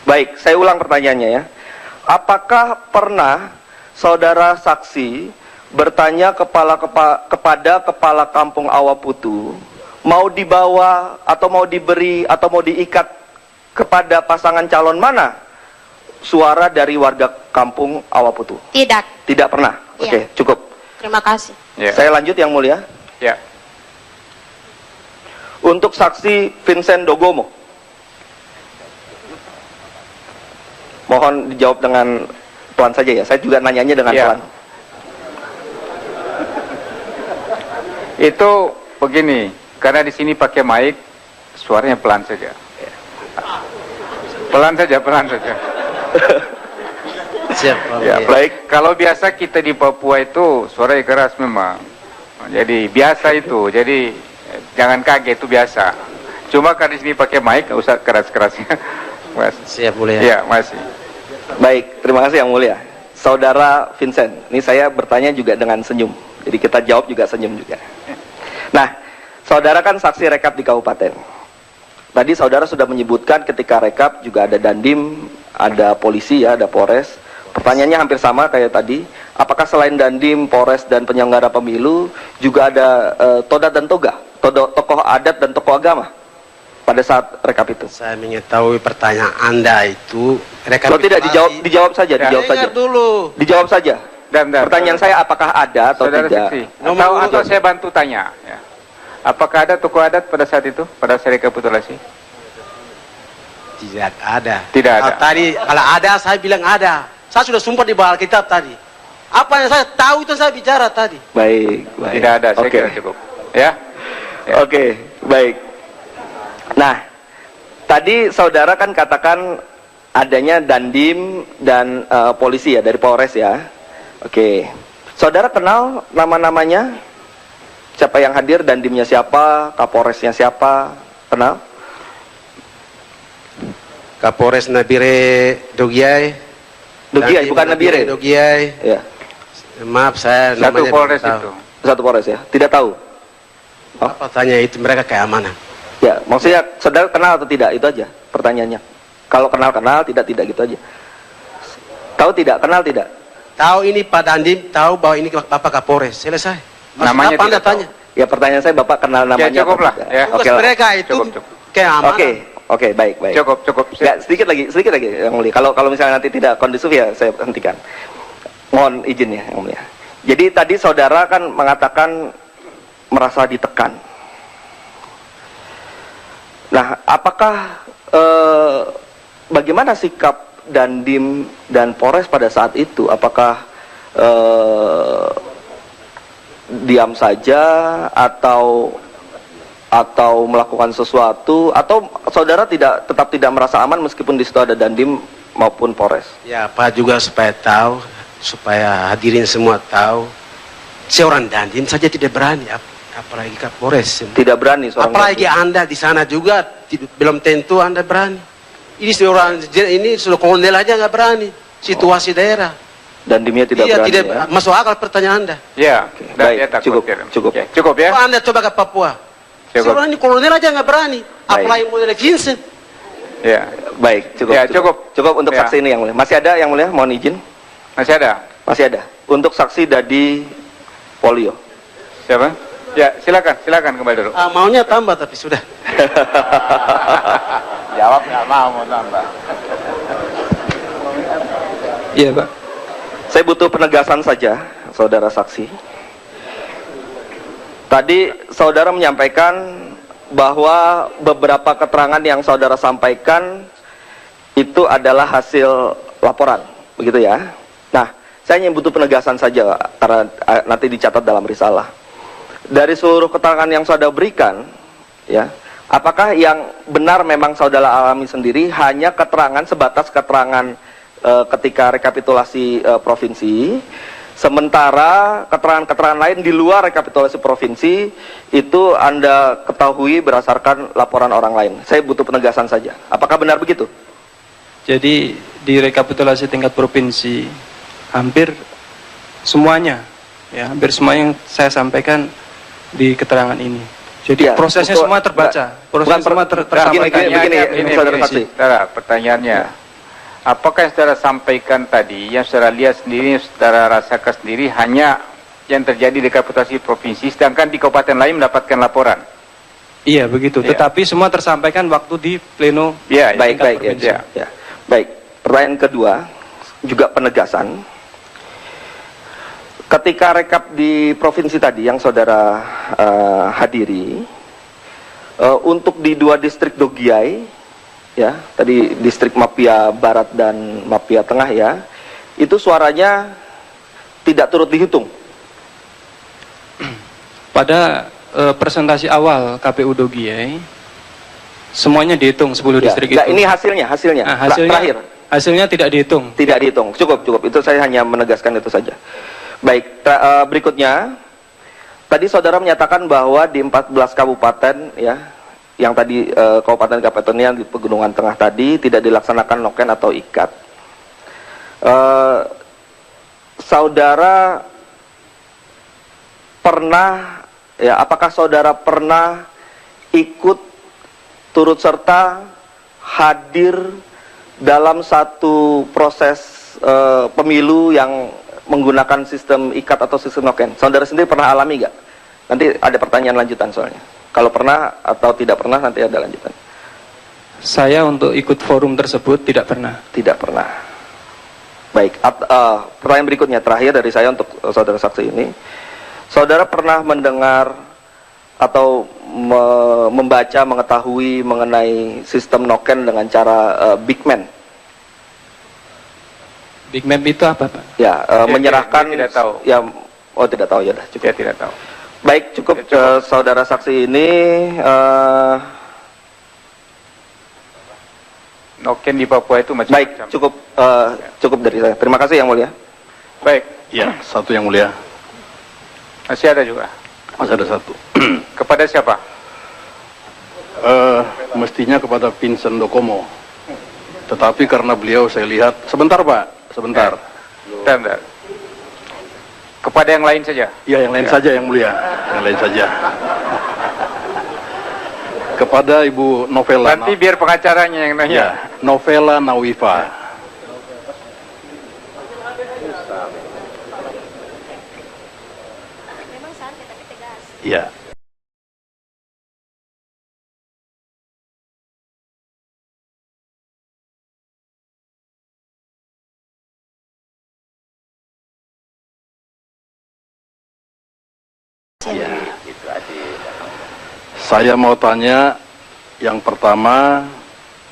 Baik, saya ulang pertanyaannya ya. Apakah pernah saudara saksi bertanya kepada kepala kampung Awaputu mau dibawa atau mau diberi atau mau diikat kepada pasangan calon mana suara dari warga kampung Awaputu? Tidak. Tidak pernah. Iya. Oke, cukup. Terima kasih. Saya lanjut yang mulia. Ya. Untuk saksi Vincent Dogomo, mohon dijawab dengan pelan saja ya. Saya juga nanyanya dengan pelan. Itu begini, karena di sini pakai mic, suaranya pelan saja. Pelan saja. Siap, ya, baik. Kalau biasa kita di Papua itu suaranya keras memang. Jadi biasa itu. Jadi jangan kaget, itu biasa. Cuma karena di sini pakai mic, nggak usah keras-kerasnya. Siap, mulia. Iya, masih. Baik, terima kasih yang mulia. Saudara Vincent, ini saya bertanya juga dengan senyum. Jadi kita jawab juga senyum juga. Nah, saudara kan saksi rekap di kabupaten. Tadi saudara sudah menyebutkan ketika rekap juga ada Dandim, ada polisi ya, ada Polres. Pertanyaannya hampir sama kayak tadi. Apakah selain Dandim, Polres, dan penyelenggara pemilu juga ada Todat dan Toga, tokoh adat dan tokoh agama pada saat rekap itu? Saya mengetahui pertanyaan Anda itu rekapitulasi. Kalau tidak dijawab saja, dijawab saja. Dulu. Dijawab saja. Pertanyaan saya apakah ada atau Saudara tidak? Atau saya bantu tanya. Ya. Apakah ada tokoh adat pada saat itu, pada saat rekapitulasi? Tidak ada. Tidak ada. Kalau ada, saya bilang ada. Saya sudah sumpah di bawah Alkitab tadi. Apa yang saya tahu itu saya bicara tadi. Baik. Tidak ada, saya kira cukup. Ya. Oke, baik. Nah, tadi saudara kan katakan adanya Dandim dan polisi ya, dari Polres ya. Oke. Saudara kenal nama-namanya? Siapa yang hadir, Dandimnya siapa, Kapolresnya siapa? Kenal? Kapolres Nabire Dogiai. Dogiai, bukan Nabire. Dogiai. Ya. Maaf, saya Satu namanya Polres tidak tahu. itu. Satu Polres ya. Tidak tahu. Apa tanya itu mereka keamanan? Ya, maksudnya saudara kenal atau tidak, itu aja pertanyaannya. Kalau kenal, tidak gitu aja. Tahu tidak, kenal tidak? Tahu ini Pak Dandim, tahu bahwa ini Bapak Kapolres. Selesai. Namanya apa Anda tidak tanya? Ya, pertanyaan saya Bapak kenal namanya. Ya, cukup lah. Ya. Tugas mereka itu keamanan. Oke, baik. Cukup. Ya, sedikit lagi yang mulia. Kalau misalnya nanti tidak kondusif ya saya hentikan. Mohon izin ya yang mulia. Jadi tadi saudara kan mengatakan merasa ditekan. Nah, apakah bagaimana sikap Dandim dan Polres pada saat itu? Apakah diam saja atau melakukan sesuatu, atau saudara tetap tidak merasa aman meskipun di situ ada Dandim maupun Polres? Ya, Pak juga supaya tahu, supaya hadirin semua tahu, seorang Dandim saja tidak berani, apalagi Kapolres. Tidak berani seorang apalagi Dandim. Anda di sana juga belum tentu Anda berani. Ini sudah kolonel aja nggak berani. Situasi daerah. Dan timnya tidak iya, berani, tidak ya? masuk akal pertanyaan Anda. Ya, Baik, cukup. Ya, cukup ya. Kalau Anda coba ke Papua, seorang ini kolonel aja nggak berani, apalagi model Vincent. Ya, baik, cukup. Ya, Cukup untuk Ya. saksi ini yang mulia. Masih ada yang mulia? Mohon izin. Masih ada? Masih ada. Untuk saksi Dadi Polio. Siapa? Ya, silakan kembali dulu. Maunya tambah tapi sudah. Jawab nggak mau tambah. Iya, Pak. Saya butuh penegasan saja, saudara saksi. Tadi saudara menyampaikan bahwa beberapa keterangan yang saudara sampaikan itu adalah hasil laporan, begitu ya. Nah, saya hanya butuh penegasan saja karena nanti dicatat dalam risalah. Dari seluruh keterangan yang saudara berikan, ya, apakah yang benar memang saudara alami sendiri hanya keterangan sebatas keterangan ketika rekapitulasi provinsi, sementara keterangan-keterangan lain di luar rekapitulasi provinsi itu Anda ketahui berdasarkan laporan orang lain? Saya butuh penegasan saja. Apakah benar begitu? Jadi di rekapitulasi tingkat provinsi hampir semuanya, ya hampir semua yang saya sampaikan di keterangan ini. Jadi Ya, prosesnya untuk- semua terbaca, proses semua tersampaikan. Ini, saudara, pertanyaannya. Apakah yang saudara sampaikan tadi, yang saudara lihat sendiri, yang saudara rasakan sendiri, hanya yang terjadi di rekapitulasi provinsi, sedangkan di kabupaten lain mendapatkan laporan? Iya begitu. Iya. Tetapi semua tersampaikan waktu di pleno. Ya, Baik, tingkat provinsi. ya. Baik. Pertanyaan kedua, juga penegasan. Ketika rekap di provinsi tadi yang saudara hadiri, untuk di 2 distrik Dogiai, ya, tadi distrik Mapia Barat dan Mapia Tengah, ya, itu suaranya tidak turut dihitung. Pada presentasi awal KPU Dogiai, semuanya dihitung 10 distrik itu. Nah, ini hasilnya. Nah, Terakhir. Hasilnya tidak dihitung. Tidak dihitung. Cukup. Itu saya hanya menegaskan itu saja. Baik, berikutnya, tadi saudara menyatakan bahwa di 14 kabupaten, ya, yang tadi kabupaten-kabupaten yang di Pegunungan Tengah tadi tidak dilaksanakan noken atau ikat. Saudara pernah, ya, apakah saudara pernah ikut turut serta hadir dalam satu proses pemilu yang menggunakan sistem ikat atau sistem noken? Saudara sendiri pernah alami nggak? Nanti ada pertanyaan lanjutan soalnya. Kalau pernah atau tidak pernah nanti ada lanjutan. Saya untuk ikut forum tersebut tidak pernah. Tidak pernah. Baik, pertanyaan berikutnya terakhir dari saya untuk saudara saksi ini. Saudara pernah mendengar atau membaca, mengetahui mengenai sistem noken dengan cara big man? Big man itu apa, Pak? Ya, menyerahkan. Tidak tahu. Ya, oh tidak tahu, ya udah cukup. Saya tidak tahu. Baik, cukup, saudara saksi ini. Noken di Papua itu macam-macam. Baik, cukup dari saya. Terima kasih yang mulia. Baik. Ya, satu yang mulia. Masih ada juga. Masih ada satu. Kepada siapa? Mestinya kepada Vincent Dokomo. Tetapi karena beliau saya lihat, sebentar Pak, sebentar. Bentar. Kepada yang lain saja. Ya, yang lain saja yang mulia. Yang lain saja. Kepada Ibu Novela. Nanti biar pengacaranya yang nanya. Ya, Novela Nawifa. Ya. Saya mau tanya, yang pertama,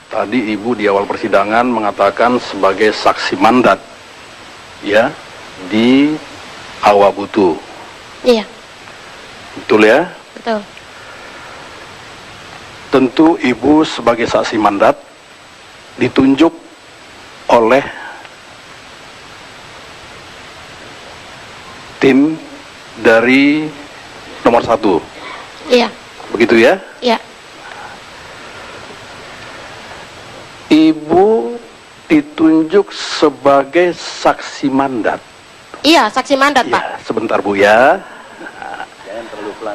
tadi Ibu di awal persidangan mengatakan sebagai saksi mandat, ya, di Awabutu. Iya, Betul ya? betul. Tentu Ibu sebagai saksi mandat ditunjuk oleh tim dari nomor 1. Iya, Begitu ya? iya. Ibu ditunjuk sebagai saksi mandat. Iya, saksi mandat, Pak. Ya, sebentar Bu ya.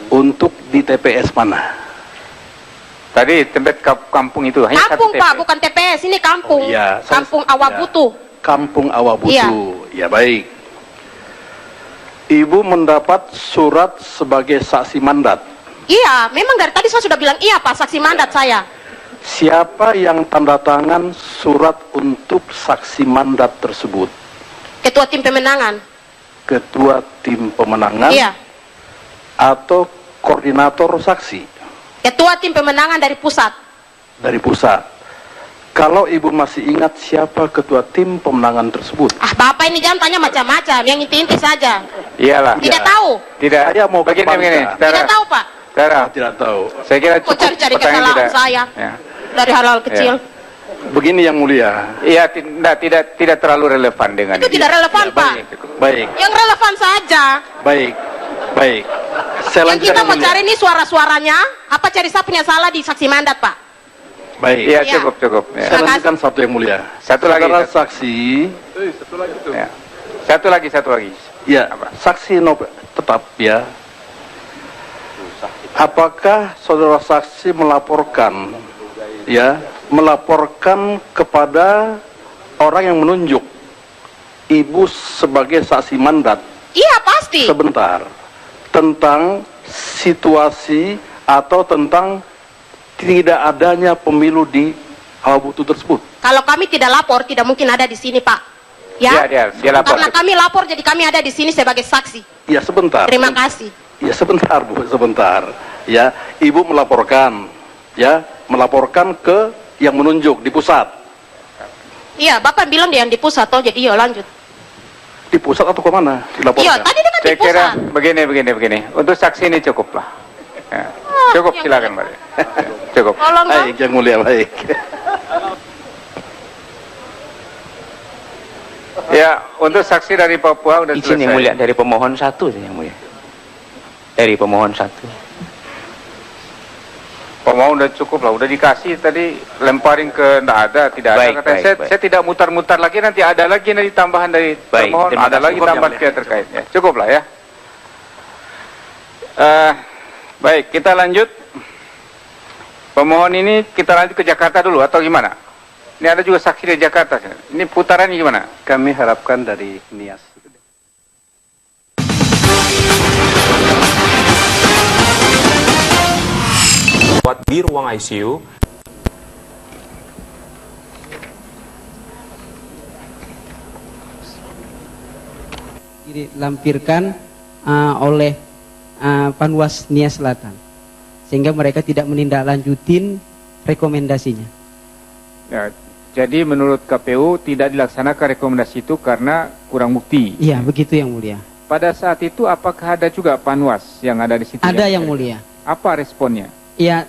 Untuk di TPS mana? Tadi tempat kampung itu hanya Kampung, satu Pak, TPS. bukan TPS. Ini kampung. Oh, iya. Kampung Awabutu. Kampung Awabutu. Iya. Ya baik. Ibu mendapat surat sebagai saksi mandat. Iya, memang dari tadi saya sudah bilang iya, Pak, saksi mandat saya. Siapa yang tanda tangan surat untuk saksi mandat tersebut? Ketua tim pemenangan. Ketua tim pemenangan? Iya. Atau koordinator saksi? Ketua tim pemenangan dari pusat. Dari pusat. Kalau ibu masih ingat siapa ketua tim pemenangan tersebut? Ah, Bapak ini jangan tanya macam-macam, yang inti-inti saja. Iyalah. Tidak tahu. Tidak. Saya mau ke begini. Tidak tahu, Pak. Tidak tahu. Saya kira Mau cukup cari-cari pertanyaan kesalahan tidak. saya. Ya. Dari hal-hal kecil. Begini yang mulia. Iya, tidak terlalu relevan dengan Itu tidak relevan, Pak. Baik. Yang relevan saja. Baik. Baik. Yang kita mau cari ini suara-suaranya, apa cari saya punya salah di saksi mandat, Pak? Baik. Iya, cukup. Ya. Saya lanjutkan satu yang mulia. Satu lagi. Saudara saksi. Ya. Satu lagi. Ya, saksi tetap ya. Apakah saudara saksi melaporkan kepada orang yang menunjuk ibu sebagai saksi mandat? Iya, pasti. Sebentar. Tentang situasi atau tentang tidak adanya pemilu di Awabutu tersebut. Kalau kami tidak lapor, tidak mungkin ada di sini, Pak. Ya? Dia lapor. Karena kami lapor, jadi kami ada di sini sebagai saksi. Ya, sebentar. Terima kasih. Ya, sebentar, Bu, sebentar. Ya, Ibu melaporkan ke yang menunjuk di pusat. Iya, Bapak bilang dia yang di pusat, toh, jadi iya lanjut. Di pusat atau ke mana dilaporkan? Iya, tadi dia kan di Saya kira pusat. begini. Untuk saksi ini cukuplah. Ya. Cukup, silakan, Mbak. Ya, cukup. Baik, yang mulia, baik. Ya, untuk saksi dari Papua udah Izin selesai. yang mulia dari pemohon satu yang mulia. Dari pemohon satu. Pemohon udah cukup lah, udah dikasih tadi lemparin ke tidak ada. Katanya saya tidak mutar-mutar lagi, nanti ada lagi nanti tambahan dari pemohon, ada lagi tambahan pihak terkait. Ya, cukup lah ya. Baik, kita lanjut. Pemohon ini kita lanjut ke Jakarta dulu atau gimana? Ini ada juga saksi dari Jakarta. Ini putarannya gimana? Kami harapkan dari Nias. Di ruang ICU. Dilampirkan oleh Panwas Nias Selatan, sehingga mereka tidak menindaklanjutin rekomendasinya. Ya, jadi menurut KPU tidak dilaksanakan rekomendasi itu karena kurang bukti. Iya, begitu yang mulia. Pada saat itu apakah ada juga Panwas yang ada di situ? Ada yang mulia. Apa responnya? Ya,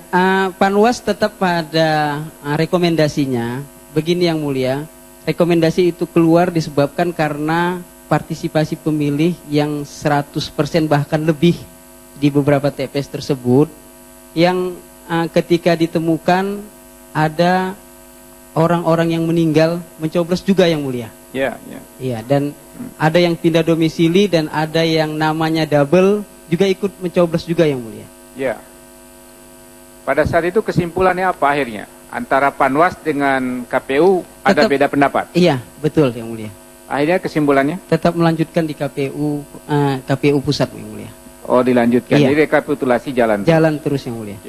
Panwas tetap pada rekomendasinya. Begini yang mulia, rekomendasi itu keluar disebabkan karena partisipasi pemilih yang 100% bahkan lebih di beberapa TPS tersebut, yang ketika ditemukan ada orang-orang yang meninggal mencoblos juga yang mulia. Ya. Iya, dan ada yang pindah domisili dan ada yang namanya double juga ikut mencoblos juga yang mulia. Ya. Pada saat itu kesimpulannya apa akhirnya? Antara Panwas dengan KPU ada beda pendapat? Iya, betul yang mulia. Akhirnya kesimpulannya? Tetap melanjutkan di KPU pusat yang mulia. Oh, dilanjutkan. Iya. Jadi rekapitulasi jalan. Jalan terus yang mulia.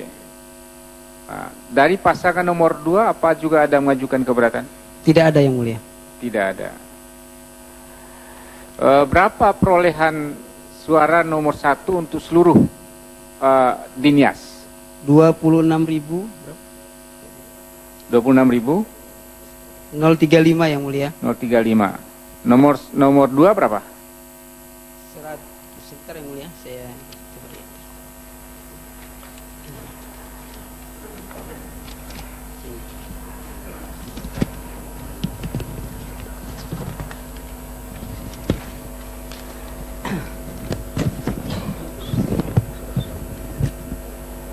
Nah, dari pasangan nomor 2 apa juga ada mengajukan keberatan? Tidak ada yang mulia. Tidak ada. Berapa perolehan suara nomor 1 untuk seluruh di Nias? 26.000. 26.000? 035 yang mulia. 035. Nomor 2 berapa? Sebentar yang mulia, saya coba lihat.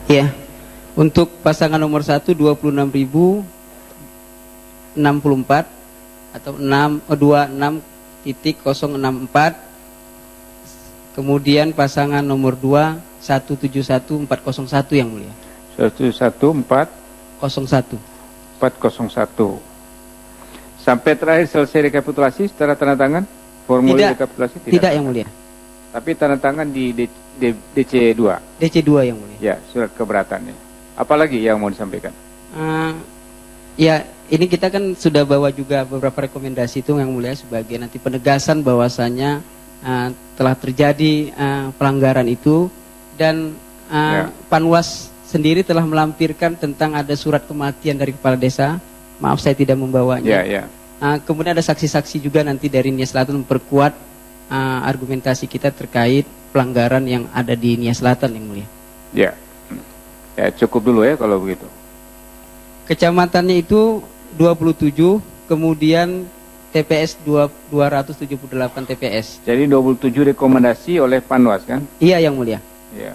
Ya, untuk pasangan nomor 1 26.064, atau 26.064. Kemudian pasangan nomor 2 171401 yang mulia. 171401. Sampai terakhir selesai rekapitulasi secara tanda tangan formulir rekapitulasi tidak yang mulia. Tapi tanda tangan di DC2. DC2 yang mulia. Ya, surat keberatannya. Apalagi yang mau disampaikan? Ya, ini kita kan sudah bawa juga beberapa rekomendasi itu yang mulia sebagai nanti penegasan bahwasanya telah terjadi pelanggaran itu dan Panwas sendiri telah melampirkan tentang ada surat kematian dari kepala desa. Maaf saya tidak membawanya. Kemudian ada saksi-saksi juga nanti dari Nia Selatan memperkuat argumentasi kita terkait pelanggaran yang ada di Nia Selatan yang mulia. Ya, cukup dulu ya kalau begitu. Kecamatannya itu 27, kemudian TPS 278 TPS. Jadi 27 rekomendasi oleh Panwas kan? Iya yang mulia. Ya.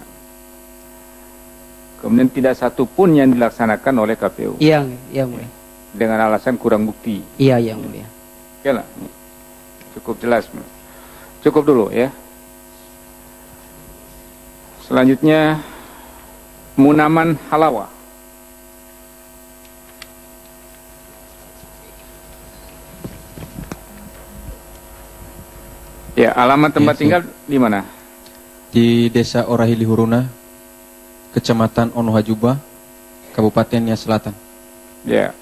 Kemudian tidak satu pun yang dilaksanakan oleh KPU. Iya, yang mulia. Dengan alasan kurang bukti. Iya yang mulia. Oke lah, cukup jelas. Cukup dulu ya. Selanjutnya Munaman Halawa. Ya, alamat tempat tinggal di mana? Di Desa Orahili Huruna, Kecamatan Onohajuba, Kabupaten Nia Selatan. Ya.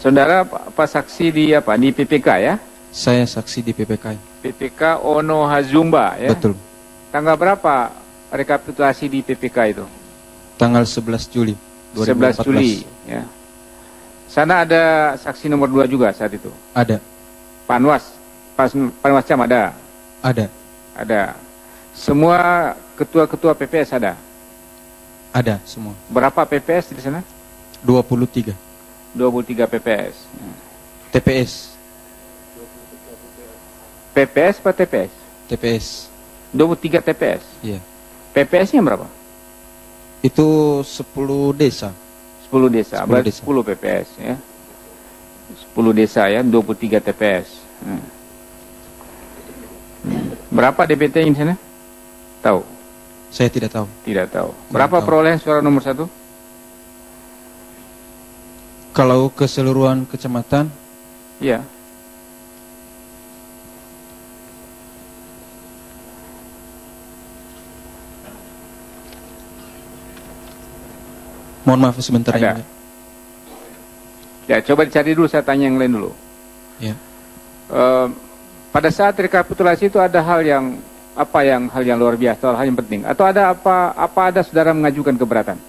Saudara apa saksi di apa? Di PPK ya? Saya saksi di PPK. PPK Onohazumba ya? Betul. Tanggal berapa rekapitulasi di PPK itu? Tanggal 11 Juli 2014. 11 Juli ya. Sana ada saksi nomor 2 juga saat itu? Ada. Panwas Cam ada? Ada. Ada. Semua ketua-ketua PPS ada? Ada semua. Berapa PPS di sana? 23. 23 PPS. TPS. PPS apa TPS? TPS. 23 TPS? Iya. PPS-nya berapa? Itu 10 desa. 10 desa, 10 berarti desa. 10 PPS ya. 10 desa ya, 23 TPS. Berapa DPT di sana? Tahu? Saya tidak tahu. Tidak tahu. Berapa perolehan suara nomor 1? Kalau keseluruhan kecamatan? Iya. Mohon maaf sebentar ya. Ya, coba dicari dulu, saya tanya yang lain dulu. Ya. Pada saat rekapitulasi itu ada hal yang luar biasa, hal yang penting, atau ada ada saudara mengajukan keberatan?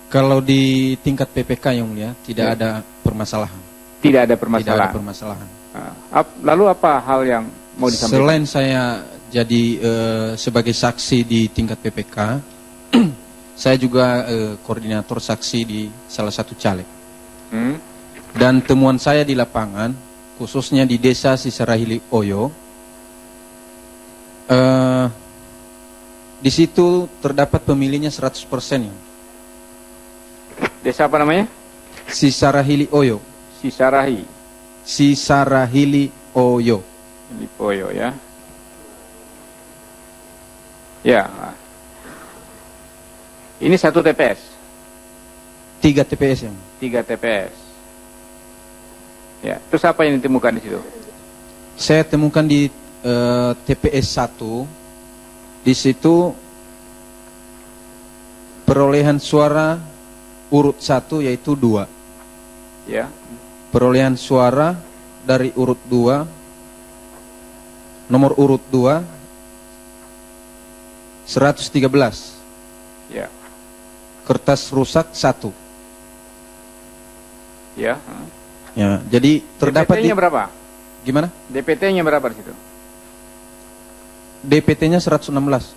Kalau di tingkat PPK yang mulia tidak ada permasalahan. Tidak ada permasalahan. Tidak ada permasalahan. Lalu apa hal yang mau disampaikan? Selain saya jadi sebagai saksi di tingkat PPK, saya juga koordinator saksi di salah satu caleg. Dan temuan saya di lapangan, khususnya di Desa Sisarahili Oyo, di situ terdapat pemilihnya 100% ya. Desa apa namanya? Sisarahili Oyo. Sisarahili Oyo. Oyo ya. Ya. Ini 1 TPS. 3 TPS yang. 3 TPS. Ya. Terus apa yang ditemukan di situ? Saya temukan di TPS 1. Di situ perolehan suara urut 1 yaitu 2. Ya. Perolehan suara dari urut 2, nomor urut 2 113. Ya. Kertas rusak 1. Ya. Ya, jadi terdapat DPT-nya berapa? Gimana? DPT-nya berapa di situ? DPT-nya 116. 116.